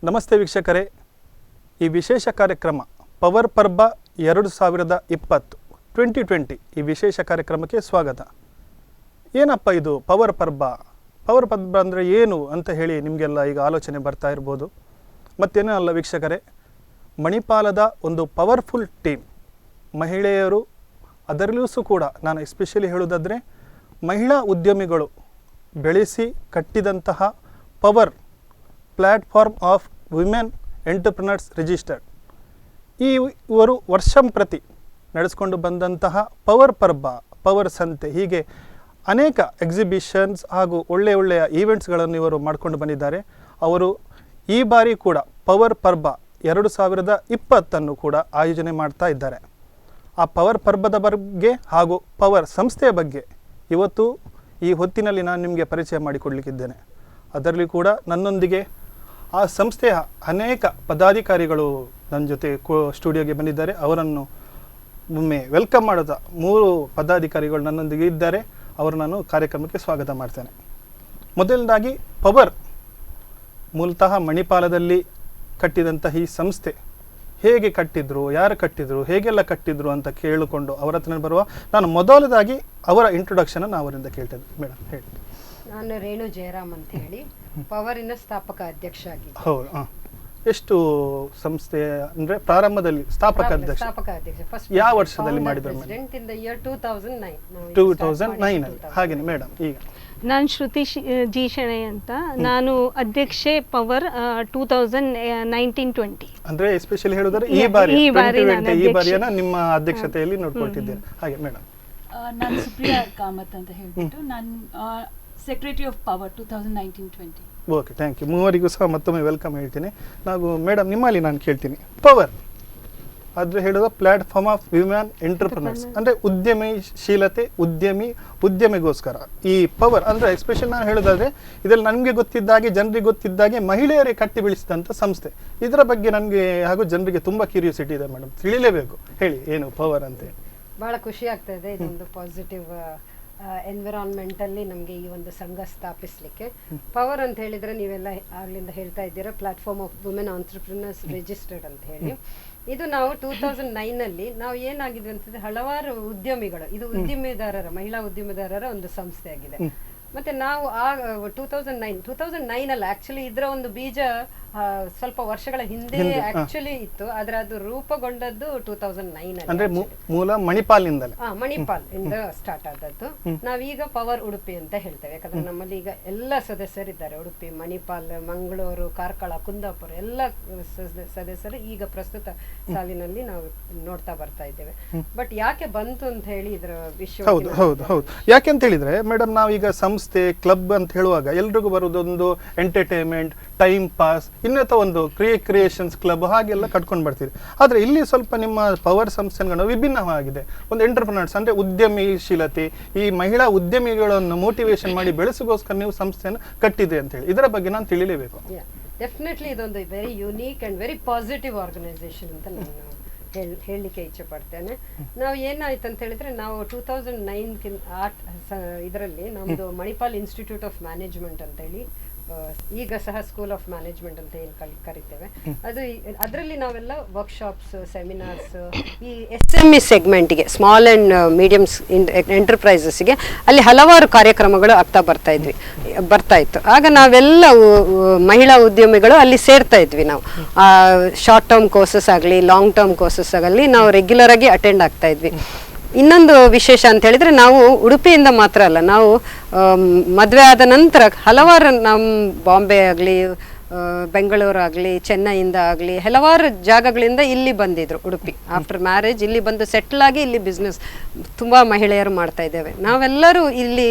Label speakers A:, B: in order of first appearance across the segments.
A: ನಮಸ್ತೆ ವೀಕ್ಷಕರೇ, ಈ ವಿಶೇಷ ಕಾರ್ಯಕ್ರಮ ಪವರ್ ಪರ್ಬ 2020 ಈ ವಿಶೇಷ ಕಾರ್ಯಕ್ರಮಕ್ಕೆ ಸ್ವಾಗತ. ಏನಪ್ಪ ಇದು ಪವರ್ ಪರ್ಬ? ಪವರ್ ಪರ್ಬ ಅಂದರೆ ಏನು ಅಂತ ಹೇಳಿ ನಿಮಗೆಲ್ಲ ಈಗ ಆಲೋಚನೆ ಬರ್ತಾ ಇರ್ಬೋದು. ಮತ್ತೇನೂ ಅಲ್ಲ ವೀಕ್ಷಕರೇ, ಮಣಿಪಾಲದ ಒಂದು ಪವರ್ಫುಲ್ ಟೀಮ್ ಮಹಿಳೆಯರು, ಅದರಲ್ಲೂ ಕೂಡ ನಾನು ಎಸ್ಪೆಷಲಿ ಹೇಳೋದಾದರೆ ಮಹಿಳಾ ಉದ್ಯಮಿಗಳು ಬೆಳೆಸಿ ಕಟ್ಟಿದಂತಹ power platform of women entrepreneurs registered. ಇವರು ವರ್ಷಂಪ್ರತಿ ನಡೆಸ್ಕೊಂಡು ಬಂದಂತಹ ಪವರ್ ಪರ್ಬ, ಪವರ್ ಸಂತೆ, ಹೀಗೆ ಅನೇಕ ಎಕ್ಸಿಬಿಷನ್ಸ್ ಹಾಗೂ ಒಳ್ಳೆಯ ಈವೆಂಟ್ಸ್ಗಳನ್ನು ಇವರು ಮಾಡಿಕೊಂಡು ಬಂದಿದ್ದಾರೆ. ಅವರು ಈ ಬಾರಿ ಕೂಡ ಪವರ್ ಪರ್ಬ 2020 ಕೂಡ ಆಯೋಜನೆ ಮಾಡ್ತಾ ಇದ್ದಾರೆ. ಆ ಪವರ್ ಪರ್ಬದ ಬಗ್ಗೆ ಹಾಗೂ ಪವರ್ ಸಂಸ್ಥೆಯ ಬಗ್ಗೆ ಇವತ್ತು ಈ ಹೊತ್ತಿನಲ್ಲಿ ನಾನು ನಿಮಗೆ ಪರಿಚಯ ಮಾಡಿಕೊಡ್ಲಿಕ್ಕಿದ್ದೇನೆ. ಅದರಲ್ಲಿ ಕೂಡ ನನ್ನೊಂದಿಗೆ ಆ ಸಂಸ್ಥೆಯ ಅನೇಕ ಪದಾಧಿಕಾರಿಗಳು ನನ್ನ ಜೊತೆ ಸ್ಟುಡಿಯೋಗೆ ಬಂದಿದ್ದಾರೆ. ಅವರನ್ನು ಒಮ್ಮೆ ವೆಲ್ಕಮ್ ಮಾಡೋದ 3 ಪದಾಧಿಕಾರಿಗಳು ನನ್ನೊಂದಿಗೆ ಇದ್ದಾರೆ. ಅವರು ನಾನು ಕಾರ್ಯಕ್ರಮಕ್ಕೆ ಸ್ವಾಗತ ಮಾಡ್ತೇನೆ. ಮೊದಲನೇದಾಗಿ ಪವರ್ ಮೂಲತಃ ಮಣಿಪಾಲದಲ್ಲಿ ಕಟ್ಟಿದಂಥ ಈ ಸಂಸ್ಥೆ ಹೇಗೆ ಕಟ್ಟಿದ್ರು, ಯಾರು ಕಟ್ಟಿದ್ರು, ಹೇಗೆಲ್ಲ ಕಟ್ಟಿದ್ರು ಅಂತ ಕೇಳಿಕೊಂಡು ಅವರ ಹತ್ರ ಬರುವ ನಾನು ಮೊದಲದಾಗಿ ಅವರ ಇಂಟ್ರೊಡಕ್ಷನ್ ಅವರಿಂದ ಕೇಳ್ತೇನೆ. ಮೇಡಮ್ ಹೇಳಿ.
B: ನಾನು ರೇಣು ಜಯರಾಮ್ ಅಂತ ಹೇಳಿ ಪವರಿನ ಸ್ಥಾಪಕ ಅಧ್ಯಕ್ಷ ಆಗಿ.
A: ಹೌದು. ಎಷ್ಟು ಸಂಸ್ಥೆ ಅಂದ್ರೆ ಪ್ರಾರಂಭದಲ್ಲಿ ಸ್ಥಾಪಕ ಅಧ್ಯಕ್ಷ
B: ಫಸ್ಟ್
A: ಯಾವ ವರ್ಷದಲ್ಲಿ ಮಾಡಿದ್ರು? 2009 ಹಾಗೇನೆ ಮೇಡಮ್. ಈಗ
C: ನಾನು ಶ್ರುತಿ ಜಿ ಶೆಣೈ ಅಂತ, ನಾನು ಅಧ್ಯಕ್ಷೆ ಪವರ್ 2019-20.
A: ಅಂದ್ರೆ ಎಸ್ಪೆಷಲಿ ಹೇಳಿದ್ರೆ ಈ ಬಾರಿಯನ್ನ ನಿಮ್ಮ ಅಧ್ಯಕ್ಷತೆಯಲ್ಲಿ ನೋಡ್ಕೊಳ್ತಿದ್ದೇನೆ. ಹಾಗೆ ಮೇಡಮ್.
D: ನಾನು ಸುಪ್ರಿಯಾ ಕಾಮತ್ ಅಂತ ಹೇಳ್ಬಿಟ್ಟು ನಾನು secretary of power 2019-20.
A: Okay, thank you. ಮೂವರಿಗೂ ಸಹ ಮತ್ತೊಮ್ಮೆ ವೆಲ್ಕಮ್ ಹೇಳ್ತೀನಿ. ನಾವು ಮೇಡಮ್ ನಿಮ್ಮಲ್ಲಿ ನಾನು ಕೇಳ್ತೀನಿ, ಪವರ್ ಆದರೆ ಹೇಳೋದು ಪ್ಲಾಟ್ಫಾರ್ಮ್ ಆಫ್ ವಿಮೆನ್ ಎಂಟರ್ಪ್ರಿನರ್ಸ್, ಅಂದರೆ ಉದ್ಯಮಶೀಲತೆ, ಉದ್ಯಮಿಗೋಸ್ಕರ ಈ ಪವರ್ ಅಂದರೆ ಎಸ್ಪೆಷಲ್ ನಾನು ಹೇಳೋದಾದರೆ ಇದರಲ್ಲಿ ನನಗೆ ಗೊತ್ತಿದ್ದಾಗೆ, ಜನರಿಗೆ ಗೊತ್ತಿದ್ದಾಗೆ ಮಹಿಳೆಯರಿಗೆ ಕಟ್ಟಿ ಬೆಳೆಸಿದಂಥ ಸಂಸ್ಥೆ. ಇದರ ಬಗ್ಗೆ ನನಗೆ ಹಾಗೂ ಜನರಿಗೆ ತುಂಬ ಕ್ಯೂರಿಯಾಸಿಟಿ ಇದೆ ಮೇಡಮ್, ತಿಳಿಲೇಬೇಕು. ಹೇಳಿ ಏನು ಪವರ್ ಅಂತ ಹೇಳಿ.
B: ಬಹಳ ಖುಷಿ ಆಗ್ತಾ ಇದೆ. ಇದೊಂದು ಪಾಸಿಟಿವ್ ಎನ್ವಿರಾನ್ಮೆಂಟಲ್ಲಿ ನಮಗೆ ಈ ಒಂದು ಸಂಘ ಸ್ಥಾಪಿಸಲಿಕ್ಕೆ. ಪವರ್ ಅಂತ ಹೇಳಿದರೆ ನೀವೆಲ್ಲ ಆಗ್ಲಿಂದ ಹೇಳ್ತಾ ಇದ್ದೀರಾ, platform of women entrepreneurs registered ಅಂತ ಹೇಳಿ. ಇದು ನಾವು 2009 ನಾವು ಏನಾಗಿದೆ ಅಂತಂದ್ರೆ ಹಲವಾರು ಉದ್ಯಮಿಗಳು, ಇದು ಮಹಿಳಾ ಉದ್ಯಮಿದಾರರ ಒಂದು ಸಂಸ್ಥೆ ಆಗಿದೆ. ಮತ್ತೆ ನಾವು ಆ 2009 ಆಕ್ಚುಲಿ ಇದರ ಒಂದು ಬೀಜ ಸ್ವಲ್ಪ ವರ್ಷಗಳ ಹಿಂದೆ ಆಕ್ಚುಲಿ ಇತ್ತು, ಆದ್ರೆ ಅದು ರೂಪುಗೊಂಡದ್ದು 2009
A: ಅಂದ್ರೆ ಮೂಲ ಮಣಿಪಾಲ್ನಿಂದಲೇ.
B: ಮಣಿಪಾಲ್ ಇಂದ ಸ್ಟಾರ್ಟ್ ಆದದ್ದು. ನಾವೀಗ ಪವರ್ ಉಡುಪಿ ಅಂತ ಹೇಳ್ತೇವೆ, ಯಾಕಂದ್ರೆ ನಮ್ಮಲ್ಲಿ ಈಗ ಎಲ್ಲ ಸದಸ್ಯರಿದ್ದಾರೆ. ಉಡುಪಿ, ಮಣಿಪಾಲ್, ಮಂಗಳೂರು, ಕಾರ್ಕಳ, ಕುಂದಾಪುರ ಎಲ್ಲ ಸದಸ್ಯರು ಈಗ ಪ್ರಸ್ತುತ ಸಾಲಿನಲ್ಲಿ ನಾವು ನೋಡ್ತಾ ಬರ್ತಾ ಇದ್ದೇವೆ. ಬಟ್ ಯಾಕೆ ಬಂತು ಅಂತ ಹೇಳಿ ಇದರ ವಿಷಯ.
A: ಹೌದು. ಯಾಕೆ ಅಂತ ಹೇಳಿದ್ರೆ ಮೇಡಮ್, ನಾವೀಗ ಸಂಸ್ಥೆ, ಕ್ಲಬ್ ಅಂತ ಹೇಳುವಾಗ ಎಲ್ರಿಗೂ ಬರೋದೊಂದು ಎಂಟರ್ಟೈನ್ಮೆಂಟ್, ಟೈಮ್ ಪಾಸ್, ಇನ್ನತ ಒಂದು ಕ್ರಿಯೇಷನ್ಸ್ ಕ್ಲಬ್ ಹಾಗೆಲ್ಲ ಕಟ್ಕೊಂಡು ಬರ್ತೀರಿ. ಆದರೆ ಇಲ್ಲಿ ಸ್ವಲ್ಪ ನಿಮ್ಮ ಪವರ್ ಸಂಸ್ಥೆಗಳು ವಿಭಿನ್ನವಾಗಿದೆ. ಒಂದು ಎಂಟರ್ಪ್ರಿನರ್ಸ್ ಅಂದರೆ ಉದ್ಯಮಶೀಲತೆ, ಈ ಮಹಿಳಾ ಉದ್ಯಮಿಗಳನ್ನು ಮೋಟಿವೇಶನ್ ಮಾಡಿ ಬೆಳೆಸೋಗೋಸ್ಕರ ನೀವು ಸಂಸ್ಥೆಯನ್ನು ಕಟ್ಟಿದೆ ಅಂತ ಹೇಳಿ. ಇದರ ಬಗ್ಗೆ ನಾನು ತಿಳಿಲೇಬೇಕು.
B: ಡೆಫಿನೆಟ್ಲಿ ಇದೊಂದು very unique and very positive organisation ಅಂತ ನಾನು ಹೇಳಲಿಕ್ಕೆ ಇಚ್ಛೆ ಪಡ್ತೇನೆ. ನಾವು ಏನಾಯ್ತು ಅಂತ ಹೇಳಿದ್ರೆ, ನಾವು 2009 ಇದರಲ್ಲಿ ನಮ್ಮದು ಮಣಿಪಾಲ್ ಇನ್ಸ್ಟಿಟ್ಯೂಟ್ ಆಫ್ ಮ್ಯಾನೇಜ್ಮೆಂಟ್ ಅಂತ ಹೇಳಿ, ಈಗ ಸಹ ಸ್ಕೂಲ್ ಆಫ್ ಮ್ಯಾನೇಜ್ಮೆಂಟ್ ಅಂತ ಏನು ಕರಿತೇವೆ, ಅದರಲ್ಲಿ ನಾವೆಲ್ಲ ವರ್ಕ್ಶಾಪ್ಸ್, ಸೆಮಿನಾರ್ಸ್, ಈ SME ಸೆಗ್ಮೆಂಟ್ಗೆ, ಸ್ಮಾಲ್ ಆ್ಯಂಡ್ ಮೀಡಿಯಮ್ಸ್ ಎಂಟರ್ಪ್ರೈಸಸ್ಗೆ ಅಲ್ಲಿ ಹಲವಾರು ಕಾರ್ಯಕ್ರಮಗಳು ಬರ್ತಾ ಇತ್ತು. ಆಗ ನಾವೆಲ್ಲ ಮಹಿಳಾ ಉದ್ಯಮಿಗಳು ಅಲ್ಲಿ ಸೇರ್ತಾ ಇದ್ವಿ. ನಾವು ಶಾರ್ಟ್ ಟರ್ಮ್ ಕೋರ್ಸಸ್ ಆಗಲಿ, ಲಾಂಗ್ ಟರ್ಮ್ ಕೋರ್ಸಸ್ ಆಗಲಿ ನಾವು ರೆಗ್ಯುಲರ್ ಆಗಿ ಅಟೆಂಡ್ ಆಗ್ತಾ ಇದ್ವಿ. ಇನ್ನೊಂದು ವಿಶೇಷ ಅಂತ ಹೇಳಿದ್ರೆ, ನಾವು ಉಡುಪಿಯಿಂದ ಮಾತ್ರ ಅಲ್ಲ, ನಾವು ಮದುವೆ ಆದ ನಂತರ ಹಲವಾರು ನಮ್ಮ ಬಾಂಬೆ ಆಗಲಿ, ಬೆಂಗಳೂರು ಆಗಲಿ, ಚೆನ್ನೈಯಿಂದ ಆಗಲಿ ಹಲವಾರು ಜಾಗಗಳಿಂದ ಇಲ್ಲಿ ಬಂದಿದ್ರು. ಉಡುಪಿ ಆಫ್ಟರ್ ಮ್ಯಾರೇಜ್ ಇಲ್ಲಿ ಬಂದು ಸೆಟ್ಲ್ ಆಗಿ ಇಲ್ಲಿ ಬಿಸ್ನೆಸ್ ತುಂಬ ಮಹಿಳೆಯರು ಮಾಡ್ತಾ ಇದ್ದೇವೆ. ನಾವೆಲ್ಲರೂ ಇಲ್ಲಿ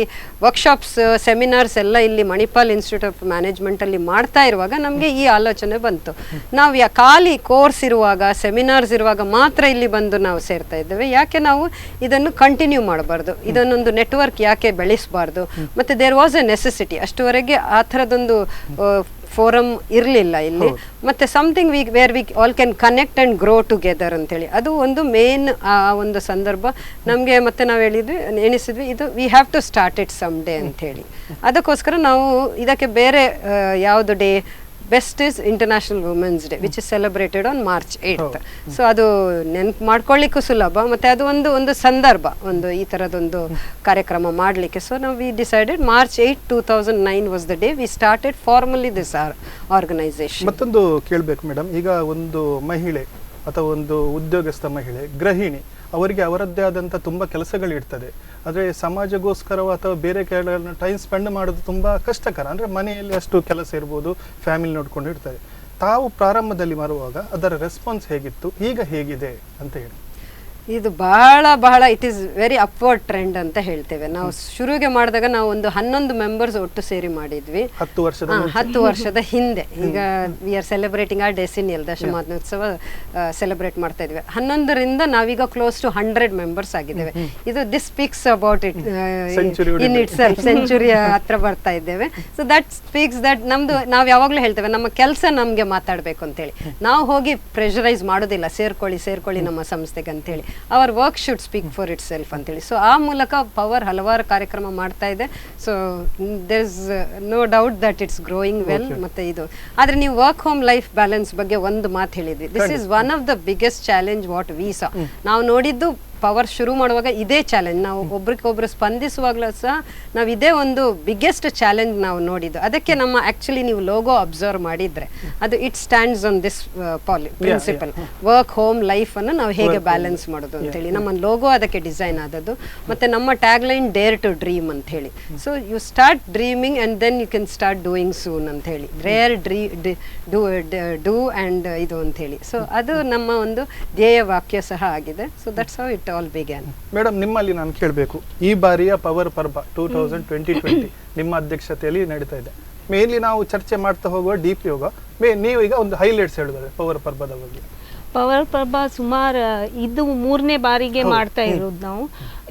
B: ವರ್ಕ್ಶಾಪ್ಸ್, ಸೆಮಿನಾರ್ಸ್ ಎಲ್ಲ ಇಲ್ಲಿ ಮಣಿಪಾಲ್ ಇನ್ಸ್ಟಿಟ್ಯೂಟ್ ಆಫ್ ಮ್ಯಾನೇಜ್ಮೆಂಟಲ್ಲಿ ಮಾಡ್ತಾ ಇರುವಾಗ ನಮಗೆ ಈ ಆಲೋಚನೆ ಬಂತು. ನಾವು ಖಾಲಿ ಕೋರ್ಸ್ ಇರುವಾಗ, ಸೆಮಿನಾರ್ಸ್ ಇರುವಾಗ ಮಾತ್ರ ಇಲ್ಲಿ ಬಂದು ನಾವು ಸೇರ್ತಾ ಇದ್ದೇವೆ, ಯಾಕೆ ನಾವು ಇದನ್ನು ಕಂಟಿನ್ಯೂ ಮಾಡಬಾರ್ದು, ಇದನ್ನೊಂದು ನೆಟ್ವರ್ಕ್ ಯಾಕೆ ಬೆಳೆಸಬಾರ್ದು. ಮತ್ತು ದೇರ್ ವಾಸ್ ಎ ನೆಸೆಸಿಟಿ. ಅಷ್ಟುವರೆಗೆ ಆ ಥರದೊಂದು ಫೋರಮ್ ಇರಲಿಲ್ಲ ಇಲ್ಲಿ. ಮತ್ತು something where we all can connect and grow together ಅಂತೇಳಿ, ಅದು ಒಂದು ಮೇನ್ ಒಂದು ಸಂದರ್ಭ ನಮಗೆ. ಮತ್ತು ನಾವು ಎಣಿಸಿದ್ವಿ ಇದು we have to start it some day ಅಂಥೇಳಿ. ಅದಕ್ಕೋಸ್ಕರ ನಾವು ಇದಕ್ಕೆ ಬೇರೆ ಯಾವುದು day best is international women's day which is celebrated on March 8th. So ಅದು ನೆನ್ಪು ಮಾಡ್ಕೊಳ್ಳಿಕ್ಕೂ ಸುಲಭ, ಮತ್ತು ಅದು ಒಂದು ಸಂದರ್ಭ, ಒಂದು ಈ ಥರದೊಂದು ಕಾರ್ಯಕ್ರಮ ಮಾಡಲಿಕ್ಕೆ. ಸೊ ನಾವು we decided March 8, 2009 was the day we started formally this organisation.
A: ಮತ್ತೊಂದು ಕೇಳಬೇಕು ಮೇಡಮ್, ಈಗ ಒಂದು ಮಹಿಳೆ ಅಥವಾ ಒಂದು ಉದ್ಯೋಗಸ್ಥ ಮಹಿಳೆ, ಗೃಹಿಣಿ, ಅವರಿಗೆ ಅವರದ್ದೇ ಆದಂಥ ತುಂಬ ಕೆಲಸಗಳಿರ್ತದೆ. ಆದರೆ ಸಮಾಜಗೋಸ್ಕರ ಅಥವಾ ಬೇರೆ ಟೈಮ್ ಸ್ಪೆಂಡ್ ಮಾಡೋದು ತುಂಬ ಕಷ್ಟಕರ. ಅಂದರೆ ಮನೆಯಲ್ಲಿ ಅಷ್ಟು ಕೆಲಸ ಇರ್ಬೋದು, ಫ್ಯಾಮಿಲಿ ನೋಡ್ಕೊಂಡು ಇರ್ತಾರೆ. ತಾವು ಪ್ರಾರಂಭದಲ್ಲಿ ಬರುವಾಗ ಅದರ ರೆಸ್ಪಾನ್ಸ್ ಹೇಗಿತ್ತು, ಈಗ ಹೇಗಿದೆ ಅಂತ ಹೇಳಿ?
B: ಇದು ಬಹಳ it is very upward trend ಅಂತ ಹೇಳ್ತೇವೆ. ನಾವು ಶುರುವಿಗೆ ಮಾಡಿದಾಗ ನಾವು ಒಂದು 11 ಮೆಂಬರ್ಸ್ ಒಟ್ಟು ಸೇರಿ ಮಾಡಿದ್ವಿ 10 ವರ್ಷದ ಹಿಂದೆ. ಈಗ we are celebrating our decennial ದಶಮಾನೋತ್ಸವ ಸೆಲೆಬ್ರೇಟ್ ಮಾಡ್ತಾ ಇದ್ವಿ. 11ರಿಂದ ನಾವೀಗ ಕ್ಲೋಸ್ ಟು 100 ಮೆಂಬರ್ಸ್ ಆಗಿದ್ದೇವೆ. ಇದು this speaks about it in itself, ಸೆಂಚುರಿಯ ಹತ್ರ ಬರ್ತಾ ಇದ್ದೇವೆ. ಸೊ ದಟ್ ಸ್ಪೀಕ್ಸ್ ದಟ್ ನಮ್ದು, ನಾವು ಯಾವಾಗಲೂ ಹೇಳ್ತೇವೆ ನಮ್ಮ ಕೆಲಸ ನಮಗೆ ಮಾತಾಡಬೇಕು ಅಂತೇಳಿ. ನಾವು ಹೋಗಿ ಪ್ರೆಷರೈಸ್ ಮಾಡೋದಿಲ್ಲ, ಸೇರ್ಕೊಳ್ಳಿ ನಮ್ಮ ಸಂಸ್ಥೆಗೆ ಅಂತೇಳಿ. Our work should speak for itself ಅಂತೇಳಿ. ಸೊ ಆ ಮೂಲಕ ಪವರ್ ಹಲವಾರು ಕಾರ್ಯಕ್ರಮ ಮಾಡ್ತಾ ಇದೆ. So there is no doubt that it's growing well. ಮತ್ತೆ ಇದು ಆದರೆ ನೀವು ವರ್ಕ್ ಹೋಮ್ ಲೈಫ್ ಬ್ಯಾಲೆನ್ಸ್ ಬಗ್ಗೆ ಒಂದು ಮಾತು ಹೇಳಿದ್ವಿ. This is one of the biggest challenge what we saw. ನಾವು ನೋಡಿದ್ದು ಪವರ್ ಶುರು ಮಾಡುವಾಗ ಇದೇ ಚಾಲೆಂಜ್, ನಾವು ಒಬ್ರಿಗೊಬ್ರು ಸ್ಪಂದಿಸುವಾಗಲೂ ಸಹ ನಾವು ಇದೇ ಒಂದು ಬಿಗ್ಗೆಸ್ಟ್ ಚಾಲೆಂಜ್ ನಾವು ನೋಡಿದ್ದು. ಅದಕ್ಕೆ ನಮ್ಮ ಆ್ಯಕ್ಚುಲಿ ನೀವು ಲೋಗೋ ಅಬ್ಸರ್ವ್ ಮಾಡಿದರೆ ಅದು it stands on this principle, work home ಲೈಫನ್ನು ನಾವು ಹೇಗೆ ಬ್ಯಾಲೆನ್ಸ್ ಮಾಡೋದು ಅಂತೇಳಿ. ನಮ್ಮ ಲೋಗೋ ಅದಕ್ಕೆ ಡಿಸೈನ್ ಆದದ್ದು. ಮತ್ತು ನಮ್ಮ tagline dare to dream ಅಂತ ಹೇಳಿ. So you start dreaming and then you can start doing soon ಅಂತ ಹೇಳಿ. ರೇರ್ ಡೂ ಆ್ಯಂಡ್ ಇದು ಅಂತ ಹೇಳಿ. ಸೊ ಅದು ನಮ್ಮ ಒಂದು ಧ್ಯೇಯ ವಾಕ್ಯ ಸಹ ಆಗಿದೆ. So that's how it all began.
A: Madam, ನಿಮ್ಮಲ್ಲಿ ನಾನು ಕೇಳಬೇಕು, ಈ ಬಾರಿಯ ಪವರ್ ಪರ್ಬ 2020 ನಿಮ್ಮ ಅಧ್ಯಕ್ಷತೆಯಲ್ಲಿ ನಡೀತಾ ಇದೆ. ಮೇನ್ಲಿ ನಾವು ಚರ್ಚೆ ಮಾಡ್ತಾ ಹೋಗುವ ಡೀಪ್ಲಿ ಹೋಗುವ, ನೀವು ಈಗ ಒಂದು ಹೈಲೈಟ್ಸ್ ಹೇಳಿದ್ರೆ ಪವರ್ ಪರ್ಬದ ಬಗ್ಗೆ.
C: ಪವರ್ ಪರ್ಬ ಸುಮಾರು ಇದು 3ನೇ ಬಾರಿಗೆ ಮಾಡ್ತಾ ಇರೋದು ನಾವು.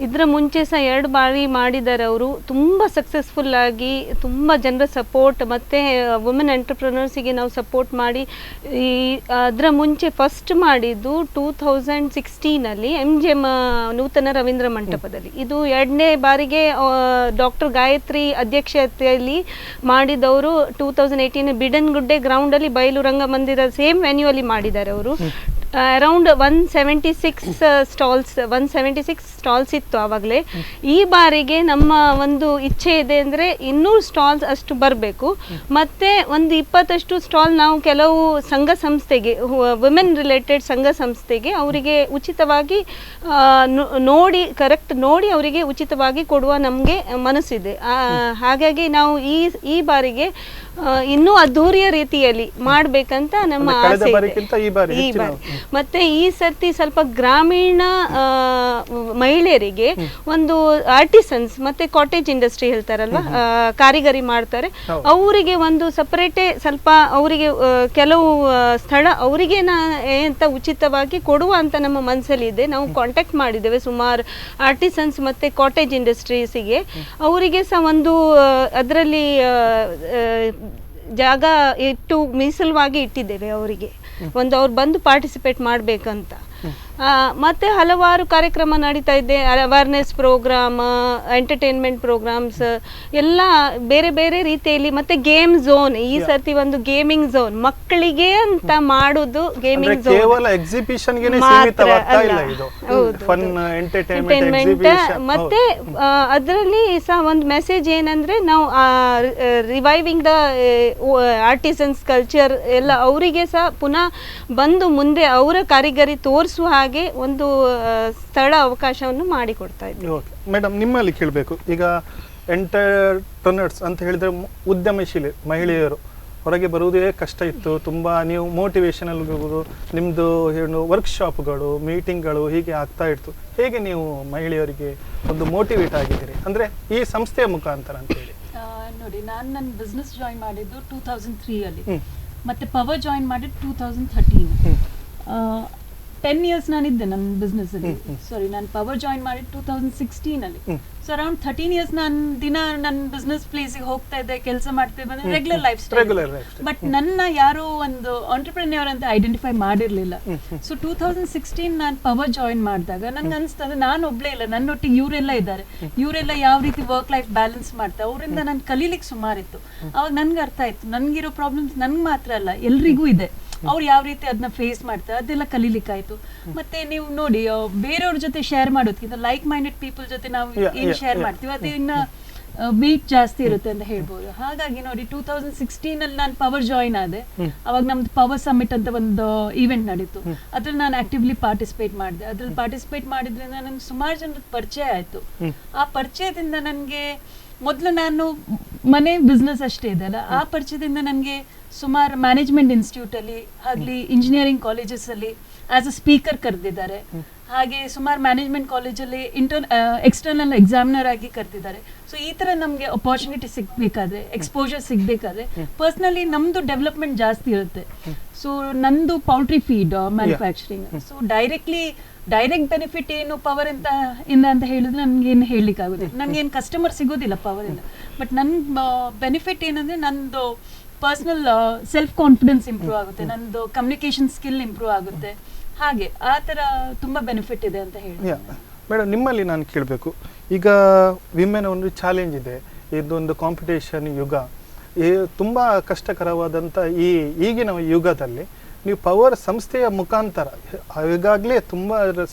C: ಇದರ ಮುಂಚೆ ಸಹ 2 ಬಾರಿ ಮಾಡಿದ್ದಾರೆ ಅವರು. ತುಂಬ ಸಕ್ಸಸ್ಫುಲ್ ಆಗಿ ತುಂಬ ಜನರ ಸಪೋರ್ಟ್ ಮತ್ತು ವುಮೆನ್ ಎಂಟರ್ಪ್ರನರ್ಸಿಗೆ ನಾವು ಸಪೋರ್ಟ್ ಮಾಡಿ ಅದರ ಮುಂಚೆ ಫಸ್ಟ್ ಮಾಡಿದ್ದು 2016 MGM ನೂತನ ರವೀಂದ್ರ ಮಂಟಪದಲ್ಲಿ. ಇದು 2ನೇ ಬಾರಿಗೆ ಡಾಕ್ಟರ್ ಗಾಯತ್ರಿ ಅಧ್ಯಕ್ಷತೆಯಲ್ಲಿ ಮಾಡಿದವರು. 2018 ಬಿಡನ್ಗುಡ್ಡೆ ಗ್ರೌಂಡಲ್ಲಿ ಬಯಲು ರಂಗಮಂದಿರ ಸೇಮ್ ವೆನ್ಯೂಯಲ್ಲಿ ಮಾಡಿದ್ದಾರೆ ಅವರು. ಅರೌಂಡ್ 176 ಸ್ಟಾಲ್ಸ್ ಇತ್ತು ಆವಾಗಲೇ. ಈ ಬಾರಿಗೆ ನಮ್ಮ ಒಂದು ಇಚ್ಛೆ ಇದೆ ಅಂದರೆ 200 ಸ್ಟಾಲ್ಸ್ ಅಷ್ಟು ಬರಬೇಕು. ಮತ್ತು ಒಂದು 20 ಸ್ಟಾಲ್ ನಾವು ಕೆಲವು ಸಂಘ ಸಂಸ್ಥೆಗೆ, ವುಮೆನ್ ರಿಲೇಟೆಡ್ ಸಂಘ ಸಂಸ್ಥೆಗೆ ಅವರಿಗೆ ಉಚಿತವಾಗಿ ನೋಡಿ ಅವರಿಗೆ ಉಚಿತವಾಗಿ ಕೊಡುವ ನಮಗೆ ಮನಸ್ಸಿದೆ. ಹಾಗಾಗಿ ನಾವು ಈ ಬಾರಿಗೆ ಇನ್ನೂ ಅದ್ಧೂರಿಯ ರೀತಿಯಲ್ಲಿ ಮಾಡಬೇಕಂತ ನಮ್ಮ ಆಸೆ ಇದೆ ಈ ಬಾರಿ. ಮತ್ತೆ ಈ ಸರ್ತಿ ಸ್ವಲ್ಪ ಗ್ರಾಮೀಣ ಮಹಿಳೆಯರಿಗೆ ಒಂದು ಆರ್ಟಿಸನ್ಸ್ ಮತ್ತೆ ಕಾಟೇಜ್ ಇಂಡಸ್ಟ್ರಿ ಹೇಳ್ತಾರಲ್ವಾ, ಕಾರಿಗರಿ ಮಾಡ್ತಾರೆ, ಅವರಿಗೆ ಒಂದು ಸಪರೇಟೇ ಸ್ವಲ್ಪ ಅವರಿಗೆ ಕೆಲವು ಸ್ಥಳ ಅವರಿಗೆ ಅಂತ ಉಚಿತವಾಗಿ ಕೊಡುವ ಅಂತ ನಮ್ಮ ಮನಸ್ಸಲ್ಲಿ ಇದೆ. ನಾವು ಕಾಂಟ್ಯಾಕ್ಟ್ ಮಾಡಿದ್ದೇವೆ ಸುಮಾರು ಆರ್ಟಿಸನ್ಸ್ ಮತ್ತೆ ಕಾಟೇಜ್ ಇಂಡಸ್ಟ್ರೀಸಿಗೆ. ಅವರಿಗೆ ಸಹ ಒಂದು ಅದರಲ್ಲಿ ಜಾಗ ಇಟ್ಟು ಮೀಸಲವಾಗಿ ಇಟ್ಟಿದ್ದೇವೆ ಅವರಿಗೆ, ಒಂದು ಅವ್ರು ಬಂದು ಪಾರ್ಟಿಸಿಪೇಟ್ ಮಾಡಬೇಕಂತ. ಮತ್ತು ಹಲವಾರು ಕಾರ್ಯಕ್ರಮ ನಡೀತಾ ಇದೆ, ಅವೇರ್ನೆಸ್ ಪ್ರೋಗ್ರಾಮ್, ಎಂಟರ್ಟೈನ್ಮೆಂಟ್ ಪ್ರೋಗ್ರಾಮ್ಸ್ ಎಲ್ಲ ಬೇರೆ ಬೇರೆ ರೀತಿಯಲ್ಲಿ. ಮತ್ತು ಗೇಮ್ ಝೋನ್, ಈ ಸರ್ತಿ ಒಂದು ಗೇಮಿಂಗ್ ಝೋನ್ ಮಕ್ಕಳಿಗೆ ಅಂತ ಮಾಡೋದು. Gaming zone entertainment. ಮತ್ತೆ ಅದರಲ್ಲಿ ಸಹ ಒಂದು ಮೆಸೇಜ್ ಏನಂದ್ರೆ, ನಾವು ರಿವೈವಿಂಗ್ ದ ಆರ್ಟಿಸನ್ಸ್ ಕಲ್ಚರ್ ಎಲ್ಲ ಅವರಿಗೆ ಸಹ ಪುನಃ ಬಂದು ಮುಂದೆ ಅವರ ಕಾರಿಗರಿ ತೋರಿಸುವ ಹಾಗೆ ಒಂದು ಸ್ಥಳ ಅವಕಾಶವನ್ನು ಮಾಡಿಕೊಡ್ತಾ ಇದ್ದೀವಿ.
A: ಮೇಡಮ್, ನಿಮ್ಮಲ್ಲಿ ಕೇಳಬೇಕು, ಈಗ ಎಂಟರ್ಪ್ರನರ್ಸ್ ಅಂತ ಹೇಳಿದ್ರೆ ಉದ್ಯಮಶೀಲಿ ಮಹಿಳೆಯರು ಹೊರಗೆ ಬರುವುದೇ ಕಷ್ಟ ಇತ್ತು. ತುಂಬ ನೀವು ಮೋಟಿವೇಶನಲ್ ನಿಮ್ಮದು ಏನು ವರ್ಕ್ಶಾಪ್ಗಳು, ಮೀಟಿಂಗ್ಗಳು ಹೀಗೆ ಆಗ್ತಾ ಇತ್ತು. ಹೇಗೆ ನೀವು ಮಹಿಳೆಯರಿಗೆ ಒಂದು ಮೋಟಿವೇಟ್ ಆಗಿದ್ದೀರಿ ಅಂದರೆ ಈ ಸಂಸ್ಥೆಯ ಮುಖಾಂತರ ಅಂತ ಹೇಳಿ?
D: ನೋಡಿ, ನಾನು ನನ್ನ ಬಿಸ್ನೆಸ್ ಜಾಯಿನ್ ಮಾಡಿದ್ದು 2003 ಅಲ್ಲಿ, ಮತ್ತೆ ಪವರ್ ಜಾಯಿನ್ ಮಾಡಿದ್ದು 2013. 10 years ನಾನಿದ್ದೆ ನನ್ನ ಬಿಸ್ನೆಸ್ ಅಲ್ಲಿ. ಸಾರಿ, ನಾನು ಪವರ್ ಜಾಯಿನ್ ಮಾಡಿ 2016 ಅಲ್ಲಿ. ಸೊ ಅರೌಂಡ್ 13 years ನಾನು ದಿನ ನನ್ನ ಬಿಸ್ನೆಸ್ ಪ್ಲೇಸಿಗೆ ಹೋಗ್ತಾ ಇದ್ದೆ, ಕೆಲಸ ಮಾಡ್ತಾ ಬಂದ್ರೆ ರೆಗ್ಯುಲರ್ ಲೈಫ್ ಸ್ಟೈಲ್. ಬಟ್ ನನ್ನ ಯಾರೋ ಒಂದು ಆಂಟರ್ಪ್ರೆನ್ಯೂರ್ ಅಂತ ಐಡೆಂಟಿಫೈ ಮಾಡಿರ್ಲಿಲ್ಲ. ಸೊ 2016 ನಾನು ಪವರ್ ಜಾಯಿನ್ ಮಾಡಿದಾಗ ನನ್ಗೆ ಅನಿಸ್ತದೆ ನಾನು ಒಬ್ಳೇ ಇಲ್ಲ, ನನ್ನೊಟ್ಟಿಗೆ ಇವರೆಲ್ಲ ಇದ್ದಾರೆ, ಇವರೆಲ್ಲ ಯಾವ ರೀತಿ ವರ್ಕ್ ಲೈಫ್ ಬ್ಯಾಲೆನ್ಸ್ ಮಾಡ್ತಾರೆ, ಅವರಿಂದ ನಾನು ಕಲೀಲಿಕ್ಕೆ ಸುಮಾರಿತ್ತು. ಅವಾಗ ನನ್ಗೆ ಅರ್ಥ ಆಯ್ತು, ನನ್ಗಿರೋ ಪ್ರಾಬ್ಲಮ್ಸ್ ನನ್ಗೆ ಮಾತ್ರ ಅಲ್ಲ, ಎಲ್ರಿಗೂ ಇದೆ. ಅವ್ರು ಯಾವ ರೀತಿ ಅದನ್ನ ಫೇಸ್ ಮಾಡ್ತಾರೆ ಅದೆಲ್ಲ ಕಲೀಲಿಕ್ಕಾಯ್ತು. ಮತ್ತೆ ನೀವು ನೋಡಿ, ಬೇರೆಯವ್ರ ಜೊತೆ ಶೇರ್ ಮಾಡೋದಕ್ಕಿಂತ ಲೈಕ್ ಮೈಂಡೆಡ್ ಪೀಪಲ್ ಜೊತೆ ನಾವು ಏನ್ ಶೇರ್ ಮಾಡ್ತೀವಿ ಅದು ಇನ್ನ ವೀಟ್ ಜಾಸ್ತಿ ಇರುತ್ತೆ ಅಂತ ಹೇಳ್ಬೋದು. ಹಾಗಾಗಿ ನೋಡಿ 2016 ಅಲ್ಲಿ ನಾನು ಪವರ್ ಜಾಯಿನ್ ಆದೆ. ಅವಾಗ ನಮ್ದು ಪವರ್ ಸಮಿಟ್ ಅಂತ ಒಂದು ಈವೆಂಟ್ ನಡೀತು, ಅದ್ರಲ್ಲಿ ನಾನು ಆಕ್ಟಿವ್ಲಿ ಪಾರ್ಟಿಸಿಪೇಟ್ ಮಾಡಿದೆ. ಅದ್ರಲ್ಲಿ ಪಾರ್ಟಿಸಿಪೇಟ್ ಮಾಡಿದ್ರಿಂದ ನನ್ಗೆ ಸುಮಾರು ಜನರ ಪರಿಚಯ ಆಯ್ತು. ಆ ಪರಿಚಯದಿಂದ ನನಗೆ ಮೊದಲು ನಾನು ಮನೆ ಬಿಸ್ನೆಸ್ ಅಷ್ಟೇ ಇದೆ ಅಲ್ಲ, ಆ ಪರಿಚಯದಿಂದ ನನಗೆ ಸುಮಾರು ಮ್ಯಾನೇಜ್ಮೆಂಟ್ ಇನ್ಸ್ಟಿಟ್ಯೂಟ್ ಅಲ್ಲಿ ಆಗಲಿ, ಇಂಜಿನಿಯರಿಂಗ್ ಕಾಲೇಜಸ್ ಅಲ್ಲಿ ಆಸ್ ಅ ಸ್ಪೀಕರ್ ಕರೆದಿದ್ದಾರೆ. ಹಾಗೆ ಸುಮಾರು ಮ್ಯಾನೇಜ್ಮೆಂಟ್ ಕಾಲೇಜಲ್ಲಿ ಎಕ್ಸ್ಟರ್ನಲ್ ಎಕ್ಸಾಮಿನರ್ ಆಗಿ ಕರೆದಿದ್ದಾರೆ. ಸೊ ಈ ತರ ನಮಗೆ ಅಪಾರ್ಚುನಿಟಿ ಸಿಗ್ಬೇಕಾದ್ರೆ, ಎಕ್ಸ್ಪೋಜರ್ ಸಿಗ್ಬೇಕಾದ್ರೆ ಪರ್ಸ್ನಲಿ ನಮ್ದು ಡೆವಲಪ್ಮೆಂಟ್ ಜಾಸ್ತಿ ಇರುತ್ತೆ. ಸೊ ನಂದು poultry feed manufacturing. So direct benefit ಏನು ಪವರ್ ಇಂದ ಅಂತ ಹೇಳಿದ್ರೆ ನನ್ಗೇನು ಹೇಳಲಿಕ್ಕೆ ಆಗೋದಿಲ್ಲ, ನನಗೇನು ಕಸ್ಟಮರ್ ಸಿಗೋದಿಲ್ಲ ಪವರ್ ಇಂದ. ಬಟ್ ನನ್ನ ಬೆನಿಫಿಟ್ ಏನಂದ್ರೆ ನಂದು ಪರ್ಸನಲ್ ಸೆಲ್ಫ್ ಕಾನ್ಫಿಡೆನ್ಸ್ ಇಂಪ್ರೂವ್ ಆಗುತ್ತೆ, ನಂದು ಕಮ್ಯುನಿಕೇಶನ್ ಸ್ಕಿಲ್ ಇಂಪ್ರೂವ್ ಆಗುತ್ತೆ. ಹಾಗೆ ಆ ಥರ ತುಂಬ ಬೆನಿಫಿಟ್ ಇದೆ ಅಂತ ಹೇಳಿ.
A: ಮೇಡಮ್, ನಿಮ್ಮಲ್ಲಿ ನಾನು ಕೇಳಬೇಕು, ಈಗ ವಿಮೆನ್ ಒಂದು ಚಾಲೆಂಜ್ ಇದೆ, ಇದೊಂದು ಕಾಂಪಿಟೇಷನ್ ಯುಗ, ತುಂಬ ಕಷ್ಟಕರವಾದಂಥ ಈಗಿನ ಯುಗದಲ್ಲಿ ನೀವು ಪವರ್ ಸಂಸ್ಥೆಯ ಮುಖಾಂತರ ಈಗಾಗಲೇ ತುಂಬ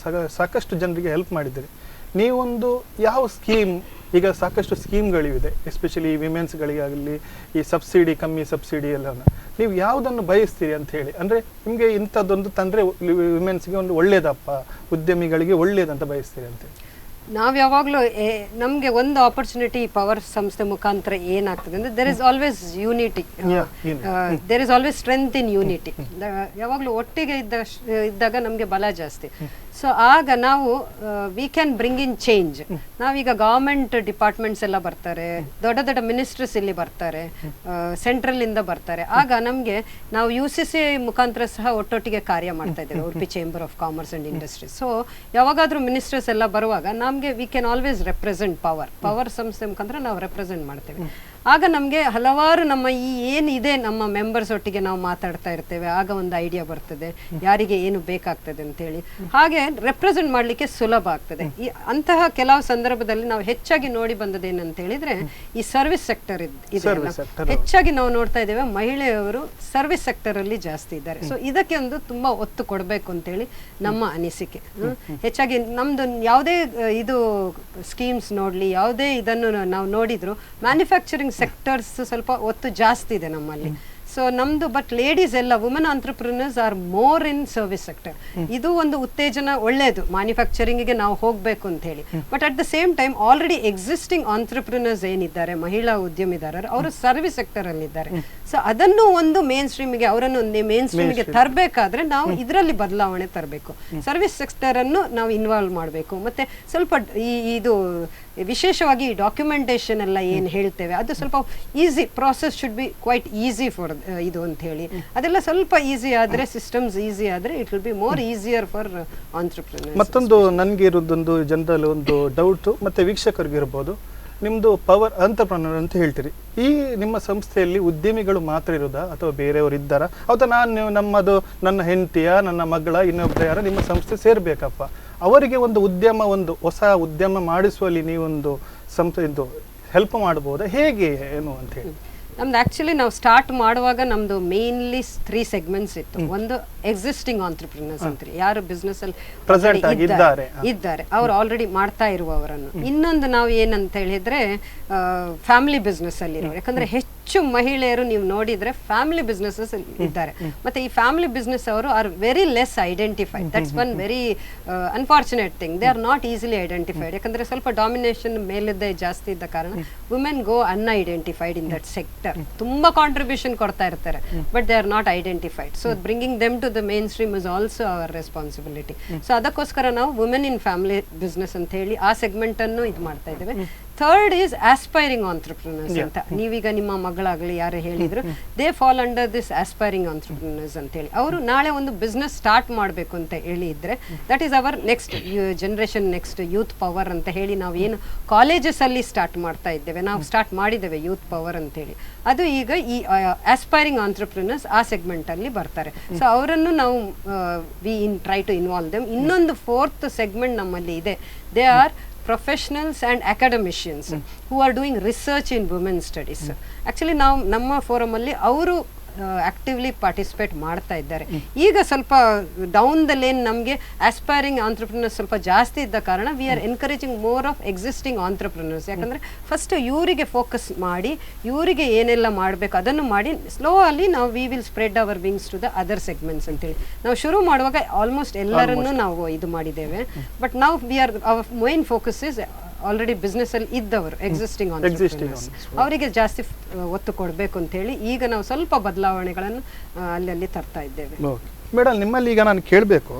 A: ಸಾಕಷ್ಟು ಜನರಿಗೆ ಹೆಲ್ಪ್ ಮಾಡಿದ್ದೀರಿ. ನೀವೊಂದು ಯಾವ ಸ್ಕೀಮ್, ಈಗ ಸಾಕಷ್ಟು ಸ್ಕೀಮ್ಗಳಿವೆ ಎಸ್ಪೆಷಲಿ ವಿಮೆನ್ಸ್ಗಳಿಗಾಗಲಿ, ಈ ಸಬ್ಸಿಡಿ, ಕಮ್ಮಿ ಸಬ್ಸಿಡಿ ಎಲ್ಲ, ನೀವು ಯಾವುದನ್ನು ಬಯಸ್ತೀರಿ ಅಂತ ಹೇಳಿ, ಅಂದರೆ ನಿಮಗೆ ಇಂಥದ್ದೊಂದು ತಂದರೆ ವಿಮೆನ್ಸ್ಗೆ ಒಂದು ಒಳ್ಳೇದಪ್ಪ, ಉದ್ಯಮಿಗಳಿಗೆ ಒಳ್ಳೇದಂತ ಬಯಸ್ತೀರಿ ಅಂತೇಳಿ?
B: ನಾವು ಯಾವಾಗಲೂ ನಮಗೆ ಒಂದು ಆಪರ್ಚುನಿಟಿ ಪವರ್ ಸಂಸ್ಥೆ ಮುಖಾಂತರ ಏನಾಗ್ತದೆ ಅಂದರೆ there is always unity, there is always strength in unity. ಯಾವಾಗಲೂ ಒಟ್ಟಿಗೆ ಇದ್ದಾಗ ನಮಗೆ ಬಲ ಜಾಸ್ತಿ. ಸೊ ಆಗ ನಾವು we can bring in change. ನಾವೀಗ ಗವರ್ಮೆಂಟ್ ಡಿಪಾರ್ಟ್ಮೆಂಟ್ಸ್ ಎಲ್ಲ ಬರ್ತಾರೆ, ದೊಡ್ಡ ದೊಡ್ಡ ಮಿನಿಸ್ಟರ್ಸ್ ಇಲ್ಲಿ ಬರ್ತಾರೆ, ಸೆಂಟ್ರಲ್ ಇಂದ ಬರ್ತಾರೆ. ಆಗ ನಮಗೆ ನಾವು UCC ಮುಖಾಂತರ ಸಹ ಒಟ್ಟೊಟ್ಟಿಗೆ ಕಾರ್ಯ ಮಾಡ್ತಾ ಇದ್ದೇವೆ, Udupi chamber of commerce and industries. So ಯಾವಾಗಾದ್ರೂ ಮಿನಿಸ್ಟರ್ಸ್ ಎಲ್ಲ ಬರುವಾಗ ನಮಗೆ we can always represent power ಸಂಸ್ಥೆ ಮುಖಾಂತರ ನಾವು ರೆಪ್ರೆಸೆಂಟ್ ಮಾಡ್ತೇವೆ. ಆಗ ನಮಗೆ ಹಲವಾರು ನಮ್ಮ ಏನಿದೆ ನಮ್ಮ ಮೆಂಬರ್ಸ್ ಒಟ್ಟಿಗೆ ನಾವು ಮಾತಾಡ್ತಾ ಇರ್ತೇವೆ, ಆಗ ಒಂದು ಐಡಿಯಾ ಬರ್ತದೆ ಯಾರಿಗೆ ಏನು ಬೇಕಾಗ್ತದೆ ಅಂತೇಳಿ. ಹಾಗೆ ರೆಪ್ರೆಸೆಂಟ್ ಮಾಡಲಿಕ್ಕೆ ಸುಲಭ ಆಗ್ತದೆ. ಅಂತಹ ಕೆಲವು ಸಂದರ್ಭದಲ್ಲಿ ನಾವು ಹೆಚ್ಚಾಗಿ ನೋಡಿ ಬಂದದೇನಂತ ಹೇಳಿದ್ರೆ ಈ ಸರ್ವಿಸ್ ಸೆಕ್ಟರ್ ಇದೆಯಲ್ಲ, ಹೆಚ್ಚಾಗಿ ನಾವು ನೋಡ್ತಾ ಇದ್ದೇವೆ ಮಹಿಳೆಯವರು ಸರ್ವಿಸ್ ಸೆಕ್ಟರ್ ಅಲ್ಲಿ ಜಾಸ್ತಿ ಇದ್ದಾರೆ. ಸೊ ಇದಕ್ಕೆ ಒಂದು ತುಂಬಾ ಒತ್ತು ಕೊಡಬೇಕು ಅಂತೇಳಿ ನಮ್ಮ ಅನಿಸಿಕೆ. ಹೆಚ್ಚಾಗಿ ನಮ್ದು ಯಾವುದೇ ಇದು ಸ್ಕೀಮ್ಸ್ ನೋಡ್ಲಿ, ಯಾವುದೇ ಇದನ್ನು ನಾವು ನೋಡಿದ್ರು ಮ್ಯಾನುಫ್ಯಾಕ್ಚರಿಂಗ್ ಸೆಕ್ಟರ್ಸ್ ಸ್ವಲ್ಪ ಒತ್ತು ಜಾಸ್ತಿ ಇದೆ ನಮ್ಮಲ್ಲಿ. ಸೊ ನಮ್ದು ಬಟ್ ಲೇಡೀಸ್ ಎಲ್ಲ women entrepreneurs are more in service sector. ಇದು ಒಂದು ಉತ್ತೇಜನ ಒಳ್ಳೆಯದು ಮ್ಯಾನುಫ್ಯಾಕ್ಚರಿಂಗಿಗೆ ನಾವು ಹೋಗಬೇಕು ಅಂತ ಹೇಳಿ. But at the same time already existing entrepreneurs ಏನಿದ್ದಾರೆ, ಮಹಿಳಾ ಉದ್ಯಮಿದಾರರು, ಅವರು ಸರ್ವಿಸ್ ಸೆಕ್ಟರ್ ಅಲ್ಲಿ ಇದ್ದಾರೆ. ಸೊ ಅದನ್ನು ಒಂದು ಮೇನ್ ಸ್ಟ್ರೀಮಿಗೆ, ಅವರನ್ನು ಮೇನ್ ಸ್ಟ್ರೀಮಿಗೆ ತರಬೇಕಾದ್ರೆ ನಾವು ಇದರಲ್ಲಿ ಬದಲಾವಣೆ ತರಬೇಕು. ಸರ್ವಿಸ್ ಸೆಕ್ಟರ್ ಅನ್ನು ನಾವು ಇನ್ವಾಲ್ವ್ ಮಾಡಬೇಕು. ಮತ್ತೆ ಸ್ವಲ್ಪ ಇದು ವಿಶೇಷವಾಗಿ ಡಾಕ್ಯುಮೆಂಟೇಶನ್ ಎಲ್ಲ ಏನು ಹೇಳ್ತೇವೆ ಅದು ಸ್ವಲ್ಪ easy, process should be quite easy for ಇದು ಅಂತ ಹೇಳಿ. ಅದೆಲ್ಲ ಸ್ವಲ್ಪ ಈಸಿ ಆದರೆ, ಸಿಸ್ಟಮ್ಸ್ ಈಸಿ ಆದರೆ it will be more easier for entrepreneurs.
A: ಮತ್ತೊಂದು ನನಗೆ ಇರೋದೊಂದು ಜನರಲ್ ಒಂದು ಡೌಟು, ಮತ್ತು ವೀಕ್ಷಕರಿಗೆ ಇರ್ಬೋದು, ನಿಮ್ಮದು ಪವರ್ ಆಂಟ್ರಪ್ರಿನರ್ ಅಂತ ಹೇಳ್ತೀರಿ, ಈ ನಿಮ್ಮ ಸಂಸ್ಥೆಯಲ್ಲಿ ಉದ್ಯಮಿಗಳು ಮಾತ್ರ ಇರೋದಾ ಅಥವಾ ಬೇರೆಯವರು ಇದ್ದಾರಾ? ಅಥವಾ ನಮ್ಮದು ನನ್ನ ಹೆಂಡತಿಯ, ನನ್ನ ಮಗಳ, ಇನ್ನೊಬ್ಬರ ಯಾರ ನಿಮ್ಮ ಸಂಸ್ಥೆ ಸೇರಬೇಕಪ್ಪ, ಅವರಿಗೆ ಒಂದು ಉದ್ಯಮ, ಒಂದು ಹೊಸ ಉದ್ಯಮ ಮಾಡಿಸುವಲ್ಲಿ ನೀವೊಂದು ಸಂಸ್ಥೆಯಿಂದ ಹೆಲ್ಪ್ ಮಾಡ್ಬೋದಾ, ಹೇಗೆ ಏನು ಅಂತ ಹೇಳಿ?
B: ನಮ್ದು ಆಕ್ಚುಲಿ ನಾವು ಸ್ಟಾರ್ಟ್ ಮಾಡುವಾಗ ನಮ್ದು ಮೇನ್ಲಿ 3 ಸೆಗ್ಮೆಂಟ್ಸ್ ಇತ್ತು. ಒಂದು ಎಕ್ಸಿಸ್ಟಿಂಗ್ ಆಂಟ್ರಪ್ರಿನರ್ಸ್ ಅಂತಾರೆ, ಯಾರು ಬಿಸ್ನೆಸ್ ಅಲ್ಲಿ ಇದ್ದಾರೆ, ಅವ್ರು ಆಲ್ರೆಡಿ ಮಾಡ್ತಾ ಇರುವವರನ್ನು. ಇನ್ನೊಂದು ನಾವು ಏನಂತ ಹೇಳಿದ್ರೆ ಫ್ಯಾಮಿಲಿ ಬಿಸ್ನೆಸ್ ಅಲ್ಲಿ ಇರೋರು, ಯಾಕಂದ್ರೆ ಹೆಚ್ಚು ಮಹಿಳೆಯರು ನೀವು ನೋಡಿದ್ರೆ ಫ್ಯಾಮಿಲಿ ಬಿಸ್ನೆಸಸ್ ಇದ್ದಾರೆ. ಮತ್ತೆ ಈ ಫ್ಯಾಮಿಲಿ ಬಿಸ್ನೆಸ್ ಅವರು are very less identified. That's one very unfortunate thing. They are not easily identified. ಯಾಕಂದ್ರೆ ಸ್ವಲ್ಪ ಡಾಮಿನೇಷನ್ ಮೇಲಿದ್ದೇ ಜಾಸ್ತಿ ಇದ್ದ ಕಾರಣ women go unidentified in that sector. ತುಂಬಾ ಕಾಂಟ್ರಿಬ್ಯೂಷನ್ ಕೊಡ್ತಾ ಇರ್ತಾರೆ, but they are not identified. So bringing them to the mainstream is also our responsibility. So ಅದಕ್ಕೋಸ್ಕರ ನಾವು ವುಮೆನ್ ಇನ್ ಫ್ಯಾಮಿಲಿ ಬಿಸ್ನೆಸ್ ಅಂತ ಹೇಳಿ ಆ ಸೆಗ್ಮೆಂಟ್ ಅನ್ನು ಇದು ಮಾಡ್ತಾ ಇದ್ದೇವೆ. ಥರ್ಡ್ ಈಸ್ ಆಸ್ಪೈರಿಂಗ್ ಆಂಟ್ರಪ್ರಿನರ್ಸ್ ಅಂತ. ನೀವೀಗ ನಿಮ್ಮ ಮಗಳಾಗಲಿ ಯಾರು ಹೇಳಿದ್ರು, they fall under this aspiring entrepreneurs ಅಂತೇಳಿ. ಅವರು ನಾಳೆ ಒಂದು ಬಿಸ್ನೆಸ್ ಸ್ಟಾರ್ಟ್ ಮಾಡಬೇಕು ಅಂತ ಹೇಳಿ ಇದ್ರೆ, that is our next generation, next youth power ಅಂತ ಹೇಳಿ ನಾವು ಏನು ಕಾಲೇಜಸ್ ಅಲ್ಲಿ ಸ್ಟಾರ್ಟ್ ಮಾಡ್ತಾ ಇದ್ದೇವೆ, ನಾವು ಸ್ಟಾರ್ಟ್ ಮಾಡಿದ್ದೇವೆ ಯೂತ್ ಪವರ್ ಅಂತೇಳಿ. ಅದು ಈಗ ಈ ಆಸ್ಪೈರಿಂಗ್ ಆಂಟ್ರಪ್ರಿನರ್ಸ್ ಆ ಸೆಗ್ಮೆಂಟ್ ಅಲ್ಲಿ ಬರ್ತಾರೆ. ಸೊ ಅವರನ್ನು ನಾವು we try to involve them. ಇನ್ನೊಂದು ಫೋರ್ತ್ ಸೆಗ್ಮೆಂಟ್ ನಮ್ಮಲ್ಲಿ ಇದೆ. They are professionals and academicians who are doing research in women's studies. Actually ನಾವು ನಮ್ಮ ಫೋರಮ್ ಅಲ್ಲಿ ಅವರು ಆಕ್ಟಿವ್ಲಿ ಪಾರ್ಟಿಸಿಪೇಟ್ ಮಾಡ್ತಾ ಇದ್ದಾರೆ. ಈಗ ಸ್ವಲ್ಪ ಡೌನ್ ದ ಲೇನ್ ನಮಗೆ ಆಸ್ಪೈರಿಂಗ್ ಆಂಟ್ರಪ್ರಿನರ್ಸ್ ಸ್ವಲ್ಪ ಜಾಸ್ತಿ ಇದ್ದ ಕಾರಣ we are encouraging more of existing entrepreneurs. ಯಾಕಂದರೆ ಫಸ್ಟ್ ಇವರಿಗೆ ಫೋಕಸ್ ಮಾಡಿ, ಇವರಿಗೆ ಏನೆಲ್ಲ ಮಾಡಬೇಕು ಅದನ್ನು ಮಾಡಿ, ಸ್ಲೋ ಅಲ್ಲಿ ನಾವು we will spread our wings to the other segments ಅಂತೇಳಿ. ನಾವು ಶುರು ಮಾಡುವಾಗ ಆಲ್ಮೋಸ್ಟ್ ಎಲ್ಲರನ್ನೂ ನಾವು ಇದು ಮಾಡಿದ್ದೇವೆ. ಬಟ್ ನಾವು we are our main focus is already business ಅಲ್ಲಿ ಇದ್ದವರು, ಎಕ್ಸಿಸ್ಟಿಂಗ್ ಆಂಟ್ರಪ್ರಿನರ್ಸ್, ಅವರಿಗೆ ಜಾಸ್ತಿ ಒತ್ತು ಕೊಡಬೇಕು ಅಂತ ಹೇಳಿ ಈಗ ನಾವು ಸ್ವಲ್ಪ ಬದಲಾವಣೆಗಳನ್ನು ಅಲ್ಲಿ ತರ್ತಾ ಇದ್ದೇವೆ.
A: ಮೇಡಮ್, ನಿಮ್ಮಲ್ಲಿ ಈಗ ನಾನು ಕೇಳಬೇಕು,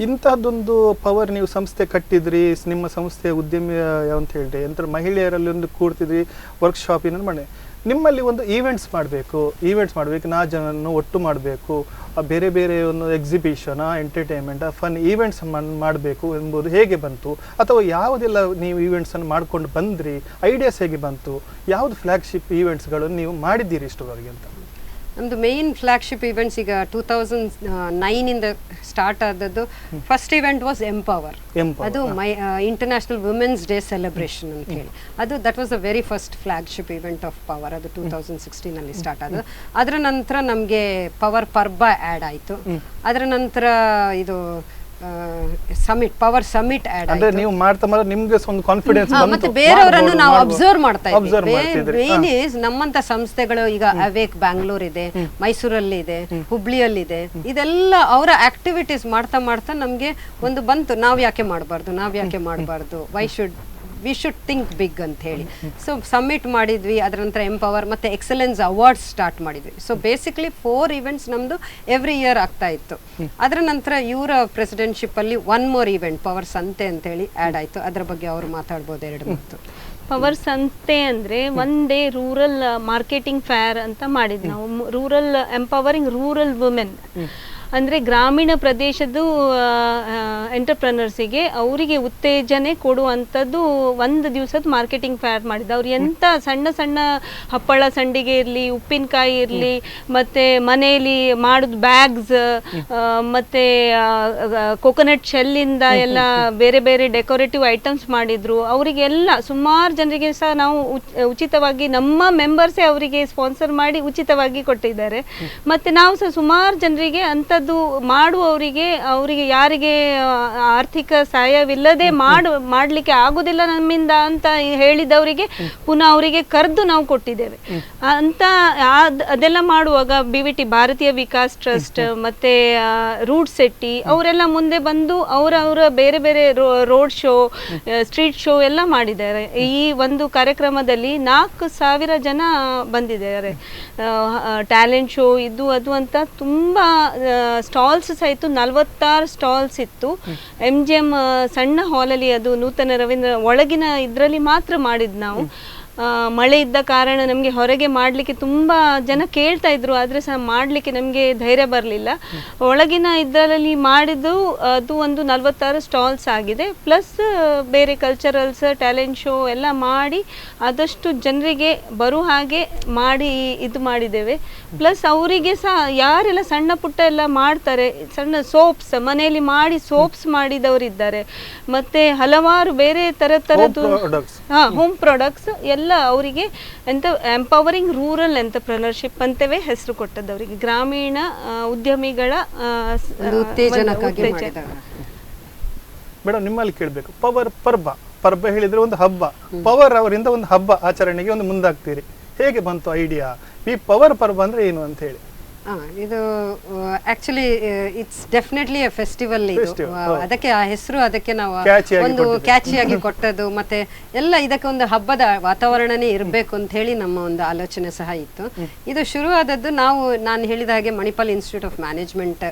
A: ಇಂಥದ್ದೊಂದು ಪವರ್ ನೀವು ಸಂಸ್ಥೆ ಕಟ್ಟಿದ್ರಿ, ನಿಮ್ಮ ಸಂಸ್ಥೆ ಉದ್ಯಮಿ ಅಂತ ಹೇಳಿದ್ರೆ ಎಂತ ಮಹಿಳೆಯರಲ್ಲಿ ಒಂದು ಕೂಡ್ತಿದ್ರಿ, ವರ್ಕ್ಶಾಪಿನ ಮಾಡಿ ನಿಮ್ಮಲ್ಲಿ ಒಂದು ಈವೆಂಟ್ಸ್ ಮಾಡಬೇಕು, 4 ಜನರನ್ನು ಒಟ್ಟು ಮಾಡಬೇಕು, ಬೇರೆ ಬೇರೆ ಒಂದು ಎಕ್ಸಿಬಿಷನ್, ಎಂಟರ್ಟೈನ್ಮೆಂಟ್, ಫನ್ ಈವೆಂಟ್ಸ್ ಮಾಡಬೇಕು ಎಂಬುದು ಹೇಗೆ ಬಂತು? ಅಥವಾ ಯಾವುದೆಲ್ಲ ನೀವು ಈವೆಂಟ್ಸನ್ನು ಮಾಡ್ಕೊಂಡು ಬಂದ್ರಿ? ಐಡಿಯಾಸ್ ಹೇಗೆ ಬಂತು? ಯಾವುದು ಫ್ಲ್ಯಾಗ್ಶಿಪ್ ಈವೆಂಟ್ಸ್ಗಳನ್ನು ನೀವು ಮಾಡಿದ್ದೀರಿ ಇಷ್ಟವರೆಗೆ ಅಂತ?
B: ನಮ್ಮದು ಮೇನ್ ಫ್ಲ್ಯಾಗ್ಶಿಪ್ ಈವೆಂಟ್ಸ್ ಈಗ 2009 ಇಂದ ಸ್ಟಾರ್ಟ್ ಆದದ್ದು. First event was empower. ಅದು ಇಂಟರ್ನ್ಯಾಷನಲ್ ವುಮೆನ್ಸ್ ಡೇ ಸೆಲೆಬ್ರೇಷನ್ ಅಂತ ಹೇಳಿ. ಅದು that was the very first flagship event of power. ಅದು 2016 ಅಲ್ಲಿ ಸ್ಟಾರ್ಟ್ ಆದದ್ದು. ಅದರ ನಂತರ ನಮಗೆ ಪವರ್ ಪರ್ಬ ಆ್ಯಡ್ ಆಯಿತು. ಅದರ ನಂತರ ಇದು ಸಮಿಟ್, ಪವರ್ ಸಮಿಟ್ ಆಡ್ ಆಯ್ತು.
A: ನೀವು ಮಾಡ್ತಾ ನಿಮಗೆ ಒಂದು ಕಾನ್ಫಿಡೆನ್ಸ್ ಬಂತು,
B: ಮತ್ತೆ ಬೇರೆಯವರನ್ನು ನಾವು ಅಬ್ಸರ್ವ್ ಮಾಡ್ತಾ ಇದ್ದೀವಿ. ಮೇನ್ ಈಸ್ ನಮ್ಮಂತ ಸಂಸ್ಥೆಗಳು ಈಗ ಅವೇಕ್ ಬ್ಯಾಂಗ್ಳೂರ್ ಇದೆ, ಮೈಸೂರಲ್ಲಿ ಇದೆ, ಹುಬ್ಳಿಯಲ್ಲಿ ಇದೆ. ಇದೆಲ್ಲ ಅವರ ಆಕ್ಟಿವಿಟೀಸ್ ಮಾಡ್ತಾ ಮಾಡ್ತಾ ನಮ್ಗೆ ಒಂದು ಬಂತು, ನಾವ್ ಯಾಕೆ ಮಾಡಬಾರ್ದು, ವಿ ಶುಡ್ ಥಿಂಕ್ ಬಿಗ್ ಅಂತ ಹೇಳಿ. ಸೊ ಸಬ್ಮಿಟ್ ಮಾಡಿದ್ವಿ. ಅದರ ನಂತರ ಎಂಪವರ್ ಮತ್ತು ಎಕ್ಸಲೆನ್ಸ್ ಅವಾರ್ಡ್ಸ್ ಸ್ಟಾರ್ಟ್ ಮಾಡಿದ್ವಿ. ಸೊ ಬೇಸಿಕ್ಲಿ 4 ಈವೆಂಟ್ಸ್ ನಮ್ಮದು ಎವ್ರಿ ಇಯರ್ ಆಗ್ತಾ ಇತ್ತು. ಅದರ ನಂತರ ಇವರ ಪ್ರೆಸಿಡೆಂಟ್ಶಿಪ್ಪಲ್ಲಿ 1 ಮೋರ್ ಈವೆಂಟ್, ಪವರ್ ಸಂತೆ ಅಂತೇಳಿ ಆ್ಯಡ್ ಆಯಿತು. ಅದರ ಬಗ್ಗೆ ಅವರು ಮಾತಾಡ್ಬೋದು 2 ಮಾತು.
C: ಪವರ್ ಸಂತೆ ಅಂದರೆ one day rural marketing fair ಅಂತ ಮಾಡಿದ್ವಿ ನಾವು. ರೂರಲ್ ಎಂಪವರಿಂಗ್ ರೂರಲ್ ವುಮೆನ್ ಅಂದರೆ ಗ್ರಾಮೀಣ ಪ್ರದೇಶದ ಎಂಟರ್ಪ್ರನರ್ಸಿಗೆ ಅವರಿಗೆ ಉತ್ತೇಜನೆ ಕೊಡುವಂಥದ್ದು ಒಂದು ದಿವಸದ ಮಾರ್ಕೆಟಿಂಗ್ ಫೇರ್ ಮಾಡಿದ್ದು. ಅವ್ರು ಎಂಥ ಸಣ್ಣ ಸಣ್ಣ ಹಪ್ಪಳ ಸಂಡಿಗೆ ಇರಲಿ, ಉಪ್ಪಿನಕಾಯಿ ಇರಲಿ, ಮತ್ತು ಮನೆಯಲ್ಲಿ ಮಾಡೋದು ಬ್ಯಾಗ್ಸ್, ಮತ್ತು ಕೊಕೊನಟ್ ಶೆಲ್ಲಿಂದ ಎಲ್ಲ ಬೇರೆ ಬೇರೆ ಡೆಕೋರೇಟಿವ್ ಐಟಮ್ಸ್ ಮಾಡಿದರು. ಅವರಿಗೆಲ್ಲ ಸುಮಾರು ಜನರಿಗೆ ಸಹ ನಾವು ಉಚಿತವಾಗಿ, ನಮ್ಮ ಮೆಂಬರ್ಸೇ ಅವರಿಗೆ ಸ್ಪಾನ್ಸರ್ ಮಾಡಿ ಉಚಿತವಾಗಿ ಕೊಟ್ಟಿದ್ದಾರೆ. ಮತ್ತು ನಾವು ಸಹ ಸುಮಾರು ಜನರಿಗೆ ಅಂಥ ಮಾಡುವವರಿಗೆ, ಅವರಿಗೆ ಯಾರಿಗೆ ಆರ್ಥಿಕ ಸಹಾಯವಿಲ್ಲದೆ ಮಾಡಲಿಕ್ಕೆ ಆಗುದಿಲ್ಲ ನಮ್ಮಿಂದ ಅಂತ ಹೇಳಿದವರಿಗೆ ಪುನಃ ಅವರಿಗೆ ಕರೆದು ನಾವು ಕೊಟ್ಟಿದ್ದೇವೆ ಅಂತ. ಅದೆಲ್ಲ ಮಾಡುವಾಗ BVT ಭಾರತೀಯ ವಿಕಾಸ್ ಟ್ರಸ್ಟ್ ಮತ್ತೆ ರೂಟ್ ಸೆಟ್ಟಿ ಅವರೆಲ್ಲ ಮುಂದೆ ಬಂದು ಅವರ ಬೇರೆ ಬೇರೆ ರೋಡ್ ಶೋ, ಸ್ಟ್ರೀಟ್ ಶೋ ಎಲ್ಲ ಮಾಡಿದ್ದಾರೆ. ಈ ಒಂದು ಕಾರ್ಯಕ್ರಮದಲ್ಲಿ 4,000 ಜನ ಬಂದಿದ್ದಾರೆ. ಟ್ಯಾಲೆಂಟ್ ಶೋ ಇದು ಅದು ಅಂತ ತುಂಬಾ ಸ್ಟಾಲ್ಸ್ ಸಹಿತ 46 ಸ್ಟಾಲ್ಸ್ ಇತ್ತು. MGM ಸಣ್ಣ ಹಾಲಲ್ಲಿ, ಅದು ನೂತನ ರವೀಂದ್ರ ಒಳಗಿನ ಇದರಲ್ಲಿ ಮಾತ್ರ ಮಾಡಿದ್ದು ನಾವು. ಮಳೆ ಇದ್ದ ಕಾರಣ ನಮಗೆ ಹೊರಗೆ ಮಾಡಲಿಕ್ಕೆ ತುಂಬ ಜನ ಕೇಳ್ತಾ ಇದ್ರು, ಆದರೆ ಸಹ ಮಾಡಲಿಕ್ಕೆ ನಮಗೆ ಧೈರ್ಯ ಬರಲಿಲ್ಲ. ಒಳಗಿನ ಇದರಲ್ಲಿ ಮಾಡಿದ್ದು ಅದು ಒಂದು 46 ಸ್ಟಾಲ್ಸ್ ಆಗಿದೆ. ಪ್ಲಸ್ ಬೇರೆ ಕಲ್ಚರಲ್ಸ್, ಟ್ಯಾಲೆಂಟ್ ಶೋ ಎಲ್ಲ ಮಾಡಿ ಆದಷ್ಟು ಜನರಿಗೆ ಬರೋ ಹಾಗೆ ಮಾಡಿ ಇದು ಮಾಡಿದ್ದೇವೆ. ಪ್ಲಸ್ ಅವರಿಗೆ ಸಹ ಯಾರೆಲ್ಲ ಸಣ್ಣ ಪುಟ್ಟ ಎಲ್ಲ ಮಾಡ್ತಾರೆ, ಸಣ್ಣ ಸೋಪ್ಸ್ ಮನೆಯಲ್ಲಿ ಮಾಡಿ ಸೋಪ್ಸ್ ಮಾಡಿದವರಿದ್ದಾರೆ, ಮತ್ತು ಹಲವಾರು ಬೇರೆ ಥರದ್ದು ಹೋಮ್ ಪ್ರಾಡಕ್ಟ್ಸ್ ಎಲ್ಲ ಅವರಿಗೆ ಎಂತ ಎಂಪವರಿಂಗ್ ರೂರಲ್ ಎಂಟರ್ಪ್ರನರ್ಶಿಪ್ ಅಂತವೇ ಹೆಸರು ಕೊಟ್ಟದವರಿಗೆ, ಗ್ರಾಮೀಣ ಉದ್ಯಮಿಗಳ
B: ಉತ್ತೇಜನಕ್ಕಾಗಿ.
A: ಮೇಡಮ್, ನಿಮ್ಮಲ್ಲಿ ಕೇಳಬೇಕು, ಪವರ್ ಪರ್ಬ ಹೇಳಿದ್ರೆ ಒಂದು ಹಬ್ಬ, ಪವರ್ ಅವರಿಂದ ಒಂದು ಹಬ್ಬ ಆಚರಣೆಗೆ ಒಂದು ಮುಂದಾಗ್ತೀರಿ. ಹೇಗೆ ಬಂತು ಐಡಿಯಾ? ಈ ಪವರ್ ಪರ್ಬ ಅಂದ್ರೆ ಏನು ಅಂತ ಹೇಳಿ?
B: ಇದು actually it's definitely A festival. ಇದು ಅದಕ್ಕೆ ಆ ಹೆಸರು ಅದಕ್ಕೆ ನಾವು ಒಂದು ಕ್ಯಾಚಿಯಾಗಿ ಕೊಟ್ಟದ್ದು, ಮತ್ತೆ ಎಲ್ಲ ಇದಕ್ಕೆ ಒಂದು ಹಬ್ಬದ ವಾತಾವರಣನೇ ಇರಬೇಕು ಅಂತ ಹೇಳಿ ನಮ್ಮ ಒಂದು ಆಲೋಚನೆ ಸಹ ಇತ್ತು. ಇದು ಶುರು ಆದದ್ದು ನಾನು ಹೇಳಿದ ಹಾಗೆ ಮಣಿಪಾಲ್ ಇನ್ಸ್ಟಿಟ್ಯೂಟ್ ಆಫ್ ಮ್ಯಾನೇಜ್ಮೆಂಟ್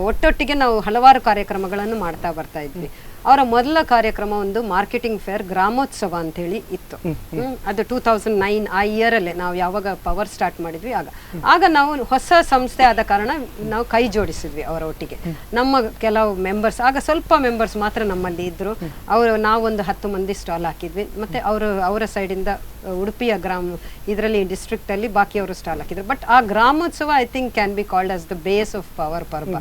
B: ಒಟ್ಟೊಟ್ಟಿಗೆ ನಾವು ಹಲವಾರು ಕಾರ್ಯಕ್ರಮಗಳನ್ನು ಮಾಡ್ತಾ ಬರ್ತಾ ಇದ್ವಿ. ಅವರ ಮೊದಲ ಕಾರ್ಯಕ್ರಮ ಒಂದು ಮಾರ್ಕೆಟಿಂಗ್ ಫೇರ್ ಗ್ರಾಮೋತ್ಸವ ಅಂತೇಳಿ ಇತ್ತು. ಅದು 2009 ಆ ಇಯರಲ್ಲೇ ನಾವು ಯಾವಾಗ ಪವರ್ ಸ್ಟಾರ್ಟ್ ಮಾಡಿದ್ವಿ ಆಗ ನಾವು ಹೊಸ ಸಂಸ್ಥೆ ಆದ ಕಾರಣ ನಾವು ಕೈ ಜೋಡಿಸಿದ್ವಿ ಅವರ ಒಟ್ಟಿಗೆ. ನಮ್ಮ ಕೆಲವು ಮೆಂಬರ್ಸ್, ಆಗ ಸ್ವಲ್ಪ ಮೆಂಬರ್ಸ್ ಮಾತ್ರ ನಮ್ಮಲ್ಲಿ ಇದ್ರು, ನಾವೊಂದು 10 ಮಂದಿ ಸ್ಟಾಲ್ ಹಾಕಿದ್ವಿ. ಮತ್ತೆ ಅವರ ಸೈಡಿಂದ ಉಡುಪಿಯ ಇದರಲ್ಲಿ ಡಿಸ್ಟ್ರಿಕ್ಟ್ ಅಲ್ಲಿ ಬಾಕಿಯವರು ಸ್ಟಾಲ್ ಹಾಕಿದ್ರು. ಬಟ್ ಆ ಗ್ರಾಮೋತ್ಸವ I think can be called as the base of power ಪರ್ಬ.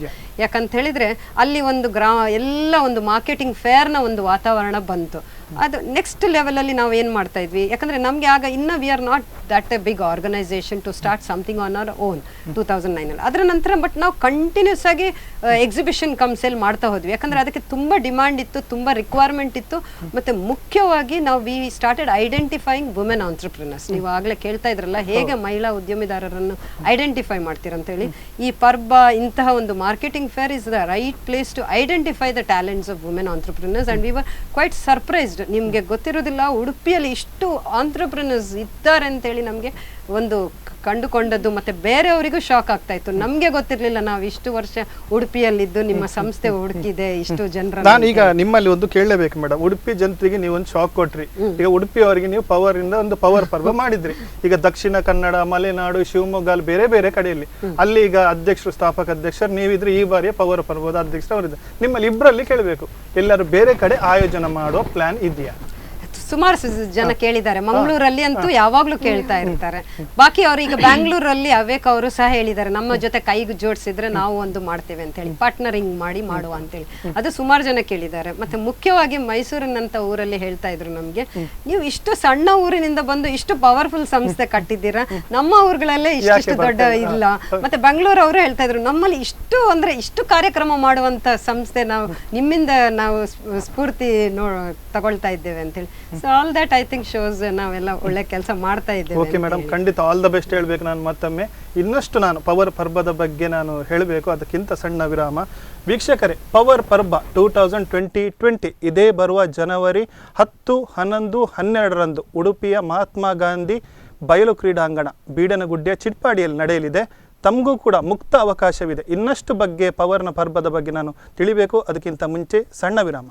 B: ಯಾಕಂತ ಹೇಳಿದ್ರೆ ಅಲ್ಲಿ ಒಂದು ಎಲ್ಲ ಒಂದು ಮಾರ್ಕೆಟಿಂಗ್ ಫೇರ್ನ ಒಂದು ವಾತಾವರಣ ಬಂತು. ಅದು ನೆಕ್ಸ್ಟ್ ಲೆವೆಲಲ್ಲಿ ನಾವು ಏನು ಮಾಡ್ತಾ ಇದ್ವಿ, ಯಾಕಂದರೆ ನಮಗೆ ಆಗ ಇನ್ನು we are not that a big organisation to start something on our own 2009 ಅದರ ನಂತರ. ಬಟ್ ನಾವು ಕಂಟಿನ್ಯೂಸ್ ಆಗಿ ಎಕ್ಸಿಬಿಷನ್ ಕಮ್ ಸೇಲ್ ಮಾಡ್ತಾ ಹೋದ್ವಿ, ಯಾಕಂದರೆ ಅದಕ್ಕೆ ತುಂಬ ಡಿಮಾಂಡ್ ಇತ್ತು, ತುಂಬ ರಿಕ್ವೈರ್ಮೆಂಟ್ ಇತ್ತು. ಮತ್ತು ಮುಖ್ಯವಾಗಿ ನಾವು we started identifying women entrepreneurs. ನೀವು ಆಗಲೇ ಕೇಳ್ತಾ ಇದ್ರಲ್ಲ ಹೇಗೆ ಮಹಿಳಾ ಉದ್ಯಮಿದಾರರನ್ನು ಐಡೆಂಟಿಫೈ ಮಾಡ್ತೀರಂತೇಳಿ. ಈ ಪರ್ಬ ಇಂತಹ ಒಂದು marketing fair is the right place to identify the talents of women entrepreneurs. And we were quite surprised. ನಿಮಗೆ ಗೊತ್ತಿರೋದಿಲ್ಲ, ಉಡುಪಿಯಲ್ಲಿ ಇಷ್ಟು ಆಂಟ್ರಪ್ರಿನರ್ಸ್ ಇದ್ದಾರೆ ಅಂತೇಳಿ ನಮಗೆ ಒಂದು ಕಂಡುಕೊಂಡದ್ದು. ಮತ್ತೆ ಬೇರೆಯವರಿಗೂ ಶಾಕ್ ಆಗ್ತಾ ಇತ್ತು, ನಮಗೆ ಗೊತ್ತಿರಲಿಲ್ಲ. ನಾವು ಇಷ್ಟು ವರ್ಷ ಉಡುಪಿಯಲ್ಲಿದ್ದು ನಿಮ್ಮ ಸಂಸ್ಥೆ ಹುಡುಕಿದೆ ಇಷ್ಟು ಜನರ.
A: ನಾನೀಗ ನಿಮ್ಮಲ್ಲಿ ಒಂದು ಕೇಳಲೇಬೇಕು ಮೇಡಮ್, ಉಡುಪಿ ಜನತೆಗೆ ನೀವು ಒಂದು ಶಾಕ್ ಕೊಟ್ರಿ. ಈಗ ಉಡುಪಿ ಅವರಿಗೆ ನೀವು ಪವರ್ ಇಂದ ಒಂದು ಪವರ್ ಪರ್ವ ಮಾಡಿದ್ರಿ. ಈಗ ದಕ್ಷಿಣ ಕನ್ನಡ, ಮಲೆನಾಡು, ಶಿವಮೊಗ್ಗ ಅಲ್ಲಿ ಬೇರೆ ಬೇರೆ ಕಡೆಯಲ್ಲಿ ಅಲ್ಲಿ ಈಗ ಅಧ್ಯಕ್ಷರು, ಸ್ಥಾಪಕ ಅಧ್ಯಕ್ಷರು ನೀವಿದ್ರೆ, ಈ ಬಾರಿಯ ಪವರ್ ಪರ್ವದ ಅಧ್ಯಕ್ಷರು ಅವರಿದ್ದಾರೆ. ನಿಮ್ಮಲ್ಲಿ ಇಬ್ಬರಲ್ಲಿ ಕೇಳಬೇಕು, ಎಲ್ಲರೂ ಬೇರೆ ಕಡೆ ಆಯೋಜನೆ ಮಾಡೋ ಪ್ಲಾನ್ ಇದೆಯಾ?
B: ಸುಮಾರು ಜನ ಕೇಳಿದ್ದಾರೆ. ಮಂಗಳೂರಲ್ಲಿ ಅಂತೂ ಯಾವಾಗ್ಲೂ ಕೇಳ್ತಾ ಇರ್ತಾರೆ. ಬಾಕಿ ಅವರು ಈಗ ಬ್ಯಾಂಗ್ಳೂರಲ್ಲಿ ಅವೇಕ್ ಅವರು ಸಹ ಹೇಳಿದ್ದಾರೆ, ನಮ್ಮ ಜೊತೆ ಕೈಗೆ ಜೋಡಿಸಿದ್ರೆ ನಾವು ಒಂದು ಮಾಡ್ತೇವೆ ಅಂತ ಹೇಳಿ, ಪಾರ್ಟ್ನರಿಂಗ್ ಮಾಡಿ ಮಾಡುವ ಅಂತೇಳಿ. ಅದು ಸುಮಾರು ಜನ ಕೇಳಿದ್ದಾರೆ. ಮತ್ತೆ ಮುಖ್ಯವಾಗಿ ಮೈಸೂರಿನಂತ ಊರಲ್ಲಿ ಹೇಳ್ತಾ ಇದ್ರು ನಮ್ಗೆ, ನೀವು ಇಷ್ಟು ಸಣ್ಣ ಊರಿನಿಂದ ಬಂದು ಇಷ್ಟು ಪವರ್ಫುಲ್ ಸಂಸ್ಥೆ ಕಟ್ಟಿದ್ದೀರಾ, ನಮ್ಮ ಊರುಗಳಲ್ಲೇ ಇಷ್ಟು ದೊಡ್ಡ ಇಲ್ಲ. ಮತ್ತೆ ಬೆಂಗಳೂರು ಅವರು ಹೇಳ್ತಾ ಇದ್ರು, ನಮ್ಮಲ್ಲಿ ಇಷ್ಟು ಕಾರ್ಯಕ್ರಮ ಮಾಡುವಂತ ಸಂಸ್ಥೆ ನಾವು ನಿಮ್ಮಿಂದ ನಾವು ಸ್ಫೂರ್ತಿ ತಗೊಳ್ತಾ ಇದ್ದೇವೆ ಅಂತೇಳಿ. So all that I think shows ನಾವೆಲ್ಲ ಒಳ್ಳೆ ಕೆಲಸ ಮಾಡ್ತಾ ಇದ್ದೇವೆ.
A: ಓಕೆ ಮೇಡಮ್, ಖಂಡಿತ ಆಲ್ ದ ಬೆಸ್ಟ್ ಹೇಳ್ಬೇಕು. ನಾನು ಮತ್ತೊಮ್ಮೆ ಇನ್ನಷ್ಟು ನಾನು ಪವರ್ ಪರ್ಬದ ಬಗ್ಗೆ ನಾನು ಹೇಳಬೇಕು, ಅದಕ್ಕಿಂತ ಸಣ್ಣ ವಿರಾಮ. ವೀಕ್ಷಕರೇ, ಪವರ್ ಪರ್ಬ 2020 ಇದೇ ಬರುವ ಜನವರಿ 10, 11, 12ರಂದು ಉಡುಪಿಯ ಮಹಾತ್ಮ ಗಾಂಧಿ ಬಯಲು ಕ್ರೀಡಾಂಗಣ ಬೀಡನಗುಡ್ಡೆಯ ಚಿಟ್ಪಾಡಿಯಲ್ಲಿ ನಡೆಯಲಿದೆ. ತಮಗೂ ಕೂಡ ಮುಕ್ತ ಅವಕಾಶವಿದೆ. ಇನ್ನಷ್ಟು ಬಗ್ಗೆ ಪವರ್ನ ಪರ್ಬದ ಬಗ್ಗೆ ನಾನು ತಿಳಿಬೇಕು, ಅದಕ್ಕಿಂತ ಮುಂಚೆ ಸಣ್ಣ ವಿರಾಮ.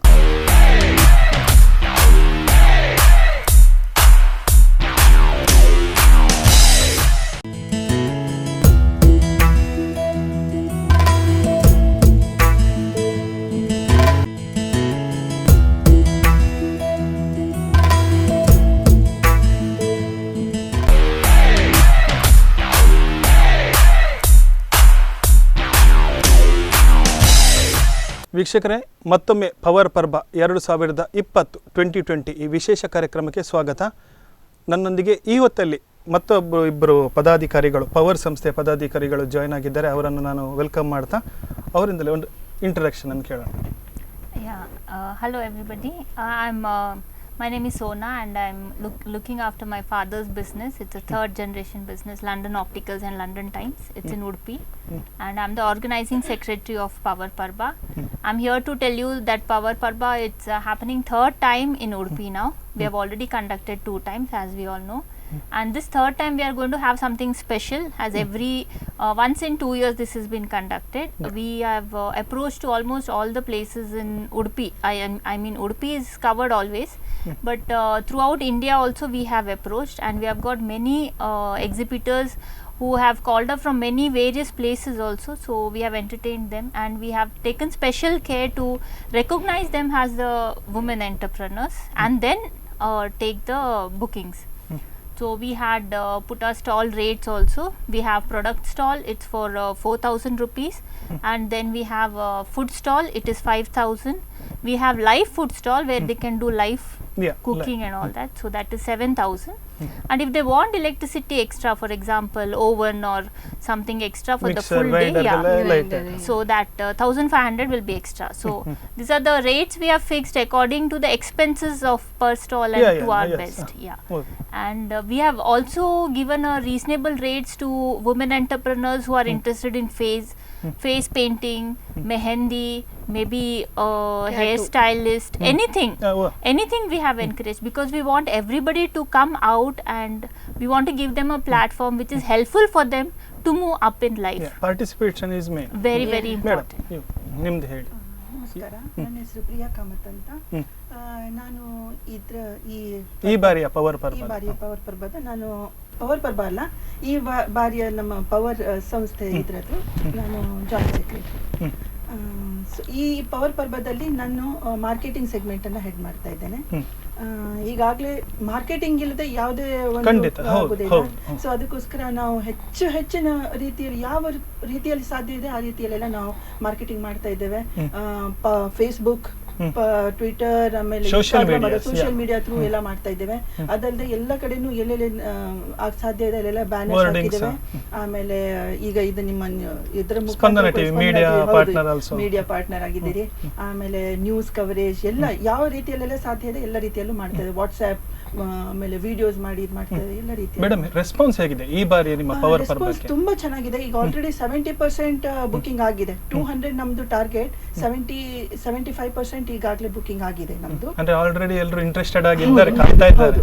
A: ವೀಕ್ಷಕರೇ, ಮತ್ತೊಮ್ಮೆ ಪವರ್ ಪರ್ಬ 2020 ಈ ವಿಶೇಷ ಕಾರ್ಯಕ್ರಮಕ್ಕೆ ಸ್ವಾಗತ. ನನ್ನೊಂದಿಗೆ ಈ ಹೊತ್ತಲ್ಲಿ ಇಬ್ಬರು ಪದಾಧಿಕಾರಿಗಳು, ಪವರ್ ಸಂಸ್ಥೆಯ ಪದಾಧಿಕಾರಿಗಳು ಜಾಯ್ನ್ ಆಗಿದ್ದಾರೆ. ಅವರನ್ನು ನಾನು ವೆಲ್ಕಮ್ ಮಾಡ್ತಾ ಅವರಿಂದಲೇ ಒಂದು ಇಂಟ್ರಡಕ್ಷನ್ ಅನ್ನು ಕೇಳೋಣ.
E: Hello everybody. My name is Sona and I'm looking after my father's business. It's a third generation business, London Opticals and London Times. It's in Udupi. And I'm the organizing secretary of Power Parba. I'm here to tell you that Power Parba, it's happening third time in Udupi now. We have already conducted 2 times, as we all know. And this third time we are going to have something special, as every once in 2 years this has been conducted. We have approached to almost all the places in Udupi. I mean Udupi is covered always, but throughout India also we have approached, and we have got many exhibitors who have called up from many various places also. So we have entertained them, and we have taken special care to recognize them as the women entrepreneurs and then take the bookings. So we had put our stall rates also. We have product stall, it's for 4,000 rupees, and then we have food stall, it is 5,000. We have live food stall where they can do live cooking and all that, so that is 7,000. And if they want electricity extra, for example oven or something extra for the full day, so that 1,500 will be extra. So these are the rates we have fixed according to the expenses of per stall and to our best. And we have also given a reasonable rates to women entrepreneurs who are interested in face painting, mehendi, maybe hairstylist, anything we have encouraged, because we want everybody to come out and we want to give them a platform which is helpful for them to move up in life.
A: Participation is main.
E: Very important.
A: ನಿಮ್ದು ಹೇಳಿ.
F: ನಮಸ್ಕಾರ, ನನ್ನ ಹೆಸರು ಪ್ರಿಯಾ ಕಾಮತ್ ಅಂತ. ನಾನು
A: ಈ ಬಾರಿಯ power
F: ಪರ್ಬದ ನಾನು ಪವರ್ ಪರ್ಬ ಅಲ್ಲ, ಈ ಬಾರಿಯ ನಮ್ಮ ಪವರ್ ಸಂಸ್ಥೆ ಇದ್ರದ್ದು ನಾನು ಜಾಯಿಂಟ್ ಸೆಕ್ರೆಟರಿ. ಈ ಪವರ್ ಪರ್ಬದಲ್ಲಿ ನಾನು ಮಾರ್ಕೆಟಿಂಗ್ ಸೆಗ್ಮೆಂಟ್ ಅನ್ನ ಹೆಡ್ ಮಾಡ್ತಾ ಇದ್ದೇನೆ. ಈಗಾಗಲೇ ಮಾರ್ಕೆಟಿಂಗ್ ಇಲ್ಲದೆ ಯಾವುದೇ ಒಂದು ಆಗುದಿಲ್ಲ. ಸೊ ಅದಕ್ಕೋಸ್ಕರ ನಾವು ಹೆಚ್ಚಿನ ರೀತಿಯಲ್ಲಿ ಯಾವ ರೀತಿಯಲ್ಲಿ ಸಾಧ್ಯ ಇದೆ ಆ ರೀತಿಯಲ್ಲೆಲ್ಲ ನಾವು ಮಾರ್ಕೆಟಿಂಗ್ ಮಾಡ್ತಾ ಇದ್ದೇವೆ. ಫೇಸ್ಬುಕ್, ಟ್ವಿಟರ್, ಆಮೇಲೆ ಸೋಷಿಯಲ್ ಮೀಡಿಯಾ ಥ್ರೂ ಎಲ್ಲ ಮಾಡ್ತಾ ಇದ್ದೇವೆ. ಅದಲ್ಲದೆ ಎಲ್ಲ ಕಡೆನೂ ಎಲ್ಲೆಲ್ಲಿ ಸಾಧ್ಯ ಇದೆ ಅಲ್ಲೆಲ್ಲ ಬ್ಯಾನರ್ಸ್ ಹಾಕಿದ್ದೇವೆ. ಆಮೇಲೆ ಈಗ ಇದು ನಿಮ್ಮ ಇದರ ಮೀಡಿಯಾ ಪಾರ್ಟ್ನರ್ ಆಗಿದ್ದೀರಿ. ಆಮೇಲೆ ನ್ಯೂಸ್ ಕವರೇಜ್ ಎಲ್ಲ ಯಾವ ರೀತಿಯಲ್ಲೆಲ್ಲ ಸಾಧ್ಯ ಇದೆ ಎಲ್ಲ ರೀತಿಯಲ್ಲೂ ಮಾಡ್ತಾ ಇದ್ದೇವೆ. ವಾಟ್ಸ್ಆಪ್, ಆಮೇಲೆ ವಿಡಿಯೋಸ್ ಮಾಡಿ ಇದು ಮಾಡ್ತಾ ಇದ್ದೇವೆ ಎಲ್ಲ ರೀತಿ.
A: ಮೇಡಮ್, ರೆಸ್ಪಾನ್ಸ್ ಹೇಗಿದೆ ಈ ಬಾರಿ ನಿಮ್ಮ ಪವರ್ ಪರ್ಬಕ್ಕೆ?
F: ತುಂಬಾ ಚೆನ್ನಾಗಿದೆ. ಈಗ ಆಲ್ರೆಡಿ 70% ಬುಕಿಂಗ್ ಆಗಿದೆ. 200 ನಮ್ದು ಟಾರ್ಗೆಟ್, 75% ಈಗಾಗಲೇ ಬುಕಿಂಗ್ ಆಗಿದೆ ನಮ್ದು.
A: ಅಂದ್ರೆ ಆಲ್ರೆಡಿ ಎಲ್ಲರೂ ಇಂಟ್ರೆಸ್ಟೆಡ್ ಆಗಿದ್ದಾರೆ, ಕಾಣ್ತಾ ಇದ್ದಾರೆ,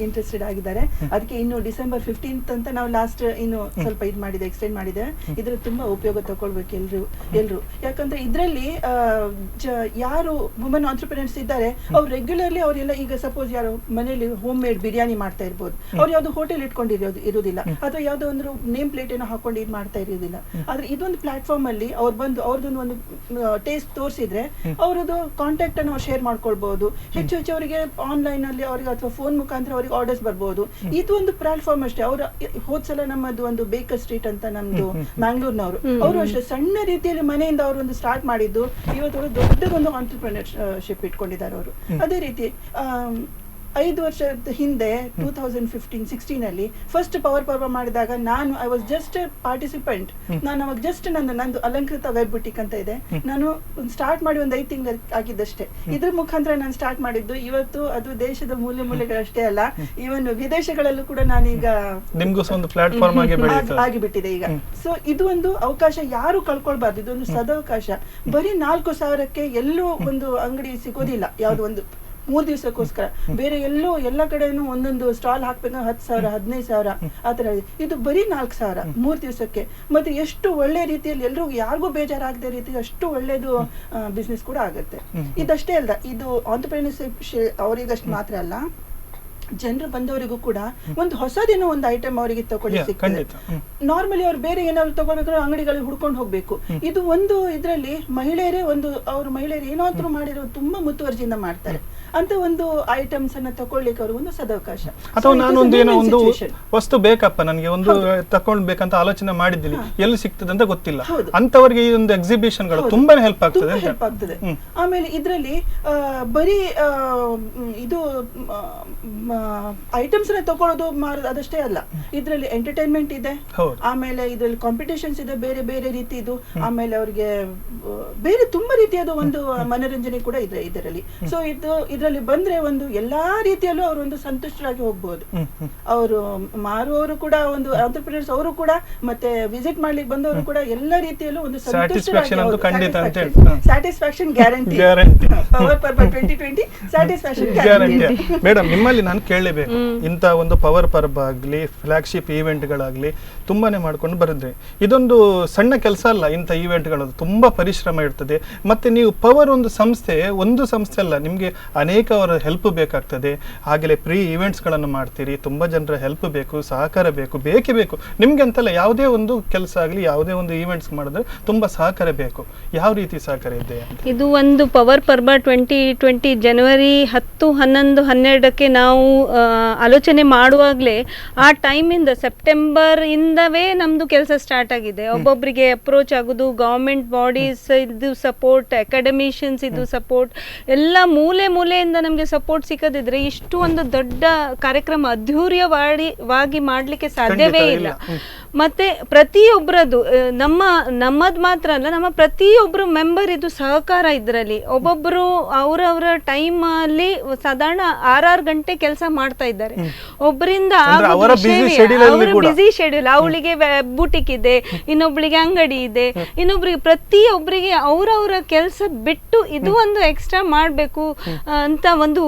F: ಇಂಟ್ರೆಸ್ಟೆಡ್ ಆಗಿದ್ದಾರೆ. ಅದಕ್ಕೆ ಇನ್ನು ಡಿಸೆಂಬರ್ 15th ಅಂತ ನಾವು ಲಾಸ್ಟ್ ಇನ್ನು ಸ್ವಲ್ಪ ಇದು ಮಾಡಿದೆ, ಎಕ್ಸ್ಟೆಂಡ್ ಮಾಡಿದೆ. ಇದ್ರ ತುಂಬಾ ಉಪಯೋಗ ತಗೊಳ್ಬೇಕು ಎಲ್ರು. ಯಾಕಂದ್ರೆ ಇದ್ರಲ್ಲಿ ಯಾರು ವುಮನ್ ಆಂಟ್ರಪ್ರಿನರ್ಸ್ ಇದ್ದಾರೆ ಅವ್ರು ರೆಗ್ಯುಲರ್ಲಿ ಅವರೆಲ್ಲ, ಈಗ ಸಪೋಸ್ ಯಾರು ಮನೆಯಲ್ಲಿ ಹೋಮ್ ಮೇಡ್ ಬಿರಿಯಾನಿ ಮಾಡ್ತಾ ಇರ್ಬೋದು, ಅವ್ರು ಯಾವ್ದು ಹೋಟೆಲ್ ಇರುವುದಿಲ್ಲ, ಅಥವಾ ಯಾವ್ದೋ ಒಂದು ನೇಮ್ ಪ್ಲೇಟ್ ಏನೋ ಹಾಕೊಂಡು ಇದು ಮಾಡ್ತಾ ಇರೋದಿಲ್ಲ. ಆದ್ರೆ ಇದೊಂದು ಪ್ಲಾಟ್ಫಾರ್ಮ್ ಅಲ್ಲಿ ಅವ್ರು ಬಂದು ಅವ್ರದೊಂದು ಒಂದು ಟೇಸ್ಟ್ ತೋರಿಸಿದ್ರೆ ಅವರದ್ದು ಕಾಂಟ್ಯಾಕ್ಟ್ ಅನ್ನು ಅವ್ರು ಶೇರ್ ಮಾಡ್ಕೊಳ್ಬಹುದು. ಹೆಚ್ಚು ಅವರಿಗೆ ಆನ್ಲೈನ್ ಅಲ್ಲಿ ಅವರಿಗೆ ಅಥವಾ ಫೋನ್ ಮುಖಾಂತರ ಅವರಿಗೆ ಆರ್ಡರ್ಸ್ ಬರ್ಬೋದು. ಇದು ಒಂದು ಪ್ಲಾಟ್ಫಾರ್ಮ್ ಅಷ್ಟೇ. ಅವ್ರ ಹೋದ್ಸಲ ನಮ್ಮದು ಒಂದು ಬೇಕರ್ ಸ್ಟ್ರೀಟ್ ಅಂತ ನಮ್ದು ಮ್ಯಾಂಗ್ಳೂರ್ನವರು, ಅವರು ಅಷ್ಟೇ ಸಣ್ಣ ರೀತಿಯಲ್ಲಿ ಮನೆಯಿಂದ ಅವರು ಒಂದು ಸ್ಟಾರ್ಟ್ ಮಾಡಿದ್ದು ಇವತ್ತು ದೊಡ್ಡದೊಂದು ಆಂಟ್ರಪ್ರಿನರ್ಶಿಪ್ ಇಟ್ಕೊಂಡಿದ್ದಾರೆ ಅವರು. ಅದೇ ರೀತಿ 5 ವರ್ಷದ ಹಿಂದೆ 2015-16 ಅಲ್ಲಿ ಫಸ್ಟ್ ಪವರ್ ಪರ್ವ ಮಾಡಿದಾಗ ಐ ವಾಸ್ ಜಸ್ಟ್ ಪಾರ್ಟಿಸಿಪೆಂಟ್. ನಾನು ಅವಾಗ ಜಸ್ಟ್ ನಂದು ಅಲಂಕೃತ ವೆಬ್ ಬುಟಿಕ್ ಅಂತ ಇದೆ, ನಾನು ಸ್ಟಾರ್ಟ್ ಮಾಡಿ ಒಂದು 5 ತಿಂಗಳು ಆಗಿದ್ದಷ್ಟೇ. ಇದ್ರ ಮುಖಾಂತರ ನಾನು ಸ್ಟಾರ್ಟ್ ಮಾಡಿದ್ದು. ಇವತ್ತು ಅದು ದೇಶದ ಮೂಲೆಗಳಷ್ಟೇ ಅಲ್ಲ, ಈವನ್ ವಿದೇಶಗಳಲ್ಲೂ ಕೂಡ ನಾನೀಗ
A: ಒಂದು ಪ್ಲಾಟ್ಫಾರ್ಮ್
F: ಆಗಿಬಿಟ್ಟಿದೆ ಈಗ. ಸೊ ಇದು ಒಂದು ಅವಕಾಶ ಯಾರು ಕಳ್ಕೊಳ್ಬಾರ್ದು. ಇದೊಂದು ಸದವಕಾಶ. ಬರೀ 4,000ಕ್ಕೆ ಎಲ್ಲೂ ಒಂದು ಅಂಗಡಿ ಸಿಗೋದಿಲ್ಲ, ಯಾವ್ದು ಒಂದು 3 ದಿವಸಕ್ಕೋಸ್ಕರ. ಬೇರೆ ಎಲ್ಲ ಕಡೆನೂ ಒಂದೊಂದು ಸ್ಟಾಲ್ ಹಾಕ್ಬೇಕು 10,000 15,000 ಆತರ. ಇದು ಬರೀ 4,000 3 ದಿವಸಕ್ಕೆ. ಮತ್ತೆ ಎಷ್ಟು ಒಳ್ಳೆ ರೀತಿಯಲ್ಲಿ ಎಲ್ರಿಗೂ ಯಾರಿಗೂ ಬೇಜಾರಾಗದೆ ರೀತಿ ಅಷ್ಟು ಒಳ್ಳೇದು ಬಿಸ್ನೆಸ್ ಕೂಡ ಆಗುತ್ತೆ. ಇದಷ್ಟೇ ಅಲ್ಲ, ಇದು ಆಂಟ್ರಪ್ರಿನರ್ಶಿಪ್ ಅವರಿಗಷ್ಟು ಮಾತ್ರ ಅಲ್ಲ, ಜನರು ಬಂದವರಿಗೂ ಕೂಡ ಒಂದು ಹೊಸದೇನೋ ಒಂದು ಐಟಮ್ ಅವರಿಗೆ ತಗೊಳ್ಳಿ ಸಿಗ್ತದೆ. ನಾರ್ಮಲಿ ಅವ್ರು ಬೇರೆ ಏನಾದ್ರು ತಗೊಳ್ಬೇಕಾದ್ರೆ ಅಂಗಡಿಗಳಿಗೆ ಹುಡ್ಕೊಂಡು ಹೋಗ್ಬೇಕು. ಇದು ಒಂದು ಇದರಲ್ಲಿ ಮಹಿಳೆಯರೇ ಮಹಿಳೆಯರು ಏನಾದ್ರೂ ಮಾಡಿರೋ ತುಂಬಾ ಮುತುವರ್ಜಿಯಿಂದ ಮಾಡ್ತಾರೆ ಅಂತ ಒಂದು ಐಟಮ್ಸ್ ಅನ್ನ ತಗೊಳ್ಳಿಕ್ಕೆ ಅವ್ರಿಗೆ ಒಂದು ಸದವಕಾಶ.
A: ಅಥವಾ ನಾನೊಂದು ಏನೋ ಒಂದು ವಸ್ತು ಬೇಕಪ್ಪ, ನನಗೆ ಒಂದು ತಗೊಳ್ಬೇಕಂತ ಆಲೋಚನೆ ಮಾಡಿದ್ದೀನಿ, ಎಲ್ಲಿ ಸಿಗ್ತದೆ ಅಂತ ಗೊತ್ತಿಲ್ಲ, ಅಂತವರಿಗೆ ಈ ಒಂದು ಎಕ್ಸಿಬಿಷನ್ ಗಳು ತುಂಬಾನೇ ಹೆಲ್ಪ್ ಆಗ್ತದೆ.
F: ಆಮೇಲೆ ಇದರಲ್ಲಿ ಬರೀ ಇದು ಐಟಮ್ಸ್ ತಗೊಳ್ಳೋದು ಮಾರೋದು ಅದಷ್ಟೇ ಅಲ್ಲ, ಇದರಲ್ಲಿ ಎಂಟರ್ಟೈನ್ಮೆಂಟ್ ಇದೆ, ಆಮೇಲೆ ಇದರಲ್ಲಿ ಕಾಂಪಿಟೇಷನ್ಸ್ ಇದೆ ಬೇರೆ ಬೇರೆ ರೀತಿದು, ಆಮೇಲೆ ಅವ್ರಿಗೆ ಬೇರೆ ತುಂಬಾ ರೀತಿಯಾದ ಒಂದು ಮನೋರಂಜನೆ ಕೂಡ ಇದೆ ಇದರಲ್ಲಿ. ಸೊ ಇದರಲ್ಲಿ ಬಂದ್ರೆ ಒಂದು ಎಲ್ಲಾ ರೀತಿಯಲ್ಲೂ ಅವರು ಒಂದು ಸಂತುಷ್ಟರಾಗಿ ಹೋಗ್ಬೋದು. ಅವರು ಮಾರುವವರು ಕೂಡ ಒಂದು ಆಂಟ್ರಪ್ರಿನರ್ಸ್ ಅವರು ಕೂಡ ಮತ್ತೆ ವಿಸಿಟ್ ಮಾಡ್ಲಿಕ್ಕೆ ಬಂದವರು ಕೂಡ ಎಲ್ಲ ರೀತಿಯಲ್ಲೂ ಒಂದು ಸ್ಯಾಟಿಸ್ಫ್ಯಾಕ್ಷನ್ ಗ್ಯಾರಂಟಿ. ಪವರ್ ಪರ್ಬ 2020 ಸ್ಯಾಟಿಸ್ಫ್ಯಾಕ್ಷನ್ ಗ್ಯಾರಂಟಿ.
A: ಮೇಡಮ್, ನಿಮ್ಮಲ್ಲಿ ನಾನು ಕೇಳಲೇಬೇಕು, ಇಂಥ ಒಂದು ಪವರ್ ಪರ್ಬ ಆಗಲಿ ಫ್ಲಾಗ್ಶಿಪ್ ಈವೆಂಟ್ಗಳಾಗಲಿ ತುಂಬಾನೇ ಮಾಡ್ಕೊಂಡು ಬರಿದ್ರಿ. ಇದೊಂದು ಸಣ್ಣ ಕೆಲಸ ಅಲ್ಲ, ಇಂಥ ಈವೆಂಟ್ಗಳು ತುಂಬಾ ಪರಿಶ್ರಮ ಇರ್ತದೆ. ಮತ್ತೆ ನೀವು ಪವರ್ ಒಂದು ಸಂಸ್ಥೆ ಅಲ್ಲ, ನಿಮಗೆ ಅನೇಕ ಅವರ ಹೆಲ್ಪ್ ಬೇಕಾಗ್ತದೆ. ಹಾಗೆಯೇ ಪ್ರೀ ಈವೆಂಟ್ಸ್ಗಳನ್ನು ಮಾಡ್ತೀರಿ, ತುಂಬ ಜನರ ಹೆಲ್ಪ್ ಬೇಕು, ಸಹಕಾರ ಬೇಕೇ ಬೇಕು. ನಿಮಗೆ ಅಂತಲ್ಲ, ಯಾವುದೇ ಒಂದು ಕೆಲಸ ಆಗಲಿ ಯಾವುದೇ ಒಂದು ಈವೆಂಟ್ಸ್ ಮಾಡಿದ್ರೆ ತುಂಬ ಸಹಕಾರ ಬೇಕು. ಯಾವ ರೀತಿ ಸಹಕಾರ ಇದೆ?
C: ಇದು ಒಂದು ಪವರ್ ಪರ್ಬ 2020 ಜನವರಿ 10, 11, 12ಕ್ಕೆ ನಾವು ಆಲೋಚನೆ ಮಾಡುವಾಗಲೇ ಆ ಟೈಮಿಂದ ಸೆಪ್ಟೆಂಬರ್ ಇಂದವೇ ನಮ್ಮದು ಕೆಲಸ ಸ್ಟಾರ್ಟ್ ಆಗಿದೆ. ಒಬ್ಬೊಬ್ಬರಿಗೆ ಅಪ್ರೋಚ್ ಆಗೋದು, ಗೌರ್ಮೆಂಟ್ ಬಾಡೀಸ್ ಇದು ಸಪೋರ್ಟ್, ಅಕಾಡೆಮಿಷಿಯನ್ಸ್ ಇದು ಸಪೋರ್ಟ್, ಎಲ್ಲ ಮೂಲೆಯಿಂದ ನಮಗೆ ಸಪೋರ್ಟ್ ಸಿಕ್ಕದಿದ್ರೆ ಇಷ್ಟು ಒಂದು ದೊಡ್ಡ ಕಾರ್ಯಕ್ರಮ ಅದ್ಧೂರಿಯವಾಗಿ ಮಾಡಲಿಕ್ಕೆ ಸಾಧ್ಯವೇ ಇಲ್ಲ. ಮತ್ತೆ ಪ್ರತಿಯೊಬ್ಬರದು ನಮ್ಮದು ಮಾತ್ರ ಅಲ್ಲ, ನಮ್ಮ ಪ್ರತಿಯೊಬ್ಬರು ಮೆಂಬರ್ ಇದು ಸಹಕಾರ. ಇದರಲ್ಲಿ ಒಬ್ಬೊಬ್ಬರು ಅವರವರ ಟೈಮಲ್ಲಿ ಸಾಧಾರಣ 6 ಗಂಟೆ ಕೆಲಸ ಮಾಡ್ತಾ ಇದ್ದಾರೆ. ಒಬ್ಬರಿಂದ ಅವರ ಬಿಸಿ ಶೆಡ್ಯೂಲ್, ಅವಳಿಗೆ ಬುಟಿಕ್ ಇದೆ, ಇನ್ನೊಬ್ಳಿಗೆ ಅಂಗಡಿ ಇದೆ, ಇನ್ನೊಬ್ರಿಗೆ ಪ್ರತಿಯೊಬ್ಬರಿಗೆ ಅವರವರ ಕೆಲಸ ಬಿಟ್ಟು ಇದು ಒಂದು ಎಕ್ಸ್ಟ್ರಾ ಮಾಡಬೇಕು ಅಂತ ಒಂದು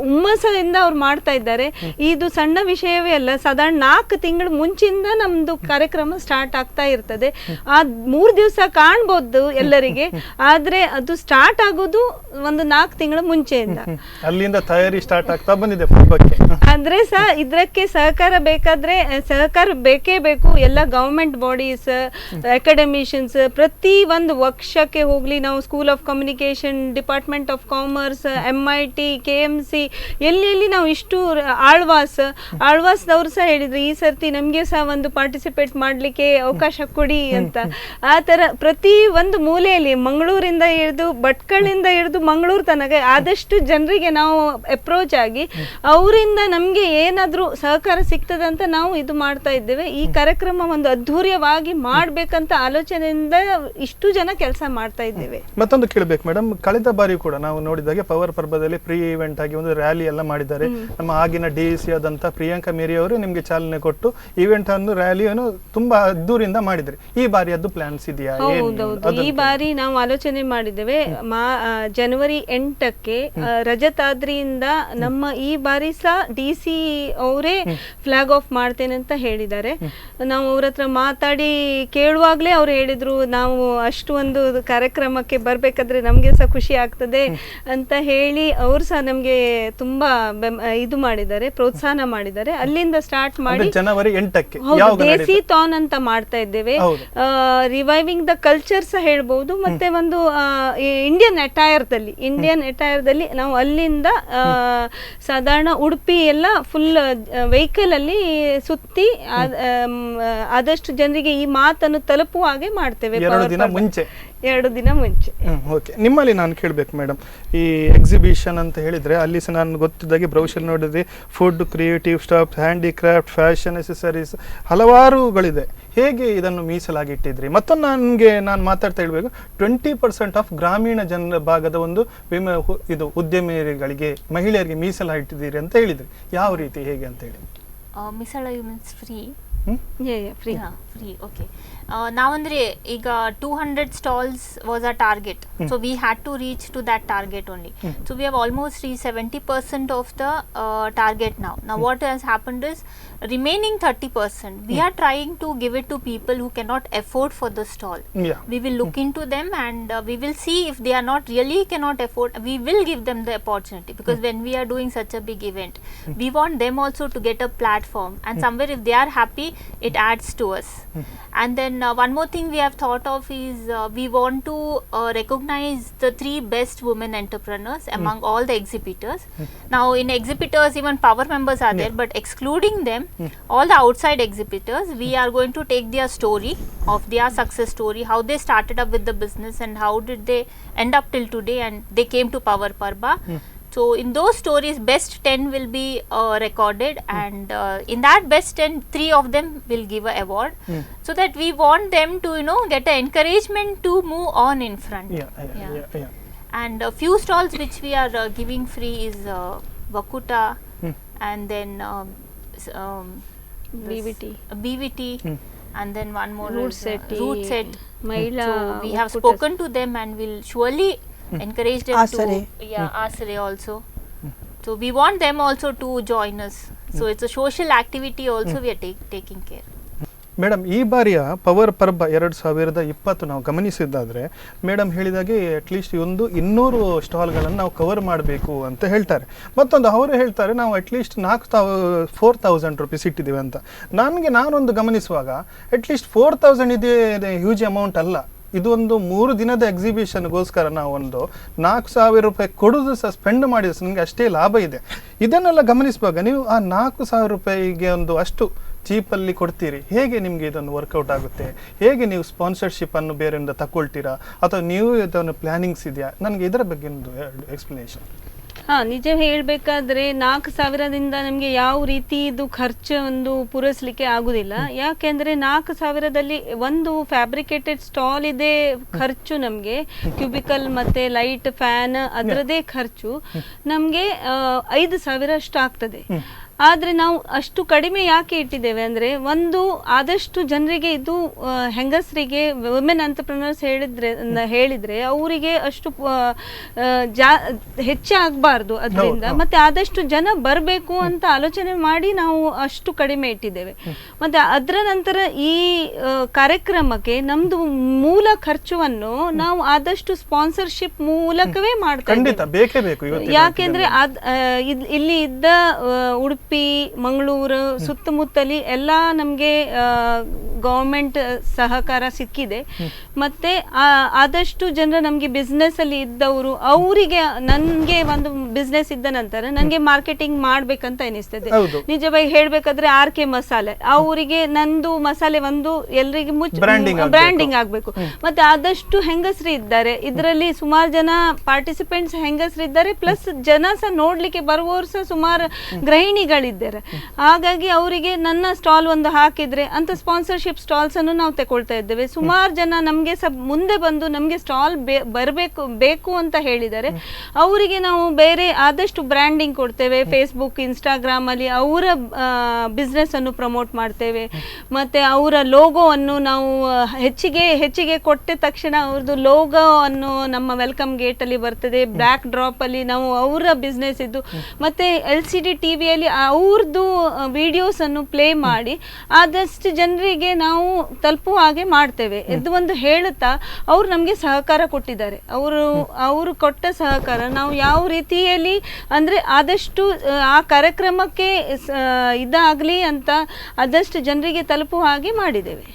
C: ಹುಮ್ಮಸದಿಂದ ಅವ್ರು ಮಾಡ್ತಾ ಇದ್ದಾರೆ. ಇದು ಸಣ್ಣ ವಿಷಯವೇ ಅಲ್ಲ. ಸಾಧಾರಣ 4 ತಿಂಗಳು ಮುಂಚಿನ ದಿವಸದಿಂದ ನಮ್ದು ಕಾರ್ಯಕ್ರಮ ಸ್ಟಾರ್ಟ್ ಆಗ್ತಾ ಇರ್ತದೆ. ಆ 3 ದಿವಸ ಕಾಣ್ಬೋದು ಎಲ್ಲರಿಗೆ, ಆದ್ರೆ ಅದು ಸ್ಟಾರ್ಟ್ ಆಗೋದು ಒಂದು 4 ತಿಂಗಳ ಮುಂಚೆಯಿಂದ.
A: ಅಲ್ಲಿಂದ ತಯಾರಿ ಸ್ಟಾರ್ಟ್ ಆಗ್ತಾ ಬಂದಿದೆ ಪಬ್ಬಕ್ಕೆ.
C: ಅಂದ್ರೆ ಇದಕ್ಕೆ ಸಹಕಾರ ಬೇಕಾದ್ರೆ ಸಹಕಾರ ಬೇಕೇ ಬೇಕು. ಎಲ್ಲ ಗವರ್ಮೆಂಟ್ ಬಾಡೀಸ್, ಅಕಾಡೆಮಿಷಿಯನ್ಸ್, ಪ್ರತಿ ಒಂದು ವರ್ಷಕ್ಕೆ ಹೋಗ್ಲಿ, ನಾವು school of communication, department of commerce, MIT, KMC, ಎಲ್ಲಿ ನಾವು ಇಷ್ಟು ಆಳ್ವಾಸ್ದವ್ರು ಸಹ ಹೇಳಿದ್ರು ಈ ಸರ್ತಿ ನಮ್ಗೆ ಸಹ ಒಂದು ಪಾರ್ಟಿಸಿಪೇಟ್ ಮಾಡ್ಲಿಕ್ಕೆ ಅವಕಾಶ ಕೊಡಿ ಅಂತ. ಆ ತರ ಪ್ರತಿ ಒಂದು ಮೂಲೆಯಲ್ಲಿ, ಮಂಗಳೂರಿಂದ ಹಿಡಿದು ಭಟ್ಕಳಿಂದ ಹಿಡಿದು ಮಂಗಳೂರು ತನಕ ಆದಷ್ಟು ಜನರಿಗೆ ನಾವು ಅಪ್ರೋಚ್ ಆಗಿ ಅವರಿಂದ ನಮ್ಗೆ ಏನಾದ್ರೂ ಸಹಕಾರ ಸಿಗ್ತದಂತ ನಾವು ಇದು ಮಾಡ್ತಾ ಇದ್ದೇವೆ. ಈ ಕಾರ್ಯಕ್ರಮ ಒಂದು ಅದ್ಧೂರಿಯವಾಗಿ ಮಾಡ್ಬೇಕಂತ ಆಲೋಚನೆಯಿಂದ ಇಷ್ಟು ಜನ ಕೆಲಸ ಮಾಡ್ತಾ ಇದ್ದೇವೆ.
A: ಮತ್ತೊಂದು ಕೇಳಬೇಕು ಮೇಡಮ್, ಕಳೆದ ಬಾರಿ ಕೂಡ ನಾವು ನೋಡಿದಾಗೆ ಪವರ್ ಪರ್ಬದಲ್ಲಿ ಪ್ರೀ ಇವೆಂಟ್ ಆಗಿ ಒಂದು ರ್ಯಾಲಿ ಎಲ್ಲ ಮಾಡಿದ್ದಾರೆ. ನಮ್ಮ ಆಗಿನ DEC ಆದಂತ ಪ್ರಿಯಾಂಕಾ ಮೇರಿ ಅವರು ನಿಮ್ಗೆ ಚಾಲನೆ ಕೊಟ್ಟು ಇವೆಂಟ್ ಅನ್ನು ರ್ಯಾಲಿಯನ್ನು ತುಂಬಾ ಅದ್ದೂರಿಂದ ಮಾಡಿದ್ರಿ. ಈ ಬಾರಿ ಅದು ಪ್ಲಾನ್ಸ್ ಇದೆಯಾ?
C: ಹೌದೌದು, ಈ ಬಾರಿ ನಾವು ಆಲೋಚನೆ ಮಾಡಿದ್ದೇವೆ. ಜನವರಿ 8ಕ್ಕೆ ರಜತಾದ್ರಿಯಿಂದ ನಮ್ಮ ಈ ಬಾರಿ ಸಹ DC ಅವರೇ ಫ್ಲಾಗ್ ಆಫ್ ಮಾಡ್ತೇನೆ ಅಂತ ಹೇಳಿದ್ದಾರೆ. ನಾವು ಅವ್ರ ಹತ್ರ ಮಾತಾಡಿ ಕೇಳುವಾಗ್ಲೇ ಅವ್ರು ಹೇಳಿದ್ರು, ನಾವು ಅಷ್ಟು ಒಂದು ಕಾರ್ಯಕ್ರಮಕ್ಕೆ ಬರ್ಬೇಕಾದ್ರೆ ನಮ್ಗೆ ಸಹ ಖುಷಿ ಆಗ್ತದೆ ಅಂತ ಹೇಳಿ ಅವ್ರು ಸಹ ನಮ್ಗೆ ತುಂಬಾ ಇದು ಮಾಡಿದ್ದಾರೆ, ಪ್ರೋತ್ಸಾಹ ಮಾಡಿದ್ದಾರೆ. ಅಲ್ಲಿಂದ ಸ್ಟಾರ್ಟ್ ಮಾಡಿ
A: ಜನವರಿ 8ಕ್ಕೆ
C: ದೇಸಿ ಥಾನ್ ಅಂತ ಮಾಡ್ತಾ ಇದ್ದೇವೆ. ರಿವೈವಿಂಗ್ ದ ಕಲ್ಚರ್ ಸಹ ಹೇಳ್ಬಹುದು. ಮತ್ತೆ ಒಂದು ಇಂಡಿಯನ್ ಅಟೈರ್ದಲ್ಲಿ ನಾವು ಅಲ್ಲಿಂದ ಸಾಧಾರಣ ಉಡುಪಿ ಎಲ್ಲ ಫುಲ್ ವೆಹಿಕಲ್ ಅಲ್ಲಿ ಸುತ್ತಿ ಆದಷ್ಟು ಜನರಿಗೆ ಈ ಮಾತನ್ನು ತಲುಪುವ ಹಾಗೆ ಮಾಡ್ತೇವೆ.
A: 2 ದಿನ ಮುಂಚೆ.
C: ಓಕೆ,
A: ನಿಮ್ಮಲ್ಲಿ ನಾನು ಕೇಳಬೇಕು ಮೇಡಮ್, ಈ ಎಕ್ಸಿಬಿಷನ್ ಅಂತ ಹೇಳಿದ್ರೆ ಅಲ್ಲಿ ಸಹ ನಾನು ಗೊತ್ತಿದ್ದಾಗೆ ಬ್ರೌಷರ್ ನೋಡಿದ್ರೆ food, creative stuff, handicraft, fashion, accessories ಹಲವಾರುಗಳಿದೆ. ಹೇಗೆ ಇದನ್ನು ಮೀಸಲಾಗಿಟ್ಟಿದ್ರಿ? ಮತ್ತೊಂದು ನಾನು ಮಾತಾಡ್ತಾ ಹೇಳ್ಬೇಕು, 20% ಆಫ್ ಗ್ರಾಮೀಣ ಜನ ಭಾಗದ ಒಂದು ಇದು ಉದ್ಯಮಿಗಳಿಗೆ, ಮಹಿಳೆಯರಿಗೆ ಮೀಸಲಾಗಿಟ್ಟಿದ್ದೀರಿ ಅಂತ ಹೇಳಿದ್ರಿ. ಯಾವ ರೀತಿ, ಹೇಗೆ ಅಂತ ಹೇಳಿ?
E: ಮೀಸಲ you means free?
C: Free.
E: Okay. ನಾವಂದ್ರೆ ಈಗ 200 stalls was our target, so we had to reach to that target only. So we have almost reached 70% of the target now. What has happened is remaining 30% we are trying to give it to people who cannot afford for the stall. We will look into them and we will see if they are not really cannot afford, we will give them the opportunity, because when we are doing such a big event, we want them also to get a platform, and somewhere if they are happy, it adds to us. And then one more thing we have thought of is we want to recognize the 3 best women entrepreneurs among all the exhibitors. Now in exhibitors even power members are there, but excluding them, all the outside exhibitors, we are going to take their story of their success story, how they started up with the business and how did they end up till today and they came to Power Parba. So in those stories, best 10 will be recorded, and in that best 10, 3 of them will give an award, so that we want them to get an encouragement to move on in front. And a few stalls which we are giving free is Vakuta, and then BVT, and then one more
C: Root set.
E: So we have spoken to them and will surely encourage them
F: Asare.
E: to Asare also. So we want them also to join us. So it's a social activity also we are taking care.
A: Madam, ಈ ಬಾರಿಯ power ಪರ್ಬ 2020 ನಾವು ಗಮನಿಸಿದ್ದಾದ್ರೆ madam ಹೇಳಿದಾಗೆ at least 200 ಸ್ಟಾಲ್ಗಳನ್ನು ನಾವು cover ಮಾಡಬೇಕು ಅಂತ ಹೇಳ್ತಾರೆ. ಮತ್ತೊಂದು ಅವರು ಹೇಳ್ತಾರೆ ನಾವು ಅಟ್ಲೀಸ್ಟ್ 4,000 ರೂಪೀಸ್ ಇಟ್ಟಿದ್ದೀವಿ ಅಂತ. ನಾನೊಂದು ಗಮನಿಸುವಾಗ ಅಟ್ಲೀಸ್ಟ್ 4,000 ಇದೆ ಹ್ಯೂಜ್ ಅಮೌಂಟ್ ಅಲ್ಲ. ಇದು ಒಂದು 3 ದಿನದ ಎಕ್ಸಿಬಿಷನ್ಗೋಸ್ಕರ ನಾವು ಒಂದು 4,000 ರೂಪಾಯಿ ಕೊಡೋದು ಸಹ ಸ್ಪೆಂಡ್ ಮಾಡಿದ್ರೆ ನನಗೆ ಅಷ್ಟೇ ಲಾಭ ಇದೆ. ಇದನ್ನೆಲ್ಲ ಗಮನಿಸುವಾಗ ನೀವು ಆ 4,000 ರೂಪಾಯಿಗೆ ಒಂದು ಅಷ್ಟು ಚೀಪಲ್ಲಿ ಕೊಡ್ತೀರಿ. ಹೇಗೆ ನಿಮಗೆ ಇದನ್ನು ವರ್ಕೌಟ್ ಆಗುತ್ತೆ? ಹೇಗೆ ನೀವು ಸ್ಪಾನ್ಸರ್ಶಿಪ್ ಅನ್ನು ಬೇರೆಯಿಂದ ತಗೊಳ್ತೀರಾ, ಅಥವಾ ನೀವು ಇದನ್ನು ಪ್ಲಾನಿಂಗ್ಸ್ ಇದೆಯಾ? ನನಗೆ ಇದರ ಬಗ್ಗೆ ಒಂದು ಎಕ್ಸ್ಪ್ಲನೇಷನ್.
C: ನಿಜ ಹೇಳ್ಬೇಕಾದ್ರೆ 4,000ದಿಂದ ನಮ್ಗೆ ಯಾವ ರೀತಿ ಇದು ಖರ್ಚು ಒಂದು ಪೂರೈಸಲಿಕ್ಕೆ ಆಗುದಿಲ್ಲ. ಯಾಕೆಂದ್ರೆ 4,000ದಲ್ಲಿ ಒಂದು ಫ್ಯಾಬ್ರಿಕೇಟೆಡ್ ಸ್ಟಾಲ್ ಇದೆ ಖರ್ಚು, ನಮ್ಗೆ ಕ್ಯೂಬಿಕಲ್ ಮತ್ತೆ ಲೈಟ್ ಫ್ಯಾನ್ ಅದರದೇ ಖರ್ಚು ನಮ್ಗೆ 5,000 ಅಷ್ಟು ಆಗ್ತದೆ. ಆದರೆ ನಾವು ಅಷ್ಟು ಕಡಿಮೆ ಯಾಕೆ ಇಟ್ಟಿದ್ದೇವೆ ಅಂದರೆ, ಒಂದು ಆದಷ್ಟು ಜನರಿಗೆ ಇದು ಹೆಂಗಸರಿಗೆ ವುಮೆನ್ ಎಂಟರ್ಪ್ರಿನರ್ಸ್ ಹೇಳಿದರೆ ಅವರಿಗೆ ಅಷ್ಟು ಹೆಚ್ಚಾಗಬಾರ್ದು ಅದರಿಂದ. ಮತ್ತೆ ಆದಷ್ಟು ಜನ ಬರಬೇಕು ಅಂತ ಆಲೋಚನೆ ಮಾಡಿ ನಾವು ಅಷ್ಟು ಕಡಿಮೆ ಇಟ್ಟಿದ್ದೇವೆ. ಮತ್ತೆ ಅದರ ನಂತರ ಈ ಕಾರ್ಯಕ್ರಮಕ್ಕೆ ನಮ್ದು ಮೂಲ ಖರ್ಚುವನ್ನು ನಾವು ಆದಷ್ಟು ಸ್ಪಾನ್ಸರ್ಶಿಪ್ ಮೂಲಕವೇ ಮಾಡ್ತಾ ಇದ್ದೇವೆ. ಯಾಕೆಂದ್ರೆ ಇಲ್ಲಿ ಇದ್ದ ಉಡುಪಿ, ಮಂಗಳೂರು ಸುತ್ತಮುತ್ತಲಿ ಎಲ್ಲ ನಮ್ಗೆ ಗವರ್ಮೆಂಟ್ ಸಹಕಾರ ಸಿಕ್ಕಿದೆ. ಮತ್ತೆ ಆದಷ್ಟು ಜನರು ನಮ್ಗೆ ಬಿಸ್ನೆಸ್ ಅಲ್ಲಿ ಇದ್ದವರು, ಅವರಿಗೆ ನನ್ಗೆ ಒಂದು ಬಿಸ್ನೆಸ್ ಇದ್ದ ನಂತರ ನನಗೆ ಮಾರ್ಕೆಟಿಂಗ್ ಮಾಡ್ಬೇಕಂತ ಎನಿಸ್ತದೆ. ನಿಜವಾಗಿ ಹೇಳ್ಬೇಕಾದ್ರೆ RK ಮಸಾಲೆ, ಅವರಿಗೆ ನಂದು ಮಸಾಲೆ ಒಂದು ಎಲ್ರಿಗೆ ಬ್ರ್ಯಾಂಡಿಂಗ್ ಆಗ್ಬೇಕು. ಮತ್ತೆ ಆದಷ್ಟು ಹೆಂಗಸರು ಇದ್ದಾರೆ ಇದರಲ್ಲಿ, ಸುಮಾರು ಜನ ಪಾರ್ಟಿಸಿಪೆಂಟ್ಸ್ ಹೆಂಗಸರು ಇದ್ದಾರೆ, ಪ್ಲಸ್ ಜನ ಸಹ ನೋಡ್ಲಿಕ್ಕೆ ಬರುವವರು ಸಹ ಸುಮಾರು ಗೃಹಿಣಿಗಳಿದ್ದಾರೆ. ಹಾಗಾಗಿ ಅವರಿಗೆ ನನ್ನ ಸ್ಟಾಲ್ ಒಂದು ಹಾಕಿದ್ರೆ ಅಂತ ಸ್ಪಾನ್ಸರ್ಶಿಪ್ ಸ್ಟಾಲ್ಸ್ ಅನ್ನು ನಾವು ತಗೊಳ್ತಾ ಇದ್ದೇವೆ. ಸುಮಾರು ಜನ ನಮ್ಗೆ ಮುಂದೆ ಬಂದು ನಮ್ಗೆ ಸ್ಟಾಲ್ ಬೇಕು ಅಂತ ಹೇಳಿದ್ದಾರೆ. ಅವರಿಗೆ ನಾವು ಬೇರೆ ಆದಷ್ಟು ಬ್ರ್ಯಾಂಡಿಂಗ್ ಕೊಡ್ತೇವೆ. ಫೇಸ್ಬುಕ್, ಇನ್ಸ್ಟಾಗ್ರಾಮ್ ಅಲ್ಲಿ ಅವರ ಬಿಸ್ನೆಸ್ ಅನ್ನು ಪ್ರಮೋಟ್ ಮಾಡ್ತೇವೆ. ಮತ್ತೆ ಅವರ ಲೋಗೋವನ್ನು ನಾವು ಹೆಚ್ಚಿಗೆ ಕೊಟ್ಟ ತಕ್ಷಣ ಅವ್ರದ್ದು ಲೋಗೋ ಅನ್ನು ನಮ್ಮ ವೆಲ್ಕಮ್ ಗೇಟ್ ಅಲ್ಲಿ ಬರ್ತದೆ. ಬ್ಯಾಕ್ ಡ್ರಾಪ್ ಅಲ್ಲಿ ನಾವು ಅವರ ಬಿಸ್ನೆಸ್ ಇದ್ದು ಮತ್ತೆ LCD ಟಿವಿಯಲ್ಲಿ ಅವ್ರದ್ದು ವಿಡಿಯೋಸ್ ಅನ್ನು ಪ್ಲೇ ಮಾಡಿ ಆದಷ್ಟು ಜನರಿಗೆ ನಾವು ತಲುಪುವ ಹಾಗೆ ಮಾಡ್ತೇವೆ. ಇದು ಒಂದು ಹೇಳುತ್ತಾ ಅವ್ರು ನಮ್ಗೆ ಸಹಕಾರ ಕೊಟ್ಟಿದ್ದಾರೆ. ಅವರು ಕೊಟ್ಟ ಸಹಕಾರ ನಾವು ಯಾವ ರೀತಿಯಲ್ಲಿ ಅಂದ್ರೆ ಆದಷ್ಟು ಆ ಕಾರ್ಯಕ್ರಮಕ್ಕೆ ಇದಾಗ್ಲಿ ಅಂತ ಆದಷ್ಟು ಜನರಿಗೆ ತಲುಪುವ ಹಾಗೆ ಮಾಡಿದ್ದೇವೆ.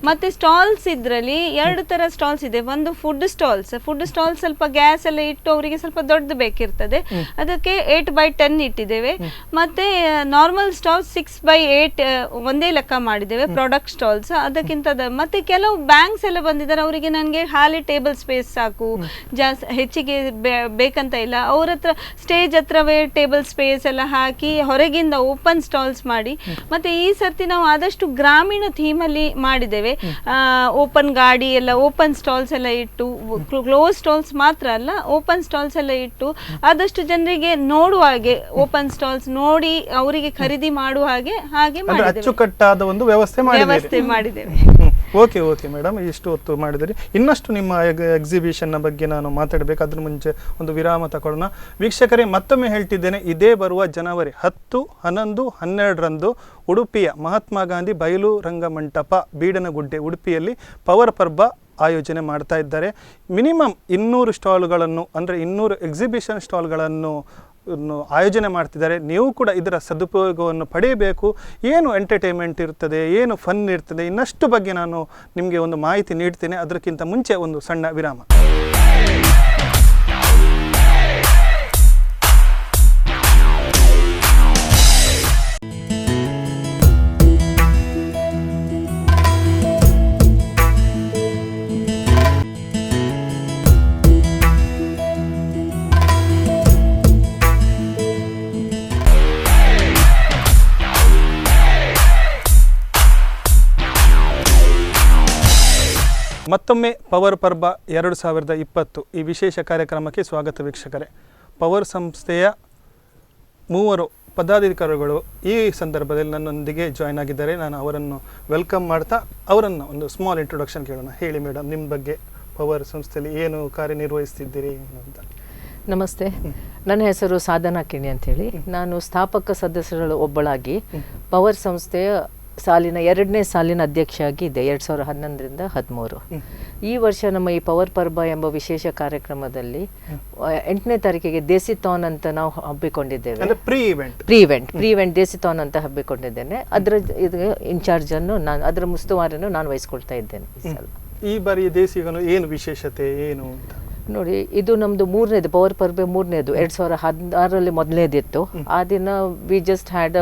C: ಮತ್ತೆ ಸ್ಟಾಲ್ಸ್ ಇದ್ರಲ್ಲಿ 2 ತರ ಸ್ಟಾಲ್ಸ್ ಇದೆ. ಒಂದು ಫುಡ್ ಸ್ಟಾಲ್ ಸ್ವಲ್ಪ ಗ್ಯಾಸ್ ಎಲ್ಲ ಇಟ್ಟು ಅವರಿಗೆ ಸ್ವಲ್ಪ ದೊಡ್ಡದು ಬೇಕಿರ್ತದೆ, ಅದಕ್ಕೆ 8x10 ಇಟ್ಟಿದ್ದೇವೆ. ಮತ್ತೆ ನಾರ್ಮಲ್ ಸ್ಟಾಲ್ಸ್ 6x8 ಒಂದೇ ಲೆಕ್ಕ ಮಾಡಿದ್ದೇವೆ. ಪ್ರಾಡಕ್ಟ್ ಸ್ಟಾಲ್ಸ್ ಅದಕ್ಕಿಂತ ಮತ್ತೆ ಕೆಲವು ಬ್ಯಾಂಕ್ಸ್ ಎಲ್ಲ ಬಂದಿದ್ದಾರೆ, ಅವರಿಗೆ ನನಗೆ ಖಾಲಿ ಟೇಬಲ್ ಸ್ಪೇಸ್ ಸಾಕು, ಹೆಚ್ಚಿಗೆ ಬೇಕಂತ ಇಲ್ಲ. ಅವ್ರ ಹತ್ರ ಸ್ಟೇಜ್ ಹತ್ರವೇ ಟೇಬಲ್ ಸ್ಪೇಸ್ ಎಲ್ಲ ಹಾಕಿ ಹೊರಗಿಂದ ಓಪನ್ ಸ್ಟಾಲ್ಸ್ ಮಾಡಿ. ಮತ್ತೆ ಈ ಸರ್ತಿ ನಾವು ಆದಷ್ಟು ಗ್ರಾಮೀಣ ಥೀಮ್ ಅಲ್ಲಿ ಮಾಡಿದ್ದೇವೆ. ಓಪನ್ ಗಾಡಿ ಎಲ್ಲ, ಓಪನ್ ಸ್ಟಾಲ್ಸ್ ಎಲ್ಲ ಇಟ್ಟು, ಕ್ಲೋಸ್ ಸ್ಟಾಲ್ಸ್ ಮಾತ್ರ ಅಲ್ಲ, ಓಪನ್ ಸ್ಟಾಲ್ಸ್ ಎಲ್ಲ ಇಟ್ಟು ಆದಷ್ಟು ಜನರಿಗೆ ನೋಡುವ ಹಾಗೆ, ಓಪನ್ ಸ್ಟಾಲ್ಸ್ ನೋಡಿ ಅವರಿಗೆ ಖರೀದಿ ಮಾಡುವ ಹಾಗೆ
A: ಅಚ್ಚುಕಟ್ಟಾದ ಒಂದು ವ್ಯವಸ್ಥೆ
C: ಮಾಡಿದ್ದೇವೆ.
A: ಓಕೆ ಮೇಡಮ್, ಇಷ್ಟು ಹೊತ್ತು ಮಾಡಿದಿರಿ. ಇನ್ನಷ್ಟು ನಿಮ್ಮ ಎಕ್ಸಿಬಿಷನ್ನ ಬಗ್ಗೆ ನಾನು ಮಾತಾಡಬೇಕು. ಅದ್ರ ಮುಂಚೆ ಒಂದು ವಿರಾಮ ತಗೊಳ್ಳೋಣ. ವೀಕ್ಷಕರೇ, ಮತ್ತೊಮ್ಮೆ ಹೇಳ್ತಿದ್ದೇನೆ, ಇದೇ ಬರುವ ಜನವರಿ 10, 11, 12ರಂದು ಉಡುಪಿಯ ಮಹಾತ್ಮ ಗಾಂಧಿ ಬಯಲು ರಂಗಮಂಟಪ, ಬೀಡನಗುಡ್ಡೆ, ಉಡುಪಿಯಲ್ಲಿ ಪವರ್ ಪರ್ಬ ಆಯೋಜನೆ ಮಾಡ್ತಾ ಇದ್ದಾರೆ. ಮಿನಿಮಮ್ 200 ಸ್ಟಾಲ್ಗಳನ್ನು ಅಂದರೆ 200 ಎಕ್ಸಿಬಿಷನ್ ಸ್ಟಾಲ್ಗಳನ್ನು ಆಯೋಜನೆ ಮಾಡ್ತಿದ್ದಾರೆ. ನೀವು ಕೂಡ ಇದರ ಸದುಪಯೋಗವನ್ನು ಪಡೆಯಬೇಕು. ಏನು ಎಂಟರ್ಟೈನ್ಮೆಂಟ್ ಇರ್ತದೆ, ಏನು ಫನ್ ಇರ್ತದೆ, ಇನ್ನಷ್ಟು ಬಗ್ಗೆ ನಾನು ನಿಮಗೆ ಒಂದು ಮಾಹಿತಿ ನೀಡ್ತೇನೆ. ಅದಕ್ಕಿಂತ ಮುಂಚೆ ಒಂದು ಸಣ್ಣ ವಿರಾಮ. ಮತ್ತೊಮ್ಮೆ ಪವರ್ ಪರ್ಬ 2020 ಈ ವಿಶೇಷ ಕಾರ್ಯಕ್ರಮಕ್ಕೆ ಸ್ವಾಗತ ವೀಕ್ಷಕರೇ. ಪವರ್ ಸಂಸ್ಥೆಯ 3 ಪದಾಧಿಕಾರಿಗಳು ಈ ಸಂದರ್ಭದಲ್ಲಿ ನನ್ನೊಂದಿಗೆ ಜಾಯ್ನ್ ಆಗಿದ್ದಾರೆ. ನಾನು ಅವರನ್ನು ವೆಲ್ಕಮ್ ಮಾಡ್ತಾ ಅವರನ್ನು ಒಂದು ಸ್ಮಾಲ್ ಇಂಟ್ರೊಡಕ್ಷನ್ ಕೇಳೋಣ. ಹೇಳಿ ಮೇಡಮ್, ನಿಮ್ಮ ಬಗ್ಗೆ, ಪವರ್ ಸಂಸ್ಥೆಯಲ್ಲಿ ಏನು ಕಾರ್ಯನಿರ್ವಹಿಸ್ತಿದ್ದೀರಿ ಅಂತ.
G: ನಮಸ್ತೆ, ನನ್ನ ಹೆಸರು ಸಾಧನಾ ಕಿಣಿ ಅಂತೇಳಿ. ನಾನು ಸ್ಥಾಪಕ ಸದಸ್ಯರಲ್ಲಿ ಒಬ್ಬಳಾಗಿ ಪವರ್ ಸಂಸ್ಥೆಯ ಸಾಲಿನ 2ನೇ ಸಾಲಿನ ಅಧ್ಯಕ್ಷ ಇದ್ದೆ 2011ರಿಂದ 13. ಈ ವರ್ಷ ನಮ್ಮ ಈ ಪವರ್ ಪರ್ಬ ಎಂಬ ವಿಶೇಷ ಕಾರ್ಯಕ್ರಮದಲ್ಲಿ 8ನೇ ತಾರೀಕಿಗೆ ದೇಸಿಥಾನ್ ಅಂತ ನಾವು ಹಮ್ಮಿಕೊಂಡಿದ್ದೇವೆ. ಪ್ರೀ ಇವೆಂಟ್ ದೇಸಿಥಾನ್ ಅಂತ ಹಮ್ಮಿಕೊಂಡಿದ್ದೇನೆ. ಅದರ ಇನ್ಚಾರ್ಜ್ ಅನ್ನು ನಾನು, ಅದರ ಮುಸ್ತುವಾರಿಯನ್ನು ನಾನು ವಹಿಸ್ಕೊಳ್ತಾ ಇದ್ದೇನೆ.
A: ಈ ಬಾರಿ ದೇಸಿಗನು ಏನು ವಿಶೇಷತೆ ಏನು ಅಂತ
G: ನೋಡಿ, ಇದು ನಮ್ದು 3ನೇದು ಪವರ್ ಪರ್ಬೆ 3ನೇದು. 2016ರಲ್ಲಿ ಮೊದಲನೇದಿತ್ತು. ಆ ದಿನ ವಿ ಜಸ್ಟ್ ಹ್ಯಾಡ್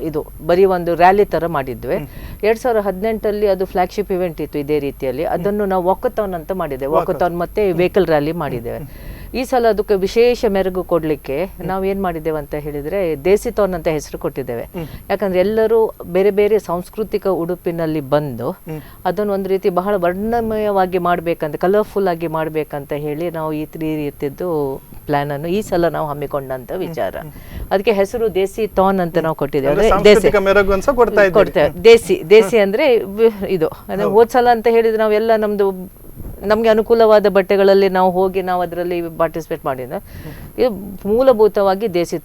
G: ಇದು ಬರೀ ಒಂದು ರ್ಯಾಲಿ ತರ ಮಾಡಿದ್ವಿ. 2018ರಲ್ಲಿ ಅದು ಫ್ಲಾಗ್ಶಿಪ್ ಇವೆಂಟ್ ಇತ್ತು ಇದೇ ರೀತಿಯಲ್ಲಿ. ಅದನ್ನು ನಾವು ವಾಕಥಾನ್ ಅಂತ ಮಾಡಿದ್ದೇವೆ. ವಾಕಥಾನ್ ಮತ್ತೆ ವೆಹಿಕಲ್ ರ್ಯಾಲಿ ಮಾಡಿದ್ದೇವೆ. ಈ ಸಲ ಅದಕ್ಕೆ ವಿಶೇಷ ಮೆರುಗು ಕೊಡ್ಲಿಕ್ಕೆ ನಾವು ಏನ್ ಮಾಡಿದ್ದೇವೆ ಅಂತ ಹೇಳಿದ್ರೆ ದೇಸಿತೋನ್ ಅಂತ ಹೆಸರು ಕೊಟ್ಟಿದ್ದೇವೆ. ಯಾಕಂದ್ರೆ ಎಲ್ಲರೂ ಬೇರೆ ಬೇರೆ ಸಾಂಸ್ಕೃತಿಕ ಉಡುಪಿನಲ್ಲಿ ಬಂದು ಅದನ್ನು ಒಂದು ರೀತಿ ಬಹಳ ವರ್ಣಮಯವಾಗಿ ಮಾಡ್ಬೇಕಂತ, ಕಲರ್ಫುಲ್ ಆಗಿ ಮಾಡ್ಬೇಕಂತ ಹೇಳಿ ನಾವು ಈ ರೀತಿದ್ದು ಪ್ಲಾನ್ ಅನ್ನು ಈ ಸಲ ನಾವು ಹಮ್ಮಿಕೊಂಡಂತ ವಿಚಾರ. ಅದಕ್ಕೆ ಹೆಸರು ದೇಸಿ ತೋನ್ ಅಂತ ನಾವು ಕೊಟ್ಟಿದ್ದೇವೆ. ಕೊಡ್ತೇವೆ. ದೇಸಿ ಅಂದ್ರೆ ಇದು ಹೋದ್ಸಲ ಅಂತ ಹೇಳಿದ್ರೆ ನಾವೆಲ್ಲ ನಮ್ಗೆ ಅನುಕೂಲವಾದ ಬಟ್ಟೆಗಳಲ್ಲಿ ನಾವು ಹೋಗಿ ನಾವು ಅದರಲ್ಲಿ ಪಾರ್ಟಿಸಿಪೇಟ್ ಮಾಡಿದ. ಇದು ಮೂಲಭೂತವಾಗಿ ದೇಸಿ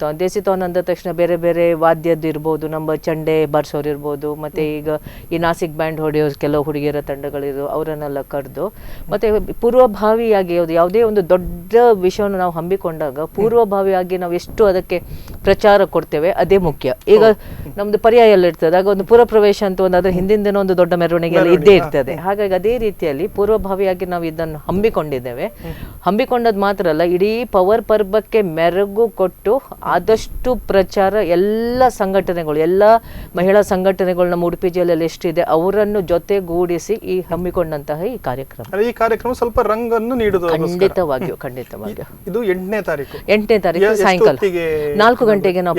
G: ತೋನ್ ಅಂದ ತಕ್ಷಣ ಬೇರೆ ಬೇರೆ ವಾದ್ಯದ್ದು ಇರ್ಬೋದು, ನಮ್ಮ ಚಂಡೆ ಬಾರ್ಸೋರು ಇರ್ಬೋದು, ಮತ್ತೆ ಈಗ ಈ ನಾಸಿಕ್ ಬ್ಯಾಂಡ್ ಹೊಡೆಯೋ ಕೆಲವು ಹುಡುಗಿಯರ ತಂಡಗಳಿರು, ಅವರನ್ನೆಲ್ಲ ಕರೆದು ಮತ್ತೆ ಪೂರ್ವಭಾವಿಯಾಗಿ ಯಾವುದೇ ಒಂದು ದೊಡ್ಡ ವಿಷಯವನ್ನು ನಾವು ಹಮ್ಮಿಕೊಂಡಾಗ ಪೂರ್ವಭಾವಿಯಾಗಿ ನಾವು ಎಷ್ಟು ಅದಕ್ಕೆ ಪ್ರಚಾರ ಕೊಡ್ತೇವೆ ಅದೇ ಮುಖ್ಯ. ಈಗ ನಮ್ದು ಪರ್ಯಾಯ ಎಲ್ಲ ಇರ್ತದೆ, ಆಗ ಒಂದು ಪುರ ಪ್ರವೇಶ ಅಂತ ಒಂದು ಅದ್ರ ಹಿಂದಿನ ದಿನ ಒಂದು ದೊಡ್ಡ ಮೆರವಣಿಗೆ ಎಲ್ಲ ಇದ್ದೇ ಇರ್ತದೆ. ಹಾಗಾಗಿ ಅದೇ ರೀತಿಯಲ್ಲಿ ಪೂರ್ವಭಾವಿಯಾಗಿ ನಾವು ಇದನ್ನು ಹಮ್ಮಿಕೊಂಡಿದ್ದೇವೆ. ಹಮ್ಮಿಕೊಂಡದ್ದು ಮಾತ್ರ ಅಲ್ಲ, ಇಡೀ ಪವರ್ ಪರ್ಬಕ್ಕೆ ಮೆರುಗು ಕೊಟ್ಟು ಆದಷ್ಟು ಪ್ರಚಾರ ಎಲ್ಲ ಸಂಘಟನೆಗಳು, ಎಲ್ಲ ಮಹಿಳಾ ಸಂಘಟನೆಗಳು ನಮ್ಮ ಉಡುಪಿ ಜಿಲ್ಲೆಯಲ್ಲಿ ಎಷ್ಟಿದೆ ಅವರನ್ನು ಜೊತೆಗೂಡಿಸಿ ಈ ಹಮ್ಮಿಕೊಂಡಂತಹ ಈ ಕಾರ್ಯಕ್ರಮ
A: ಸ್ವಲ್ಪ ರಂಗನ್ನು ನೀಡುವುದು.
G: ಖಂಡಿತವಾಗಿಯೂ
A: ಇದು 8ನೇ
G: ತಾರೀಕು ಸಾಯಂಕಾಲ 4 ಗಂಟೆಗೆ ನಾವು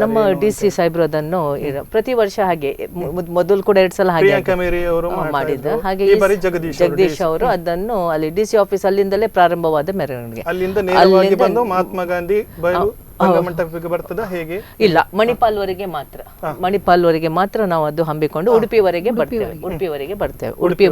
G: ನಮ್ಮ DC ಸಾಹೇಬ್ರು ಅದನ್ನು ಪ್ರತಿ ವರ್ಷ ಹಾಗೆ ಮೊದಲು ಕೂಡ 2 ಸಲ ಹಾಗೆ ಮಾಡಿದ್ದ. ಹಾಗೆ ಜಗದೀಶ್ ಅವರು ಅದನ್ನು ಅಲ್ಲಿ DC ಆಫೀಸ್ ಅಲ್ಲಿಂದಲೇ ಪ್ರಾರಂಭವಾದ ಮೆರವಣಿಗೆ.
A: ಅಲ್ಲಿಂದ ನೇರವಾಗಿ ಬಂದು ಮಹಾತ್ಮ ಗಾಂಧಿ ಮಂಟಪಕ್ಕೆ ಬರ್ತದ ಹೇಗೆ?
G: ಇಲ್ಲ, ಮಣಿಪಾಲ್ವರೆಗೆ ಮಾತ್ರ ನಾವು ಅದು ಹಮ್ಮಿಕೊಂಡು ಉಡುಪಿವರೆಗೆ ಬರ್ತೇವೆ. ಉಡುಪಿಯ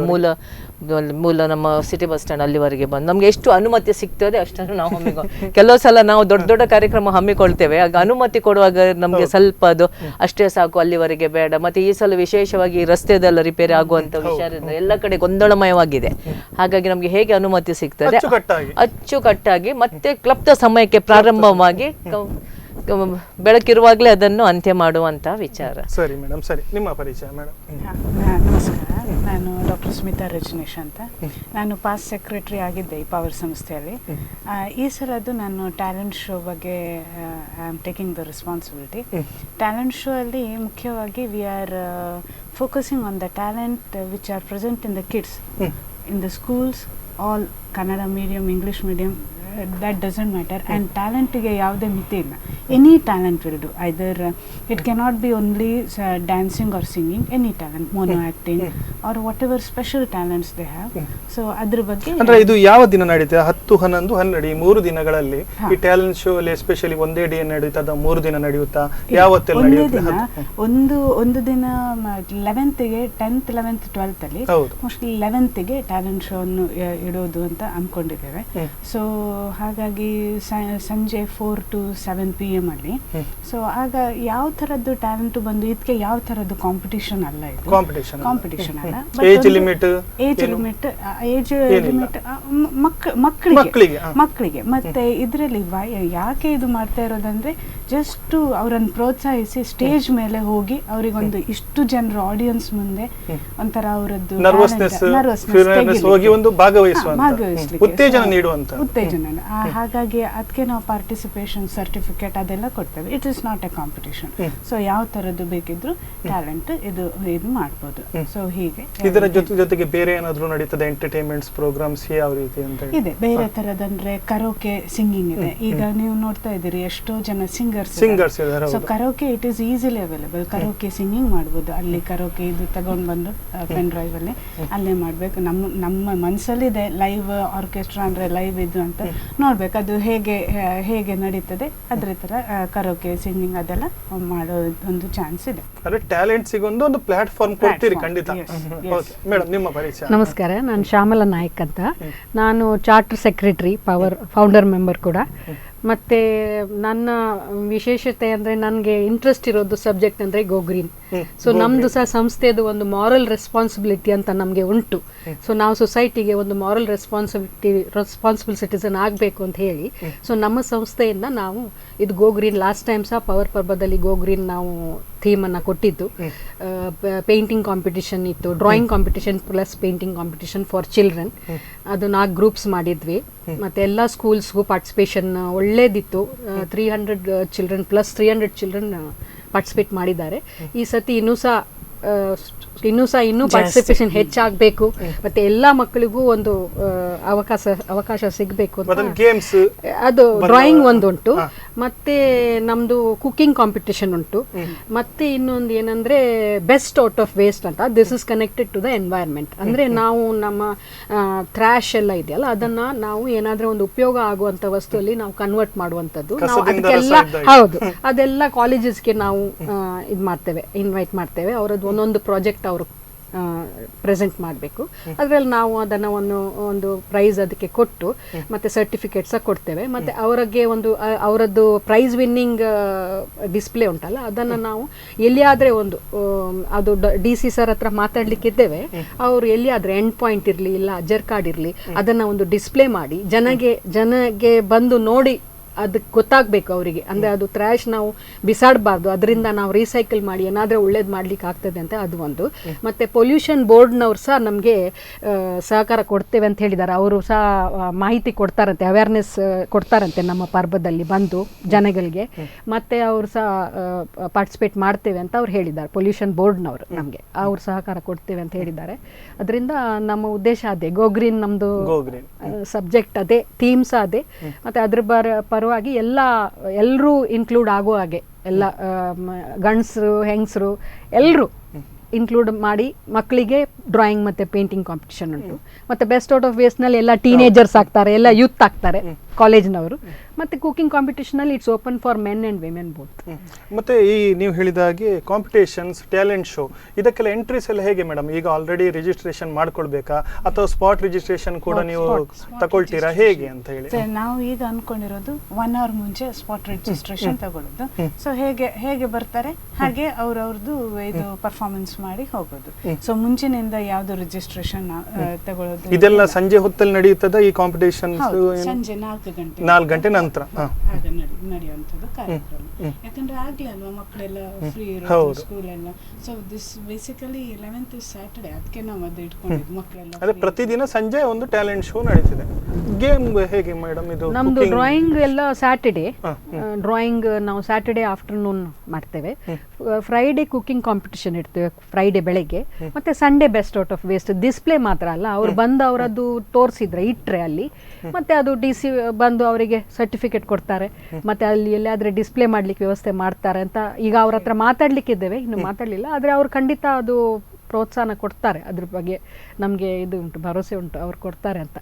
G: ಮೂಲ ನಮ್ಮ ಸಿಟಿ ಬಸ್ ಸ್ಟ್ಯಾಂಡ್ ಅಲ್ಲಿವರೆಗೆ ಬಂದು ನಮ್ಗೆ ಎಷ್ಟು ಅನುಮತಿ ಸಿಗ್ತದೆ ಅಷ್ಟನ್ನು ನಾವು ಹಮ್ಮಿಕೊಂಡು. ಕೆಲವು ಸಲ ನಾವು ದೊಡ್ಡ ಕಾರ್ಯಕ್ರಮ ಹಮ್ಮಿಕೊಳ್ತೇವೆ, ಆಗ ಅನುಮತಿ ಕೊಡುವಾಗ ನಮ್ಗೆ ಸ್ವಲ್ಪ ಅದು ಅಷ್ಟೇ ಸಾಕು, ಅಲ್ಲಿವರೆಗೆ ಬೇಡ. ಮತ್ತೆ ಈ ಸಲ ವಿಶೇಷವಾಗಿ ರಸ್ತೆದೆಲ್ಲ ರಿಪೇರಿ ಆಗುವಂತ ವಿಚಾರದಿಂದ ಎಲ್ಲ ಕಡೆ ಗೊಂದಲಮಯವಾಗಿದೆ. ಹಾಗಾಗಿ ನಮ್ಗೆ ಹೇಗೆ ಅನುಮತಿ ಸಿಗ್ತದೆ ಅಚ್ಚುಕಟ್ಟಾಗಿ ಮತ್ತೆ ಕ್ಲಬ್ದ ಸಮಯಕ್ಕೆ ಪ್ರಾರಂಭವಾಗಿ ಬೆಳಕಿರುವಾಗಲೇ ಅದನ್ನು ಅಂತ್ಯ ಮಾಡುವಂತ ವಿಚಾರ.
A: ಸರಿ ಮೇಡಮ್, ಸರಿ ನಿಮ್ಮ ಪರಿಚಯ ಮೇಡಮ್.
H: ನಮಸ್ಕಾರ, ನಾನು ಡಾಕ್ಟರ್ ಸ್ಮಿತಾ ರಜನೀಶ್ ಅಂತ. ನಾನು ಪಾಸ್ಟ್ ಸೆಕ್ರೆಟರಿ ಆಗಿದ್ದೆ ಈ ಪವರ್ ಸಂಸ್ಥೆಯಲ್ಲಿ. ಈ ಸಲದ್ದು ನಾನು ಟ್ಯಾಲೆಂಟ್ ಶೋ ಬಗ್ಗೆ I am taking the responsibility. Talent show ಅಲ್ಲಿ ಮುಖ್ಯವಾಗಿ we are focusing on the talent which are present in the kids in the schools, all Kannada medium, English medium, that doesn't matter. And talent ಗೆ ಯಾವುದೇ ಮಿತಿ ಇಲ್ಲ. Any talent will do. Either it cannot be only dancing or singing. Any talent, mono acting or whatever special talents they have. So ಅದ್ರ ಬಗ್ಗೆ
A: ಅಂದ್ರೆ ಇದು ಯಾವ ದಿನ ನಡೀತದೆ? 10, 11, 12 ಈ 3 ದಿನಗಳಲ್ಲಿ ಈ ಟ್ಯಾಲೆಂಟ್ ಶೋ ಅಲ್ಲಿ ಎಸ್ಪೆಷಲಿ ಒಂದೇ ಡೇ ನಡೆಯುತ್ತಾ 3 ದಿನ ನಡೆಯುತ್ತಾ? ಯಾವತ್ತೆಲ್ಲ ನಡೆಯುತ್ತೆ?
H: ಒಂದು ದಿನ 11th ಗೆ 10th 11th 12th ಅಲ್ಲಿ ಮೋಸ್ಟ್ಲಿ 11th ಗೆ ಟ್ಯಾಲೆಂಟ್ ಶೋ ಅನ್ನು ಇಡೋದು ಅಂತ ಅನ್ಕೊಂಡಿದ್ದೇವೆ. ಸೊ ಹಾಗಾಗಿ ಸಂಜೆ 4 to 7 PM ಅಲ್ಲಿ. ಸೊ ಆಗ ಯಾವ ತರದ್ದು ಟ್ಯಾಲೆಂಟ್ ಬಂದು ಇದಕ್ಕೆ ಯಾವ ತರದ್ದು ಕಾಂಪಿಟಿಷನ್ ಅಲ್ಲ, ಇದು ಕಾಂಪಿಟಿಷನ್ ಅಲ್ಲ. ಏಜ್ ಲಿಮಿಟ್ ಮಕ್ಕಳಿಗೆ ಮತ್ತೆ ಇದರಲ್ಲಿ ಯಾಕೆ ಇದು ಮಾಡ್ತಾ ಇರೋದಂದ್ರೆ ಜಸ್ಟ್ ಅವರನ್ನು ಪ್ರೋತ್ಸಾಹಿಸಿ ಸ್ಟೇಜ್ ಮೇಲೆ ಹೋಗಿ ಅವರಿಗೊಂದು ಇಷ್ಟು ಜನರ ಆಡಿಯನ್ಸ್ ಮುಂದೆ ಒಂಥರ ಅವರದ್ದು ಉತ್ತೇಜನ. ಹಾಗಾಗಿ ಅದಕ್ಕೆ ನಾವು ಪಾರ್ಟಿಸಿಪೇಷನ್ ಸರ್ಟಿಫಿಕೇಟ್ ಅದೆಲ್ಲ ಕೊಡ್ತೇವೆ. It is not A competition. So ಯಾವ ತರದ್ದು ಬೇಕಿದ್ರು ಟ್ಯಾಲೆಂಟ್ ಇದು ಮಾಡ್ಬೋದು. ಸೊ ಹೀಗೆ
A: ಇದರ ಜೊತೆಗೆ ಬೇರೆ ಏನಾದ್ರೂ ನಡೀತದೆ ಎಂಟರ್ಟೈನ್ಮೆಂಟ್ಸ್ ಪ್ರೋಗ್ರಾಮ್ಸ್ ಯಾವ ರೀತಿ ಅಂತ
H: ಇದೆ? ಬೇರೆ ತರದಂದ್ರೆ ಕರೋಕೆ ಸಿಂಗಿಂಗ್ ಇದೆ. ಈಗ ನೀವು ನೋಡ್ತಾ ಇದ್ದೀರಿ ಎಷ್ಟೋ ಜನ ಸಿಂಗರ್ಸ್ ಇದ್ದಾರೆ. So karaoke it is easily available. Karaoke singing ಮಾಡ್ಬೋದು. ಅಲ್ಲಿ ಕರೋಕೆ ಇದು ತಗೊಂಡು ಬಂದು ಪೆನ್ ಡ್ರೈವ್ ಅಲ್ಲಿ ಅಲ್ಲೇ ಮಾಡ್ಬೇಕು. ನಮ್ಮ ಮನಸ್ಸಲ್ಲಿದೆ ಲೈವ್ ಆರ್ಕೆಸ್ಟ್ರಾ ಅಂದ್ರೆ ಲೈವ್ ಇದು ಅಂತ ನೋಡ್ಬೇಕು ಅದು ಹೇಗೆ ನಡೀತದೆ. ಅದ್ರ ತರ ಕರೋಕೆ ಸಿಂಗಿಂಗ್ ಅದೆಲ್ಲ ಮಾಡೋ ಒಂದು ಚಾನ್ಸ್ ಇದೆ.
A: ಟ್ಯಾಲೆಂಟ್ ಸಿಗೊಂದು ಒಂದು ಪ್ಲಾಟ್ಫಾರ್ಮ್ ಕೊಡ್ತೀರಿ ಖಂಡಿತ. ಮೇಡಮ್ ನಿಮ್ಮ ಪರಿಚಯ.
I: ನಮಸ್ಕಾರ, ನಾನು ಶ್ಯಾಮಲ ನಾಯ್ಕ್ ಅಂತ. ನಾನು charter secretary, power founder member ಕೂಡ. ಮತ್ತು ನನ್ನ ವಿಶೇಷತೆ ಅಂದರೆ ನನಗೆ ಇಂಟ್ರೆಸ್ಟ್ ಇರೋದು ಸಬ್ಜೆಕ್ಟ್ ಅಂದರೆ ಗೋ ಗ್ರೀನ್. ಸೊ ನಮ್ಮದು ಸಹ ಸಂಸ್ಥೆದು ಒಂದು ಮಾರಲ್ ರೆಸ್ಪಾನ್ಸಿಬಿಲಿಟಿ ಅಂತ ನಮಗೆ ಉಂಟು. ಸೊ ನಾವು ಸೊಸೈಟಿಗೆ ಒಂದು ಮಾರಲ್ ರೆಸ್ಪಾನ್ಸಿಬಲ್ ಸಿಟಿಸನ್ ಆಗಬೇಕು ಅಂತ ಹೇಳಿ ಸೊ ನಮ್ಮ ಸಂಸ್ಥೆಯಿಂದ ನಾವು ಇದು ಗೋ ಗ್ರೀನ್ ಲಾಸ್ಟ್ ಟೈಮ್ ಸಹ ಪವರ್ ಪರ್ಬದಲ್ಲಿ ಗೋ ಗ್ರೀನ್ ನಾವು ಥೀಮನ್ನು ಕೊಟ್ಟಿದ್ದು. ಪೇಂಟಿಂಗ್ ಕಾಂಪಿಟಿಷನ್ ಇತ್ತು, drawing competition plus painting competition for children. ಅದು 4 ಗ್ರೂಪ್ಸ್ ಮಾಡಿದ್ವಿ. ಮತ್ತು ಎಲ್ಲ ಸ್ಕೂಲ್ಸ್ಗೂ ಪಾರ್ಟಿಸಿಪೇಷನ್ ಒಳ್ಳೇದಿತ್ತು. 300 ಚಿಲ್ಡ್ರನ್ ಪ್ಲಸ್ 300 ಚಿಲ್ಡ್ರನ್ ಪಾರ್ಟಿಸಿಪೇಟ್ ಮಾಡಿದ್ದಾರೆ. ಈ ಸತಿ ಇನ್ನೂ ಸಹ ಇನ್ನೂ ಪಾರ್ಟಿಸಿಪೇಷನ್ ಹೆಚ್ಚಾಗಬೇಕು, ಮತ್ತೆ ಎಲ್ಲ ಮಕ್ಕಳಿಗೂ ಒಂದು ಅವಕಾಶ ಸಿಗಬೇಕು ಅಂತ.
A: ಗೇಮ್ಸ್
I: ಅದು ಡ್ರಾಯಿಂಗ್ ಒಂದುಂಟು, ಮತ್ತೆ ನಮ್ದು ಕುಕಿಂಗ್ ಕಾಂಪಿಟಿಷನ್ ಉಂಟು, ಮತ್ತೆ ಇನ್ನೊಂದು ಏನಂದ್ರೆ ಬೆಸ್ಟ್ ಔಟ್ ಆಫ್ ವೇಸ್ಟ್ ಅಂತ. This is connected to the environment. ಅಂದ್ರೆ ನಾವು ನಮ್ಮ ಥ್ರಾಶ್ ಎಲ್ಲ ಇದೆಯಲ್ಲ, ಅದನ್ನ ನಾವು ಏನಾದ್ರೂ ಒಂದು ಉಪಯೋಗ ಆಗುವಂತ ವಸ್ತುವಲ್ಲಿ ನಾವು ಕನ್ವರ್ಟ್ ಮಾಡುವಂತದ್ದು. ನಾವು ಅದಕ್ಕೆಲ್ಲ ಹೌದು, ಅದೆಲ್ಲ ಕಾಲೇಜಸ್ಗೆ ನಾವು ಇದು ಮಾಡ್ತೇವೆ, ಇನ್ವೈಟ್ ಮಾಡ್ತೇವೆ. ಅವರದ್ದು ಒಂದೊಂದು ಪ್ರಾಜೆಕ್ಟ್ ಅವರು ಪ್ರೆಸೆಂಟ್ ಮಾಡಬೇಕು. ಅದರಲ್ಲಿ ನಾವು ಅದನ್ನು ಒಂದು ಪ್ರೈಸ್ ಅದಕ್ಕೆ ಕೊಟ್ಟು ಮತ್ತೆ ಸರ್ಟಿಫಿಕೇಟ್ಸ ಕೊಡ್ತೇವೆ. ಮತ್ತೆ ಅವರಿಗೆ ಅವರದ್ದು ಪ್ರೈಸ್ ವಿನ್ನಿಂಗ್ ಡಿಸ್ಪ್ಲೇ ಉಂಟಲ್ಲ, ಅದನ್ನು ನಾವು ಎಲ್ಲಿಯಾದರೆ ಅದು DC ಸರ್ ಹತ್ರ ಮಾತಾಡ್ಲಿಕ್ಕಿದ್ದೇವೆ. ಅವರು ಎಲ್ಲಿಯಾದರೆ ಎಂಡ್ ಪಾಯಿಂಟ್ ಇರಲಿ ಇಲ್ಲ ಅಜರ್ ಕಾರ್ಡ್ ಇರಲಿ, ಅದನ್ನು ಒಂದು ಡಿಸ್ಪ್ಲೇ ಮಾಡಿ ಜನಗೆ ಬಂದು ನೋಡಿ ಅದಕ್ಕೆ ಗೊತ್ತಾಗಬೇಕು ಅವರಿಗೆ. ಅಂದರೆ ಅದು ಥ್ರಾಶ್ ನಾವು ಬಿಸಾಡಬಾರ್ದು, ಅದರಿಂದ ನಾವು ರೀಸೈಕಲ್ ಮಾಡಿ ಏನಾದರೂ ಒಳ್ಳೇದು ಮಾಡ್ಲಿಕ್ಕೆ ಆಗ್ತದೆ ಅಂತ ಅದು ಒಂದು. ಮತ್ತು ಪೊಲ್ಯೂಷನ್ ಬೋರ್ಡ್ನವ್ರು ಸಹ ನಮಗೆ ಸಹಕಾರ ಕೊಡ್ತೇವೆ ಅಂತ ಹೇಳಿದ್ದಾರೆ. ಅವರು ಸಹ ಮಾಹಿತಿ ಕೊಡ್ತಾರಂತೆ, ಅವೇರ್ನೆಸ್ ಕೊಡ್ತಾರಂತೆ ನಮ್ಮ ಪರ್ಬದಲ್ಲಿ ಬಂದು ಜನಗಳಿಗೆ. ಮತ್ತು ಅವರು ಸಹ ಪಾರ್ಟಿಸಿಪೇಟ್ ಮಾಡ್ತೇವೆ ಅಂತ ಅವ್ರು ಹೇಳಿದ್ದಾರೆ, ಪೊಲ್ಯೂಷನ್ ಬೋರ್ಡ್ನವರು ನಮಗೆ ಅವ್ರು ಸಹಕಾರ ಕೊಡ್ತೇವೆ ಅಂತ ಹೇಳಿದ್ದಾರೆ. ಅದರಿಂದ ನಮ್ಮ ಉದ್ದೇಶ ಅದೇ, ಗೋಗ್ರೀನ್ ನಮ್ಮದು ಸಬ್ಜೆಕ್ಟ್ ಅದೇ, ಥೀಮ್ಸ್ ಅದೇ. ಮತ್ತು ಅದ್ರ ಪರವಾಗಿ ಎಲ್ಲರೂ ಇನ್ಕ್ಲೂಡ್ ಆಗೋ ಹಾಗೆ, ಎಲ್ಲ ಗಂಡಸರು ಹೆಂಗಸರು ಎಲ್ಲರೂ ಇನ್ಕ್ಲೂಡ್ ಮಾಡಿ ಮಕ್ಕಳಿಗೆ ಡ್ರಾಯಿಂಗ್ ಮತ್ತು ಪೇಂಟಿಂಗ್ ಕಾಂಪಿಟಿಷನ್ ಉಂಟು. ಮತ್ತು ಬೆಸ್ಟ್ ಔಟ್ ಆಫ್ ವೇಸ್ಟ್ನಲ್ಲಿ ಎಲ್ಲ ಟೀನೇಜರ್ಸ್ ಆಗ್ತಾರೆ, ಎಲ್ಲ ಯೂತ್ ಆಗ್ತಾರೆ ಕಾಲೇಜ್ನವರು. ಮತ್ತು ಕುಕಿಂಗ್ ಕಾಂಪಿಟಿಷನಲ್ಲಿ it's open for men and women both.
A: ಮತ್ತು ಈ ನೀವು ಹೇಳಿದ ಹಾಗೆ ಕಾಂಪಿಟೇಷನ್ಸ್, ಟ್ಯಾಲೆಂಟ್ ಶೋ, ಇದಕ್ಕೆಲ್ಲ ಎಂಟ್ರೀಸ್ ಎಲ್ಲ ಹೇಗೆ ಮೇಡಮ್? ಈಗ ಆಲ್ರೆಡಿ ರಿಜಿಸ್ಟ್ರೇಷನ್ ಮಾಡ್ಕೊಳ್ಬೇಕಾ ಅಥವಾ ಸ್ಪಾಟ್ ರಿಜಿಸ್ಟ್ರೇಷನ್ ಕೂಡ ನೀವು ತಗೊಳ್ತೀರಾ, ಹೇಗೆ ಅಂತ ಹೇಳಿ?
H: ನಾವು ಈಗ ಅನ್ಕೊಂಡಿರೋದು 1 hour ಮುಂಚೆ ಸ್ಪಾಟ್ ರಿಜಿಸ್ಟ್ರೇಷನ್ ತಗೊಳ್ಳೋದು. ಸೊ ಹೇಗೆ ಬರ್ತಾರೆ ಹಾಗೆ ಅವ್ರದ್ದು ಇದು ಪರ್ಫಾರ್ಮೆನ್ಸ್ ಮಾಡಿ ಹೋಗೋದು. ಸೊ ಮುಂಚಿನಿಂದ ಯಾವ್ದು ರಿಜಿಸ್ಟ್ರೇಷನ್ ತಗೊಳ್ಳೋದು
A: ಇದೆಲ್ಲ ಸಂಜೆ ಹೊತ್ತಲ್ಲಿ ನಡೆಯುತ್ತದೆ ಈ ಕಾಂಪಿಟೇಷನ್?
H: ಸಂಜೆ
A: 4 ಗಂಟೆ ನಂತರ
H: ನಡೆಯುವಂಥದ್ದು ಕಾರ್ಯಕ್ರಮ. ಯಾಕಂದ್ರೆ ಆಗ್ಲೇ ಅಲ್ವಾ ಮಕ್ಕಳೆಲ್ಲ ಫ್ರೀ ಇರೋದು ಸ್ಕೂಲ್ ಎಲ್ಲ. So this basically 11th is Saturday, ಅದಕ್ಕೆ ನಾವು ಅದು ಇಟ್ಕೊಂಡಿದ್ದು ಮಕ್ಕಳೆಲ್ಲ.
A: ಅದೇ ಪ್ರತಿದಿನ ಸಂಜೆ ಒಂದು ಟ್ಯಾಲೆಂಟ್ ಶೋ ನಡೀತಿದೆ. ಗೇಮ್ ಹೇಗೆ ಮೇಡಮ್ ಇದು?
I: ನಮ್ದು ಡ್ರಾಯಿಂಗ್ ಎಲ್ಲ ಸ್ಯಾಟರ್ಡೆ ಡ್ರಾಯಿಂಗ್ ನಾವು ಸ್ಯಾಟರ್ಡೆ ಆಫ್ಟರ್ನೂನ್ ಮಾಡ್ತೇವೆ. ಫ್ರೈಡೆ ಕುಕಿಂಗ್ ಕಾಂಪಿಟಿಷನ್ ಇಡ್ತೇವೆ, ಫ್ರೈಡೆ ಬೆಳಗ್ಗೆ. ಮತ್ತೆ Sunday best out of waste display ಮಾತ್ರ ಅಲ್ಲ, ಅವ್ರು ಬಂದು ಅವರದ್ದು ತೋರಿಸಿದ್ರೆ ಇಟ್ಟರೆ ಅಲ್ಲಿ, ಮತ್ತೆ ಅದು DC ಬಂದು ಅವರಿಗೆ ಸರ್ಟಿಫಿಕೇಟ್ ಕೊಡ್ತಾರೆ. ಮತ್ತೆ ಅಲ್ಲಿ ಎಲ್ಲಾದ್ರೆ ಡಿಸ್ಪ್ಲೇ ಮಾಡ್ಲಿಕ್ಕೆ ವ್ಯವಸ್ಥೆ ಮಾಡ್ತಾರೆ ಅಂತ ಈಗ ಅವ್ರ ಹತ್ರ ಮಾತಾಡ್ಲಿಕ್ಕಿದ್ದೇವೆ, ಇನ್ನು ಮಾತಾಡಲಿಲ್ಲ. ಆದರೆ ಅವ್ರು ಖಂಡಿತ ಅದು ಪ್ರೋತ್ಸಾಹ ಕೊಡ್ತಾರೆ, ಅದ್ರ ಬಗ್ಗೆ ನಮಗೆ ಇದು ಉಂಟು, ಭರವಸೆ ಉಂಟು, ಅವ್ರು ಕೊಡ್ತಾರೆ ಅಂತ.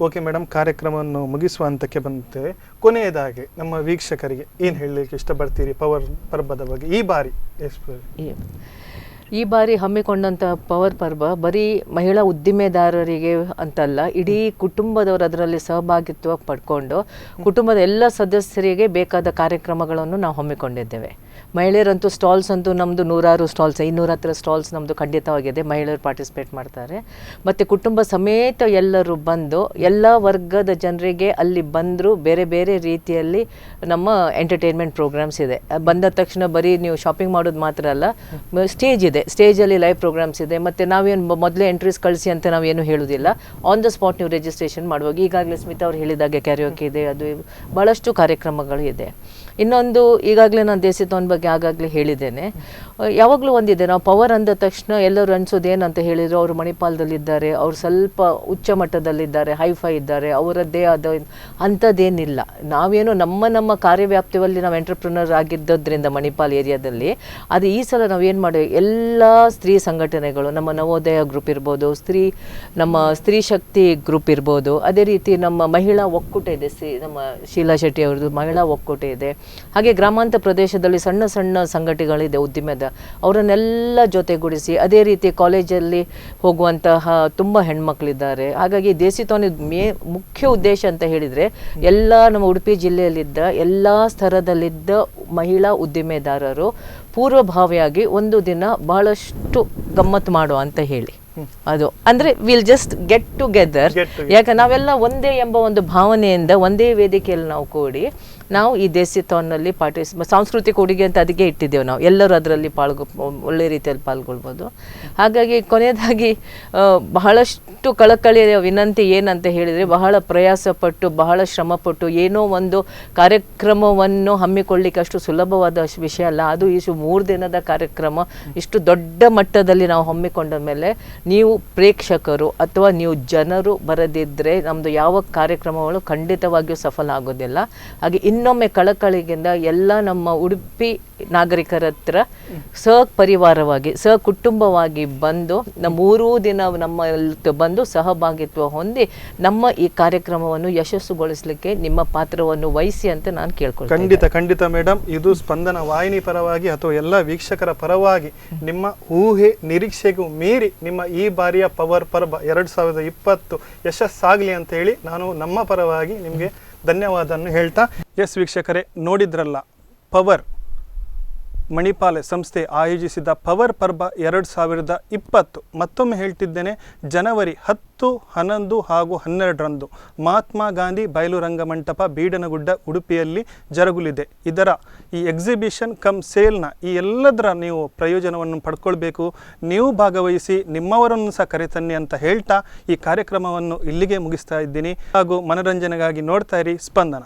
A: ಓಕೆ ಮೇಡಮ್, ಕಾರ್ಯಕ್ರಮವನ್ನು ಮುಗಿಸುವ ಹಂತಕ್ಕೆ ಬಂತೇವೆ. ಕೊನೆಯದಾಗಿ ನಮ್ಮ ವೀಕ್ಷಕರಿಗೆ ಏನು ಹೇಳಲಿಕ್ಕೆ ಇಷ್ಟಪಡ್ತೀರಿ ಪವರ್ ಪರ್ಬದ ಬಗ್ಗೆ?
G: ಈ ಬಾರಿ ಹಮ್ಮಿಕೊಂಡಂಥ ಪವರ್ ಪರ್ಬ ಬರೀ ಮಹಿಳಾ ಉದ್ದಿಮೆದಾರರಿಗೆ ಅಂತಲ್ಲ, ಇಡೀ ಕುಟುಂಬದವರು ಅದರಲ್ಲಿ ಸಹಭಾಗಿತ್ವ ಪಡ್ಕೊಂಡು ಕುಟುಂಬದ ಎಲ್ಲ ಸದಸ್ಯರಿಗೆ ಬೇಕಾದ ಕಾರ್ಯಕ್ರಮಗಳನ್ನು ನಾವು ಹಮ್ಮಿಕೊಂಡಿದ್ದೇವೆ. ಮಹಿಳೆಯರಂತೂ ಸ್ಟಾಲ್ಸ್ ಅಂತೂ ನಮ್ಮದು 100 ಸ್ಟಾಲ್ಸ್, 200 ಹತ್ರ ಸ್ಟಾಲ್ಸ್ ನಮ್ಮದು ಖಂಡಿತವಾಗಿದೆ. ಮಹಿಳೆಯರು ಪಾರ್ಟಿಸಿಪೇಟ್ ಮಾಡ್ತಾರೆ. ಮತ್ತು ಕುಟುಂಬ ಸಮೇತ ಎಲ್ಲರೂ ಬಂದು ಎಲ್ಲ ವರ್ಗದ ಜನರಿಗೆ ಅಲ್ಲಿ ಬಂದರು ಬೇರೆ ಬೇರೆ ರೀತಿಯಲ್ಲಿ ನಮ್ಮ ಎಂಟರ್ಟೈನ್ಮೆಂಟ್ ಪ್ರೋಗ್ರಾಮ್ಸ್ ಇದೆ. ಬಂದ ತಕ್ಷಣ ಬರೀ ನೀವು ಶಾಪಿಂಗ್ ಮಾಡೋದು ಮಾತ್ರ ಅಲ್ಲ, ಸ್ಟೇಜ್ ಇದೆ, ಸ್ಟೇಜಲ್ಲಿ ಲೈವ್ ಪ್ರೋಗ್ರಾಮ್ಸ್ ಇದೆ. ಮತ್ತು ನಾವೇನು ಮೊದಲೇ ಎಂಟ್ರೀಸ್ ಕಳಿಸಿ ಅಂತ ನಾವೇನು ಹೇಳೋದಿಲ್ಲ, ಆನ್ ದ ಸ್ಪಾಟ್ ನೀವು ರಿಜಿಸ್ಟ್ರೇಷನ್ ಮಾಡುವಾಗ ಈಗಾಗಲೇ ಸ್ಮಿತಾ ಅವ್ರು ಹೇಳಿದಾಗೆ ಕ್ಯಾರಿಯೋಕೆ ಇದೆ, ಅದು ಭಾಳಷ್ಟು ಕಾರ್ಯಕ್ರಮಗಳು ಇದೆ. ಇನ್ನೊಂದು, ಈಗಾಗಲೇ ನಾನು ದೇಸಿತವನ ಬಗ್ಗೆ ಆಗಾಗಲೇ ಹೇಳಿದ್ದೇನೆ, ಯಾವಾಗಲೂ ಒಂದಿದೆ, ನಾವು ಪವರ್ ಅಂದ ತಕ್ಷಣ ಎಲ್ಲರೂ ಅನಿಸೋದು ಏನಂತ ಹೇಳಿದ್ರು, ಅವರು ಮಣಿಪಾಲದಲ್ಲಿದ್ದಾರೆ, ಅವ್ರು ಸ್ವಲ್ಪ ಉಚ್ಚ ಮಟ್ಟದಲ್ಲಿದ್ದಾರೆ, ಹೈಫೈ ಇದ್ದಾರೆ, ಅವರದ್ದೇ ಆದ ಅಂಥದ್ದೇನಿಲ್ಲ. ನಾವೇನು ನಮ್ಮ ಕಾರ್ಯವ್ಯಾಪ್ತಿಯಲ್ಲಿ ನಾವು ಎಂಟರ್ಪ್ರಿನರ್ ಆಗಿದ್ದರಿಂದ ಮಣಿಪಾಲ್ ಏರಿಯಾದಲ್ಲಿ ಅದು ಈ ಸಲ ನಾವೇನು ಮಾಡಿ ಎಲ್ಲ ಸ್ತ್ರೀ ಸಂಘಟನೆಗಳು, ನಮ್ಮ ನವೋದಯ ಗ್ರೂಪ್ ಇರ್ಬೋದು, ನಮ್ಮ ಸ್ತ್ರೀ ಶಕ್ತಿ ಗ್ರೂಪ್ ಇರ್ಬೋದು, ಅದೇ ರೀತಿ ನಮ್ಮ ಮಹಿಳಾ ಒಕ್ಕೂಟ ಇದೆ, ನಮ್ಮ ಶೀಲಾ ಶೆಟ್ಟಿ ಅವ್ರದ್ದು ಮಹಿಳಾ ಒಕ್ಕೂಟ ಇದೆ. ಹಾಗೆ ಗ್ರಾಮಾಂತರ ಪ್ರದೇಶದಲ್ಲಿ ಸಣ್ಣ ಸಣ್ಣ ಸಂಘಟನೆಗಳಿದೆ ಉದ್ಯಮದ, ಅವರನ್ನೆಲ್ಲ ಜೊತೆಗೂಡಿಸಿ, ಅದೇ ರೀತಿ ಕಾಲೇಜಲ್ಲಿ ಹೋಗುವಂತಹ ತುಂಬ ಹೆಣ್ಮಕ್ಳಿದ್ದಾರೆ. ಹಾಗಾಗಿ ದೇಸಿತವನ ಮುಖ್ಯ ಉದ್ದೇಶ ಅಂತ ಹೇಳಿದರೆ ಎಲ್ಲ ನಮ್ಮ ಉಡುಪಿ ಜಿಲ್ಲೆಯಲ್ಲಿದ್ದ ಎಲ್ಲ ಸ್ತರದಲ್ಲಿದ್ದ ಮಹಿಳಾ ಉದ್ದಿಮೆದಾರರು ಪೂರ್ವಭಾವಿಯಾಗಿ ಒಂದು ದಿನ ಬಹಳಷ್ಟು ಗಮ್ಮತ್ತು ಮಾಡುವ ಅಂತ ಹೇಳಿ, ಅದು ಅಂದರೆ ವಿಲ್ ಜಸ್ಟ್ ಗೆಟ್ ಟುಗೆದರ್. ಯಾಕೆ ನಾವೆಲ್ಲ ಒಂದೇ ಎಂಬ ಒಂದು ಭಾವನೆಯಿಂದ ಒಂದೇ ವೇದಿಕೆಯಲ್ಲಿ ನಾವು ಕೂಡಿ ನಾವು ಈ ದೇಸಿಥಾನ್ನಲ್ಲಿ ಸಾಂಸ್ಕೃತಿಕ ಉಡುಗೆ ಅಂತ ಅದಕ್ಕೆ ಇಟ್ಟಿದ್ದೇವೆ ನಾವು. ಎಲ್ಲರೂ ಅದರಲ್ಲಿ ಒಳ್ಳೆ ರೀತಿಯಲ್ಲಿ ಪಾಲ್ಗೊಳ್ಬೋದು. ಹಾಗಾಗಿ ಕೊನೆಯದಾಗಿ ಬಹಳಷ್ಟು ಕಳಕಳಿಯ ವಿನಂತಿ ಏನಂತ ಹೇಳಿದರೆ, ಬಹಳ ಪ್ರಯಾಸಪಟ್ಟು ಬಹಳ ಶ್ರಮಪಟ್ಟು ಏನೋ ಒಂದು ಕಾರ್ಯಕ್ರಮವನ್ನು ಹಮ್ಮಿಕೊಳ್ಳಿಕ್ಕೆ ಅಷ್ಟು ಸುಲಭವಾದ ವಿಷಯ ಅಲ್ಲ. ಅದು ಇಷ್ಟು 3 ದಿನದ ಕಾರ್ಯಕ್ರಮ ಇಷ್ಟು ದೊಡ್ಡ ಮಟ್ಟದಲ್ಲಿ ನಾವು ಹಮ್ಮಿಕೊಂಡ ಮೇಲೆ ನೀವು ಪ್ರೇಕ್ಷಕರು ಅಥವಾ ನೀವು ಜನರು ಬರದಿದ್ದರೆ ನಮ್ಮದು ಯಾವ ಕಾರ್ಯಕ್ರಮಗಳು ಖಂಡಿತವಾಗಿಯೂ ಸಫಲ ಆಗೋದಿಲ್ಲ. ಹಾಗೆ ಇನ್ನೊಮ್ಮೆ ಕಳಕಳಿಗಿಂದ ಎಲ್ಲ ನಮ್ಮ ಉಡುಪಿ ನಾಗರಿಕರ ಹತ್ರ ಸಹಪರಿವಾರವಾಗಿ ಸಹಕುಟುಂಬವಾಗಿ ಬಂದು ನಮ್ಮ 3 ದಿನ ನಮ್ಮ ಬಂದು ಸಹಭಾಗಿತ್ವ ಹೊಂದಿ ನಮ್ಮ ಈ ಕಾರ್ಯಕ್ರಮವನ್ನು ಯಶಸ್ಸುಗೊಳಿಸಲಿಕ್ಕೆ ನಿಮ್ಮ ಪಾತ್ರವನ್ನು ವಹಿಸಿ ಅಂತ ನಾನು ಕೇಳ್ಕೊಳ್ತೀನಿ.
A: ಖಂಡಿತ ಮೇಡಮ್, ಇದು ಸ್ಪಂದನ ವಾಹಿನಿ ಪರವಾಗಿ ಅಥವಾ ಎಲ್ಲ ವೀಕ್ಷಕರ ಪರವಾಗಿ ನಿಮ್ಮ ಊಹೆ ನಿರೀಕ್ಷೆಗೂ ಮೀರಿ ನಿಮ್ಮ ಈ ಬಾರಿಯ ಪವರ್ ಪರ್ಬ 2020 ಯಶಸ್ಸಾಗಲಿ ಅಂತ ಹೇಳಿ ನಾನು ನಮ್ಮ ಪರವಾಗಿ ನಿಮಗೆ ಧನ್ಯವಾದವನ್ನು ಹೇಳ್ತಾ, ಎಸ್ ವೀಕ್ಷಕರೇ, ನೋಡಿದ್ರಲ್ಲ ಪವರ್ ಮಣಿಪಾಲ್ ಸಂಸ್ಥೆ ಆಯೋಜಿಸಿದ ಪವರ್ ಪರ್ಬ 2020. ಮತ್ತೊಮ್ಮೆ ಹೇಳ್ತಿದ್ದೇನೆ, ಜನವರಿ 10, 11 ಹಾಗೂ 12ರಂದು ಮಹಾತ್ಮ ಗಾಂಧಿ ಬಯಲು ರಂಗಮಂಟಪ ಬೀಡನಗುಡ್ಡ ಉಡುಪಿಯಲ್ಲಿ ಜರುಗಲಿದೆ. ಇದರ ಈ ಎಕ್ಸಿಬಿಷನ್ ಕಮ್ ಸೇಲ್ನ ಈ ಎಲ್ಲದರ ನೀವು ಪ್ರಯೋಜನವನ್ನು ಪಡ್ಕೊಳ್ಬೇಕು. ನೀವು ಭಾಗವಹಿಸಿ ನಿಮ್ಮವರನ್ನು ಸಹ ಕರೆತನ್ನಿ ಅಂತ ಹೇಳ್ತಾ ಈ ಕಾರ್ಯಕ್ರಮವನ್ನು ಇಲ್ಲಿಗೆ ಮುಗಿಸ್ತಾ ಇದ್ದೀನಿ. ಹಾಗೂ ಮನೋರಂಜನೆಗಾಗಿ ನೋಡ್ತಾ ಇರಿ ಸ್ಪಂದನ.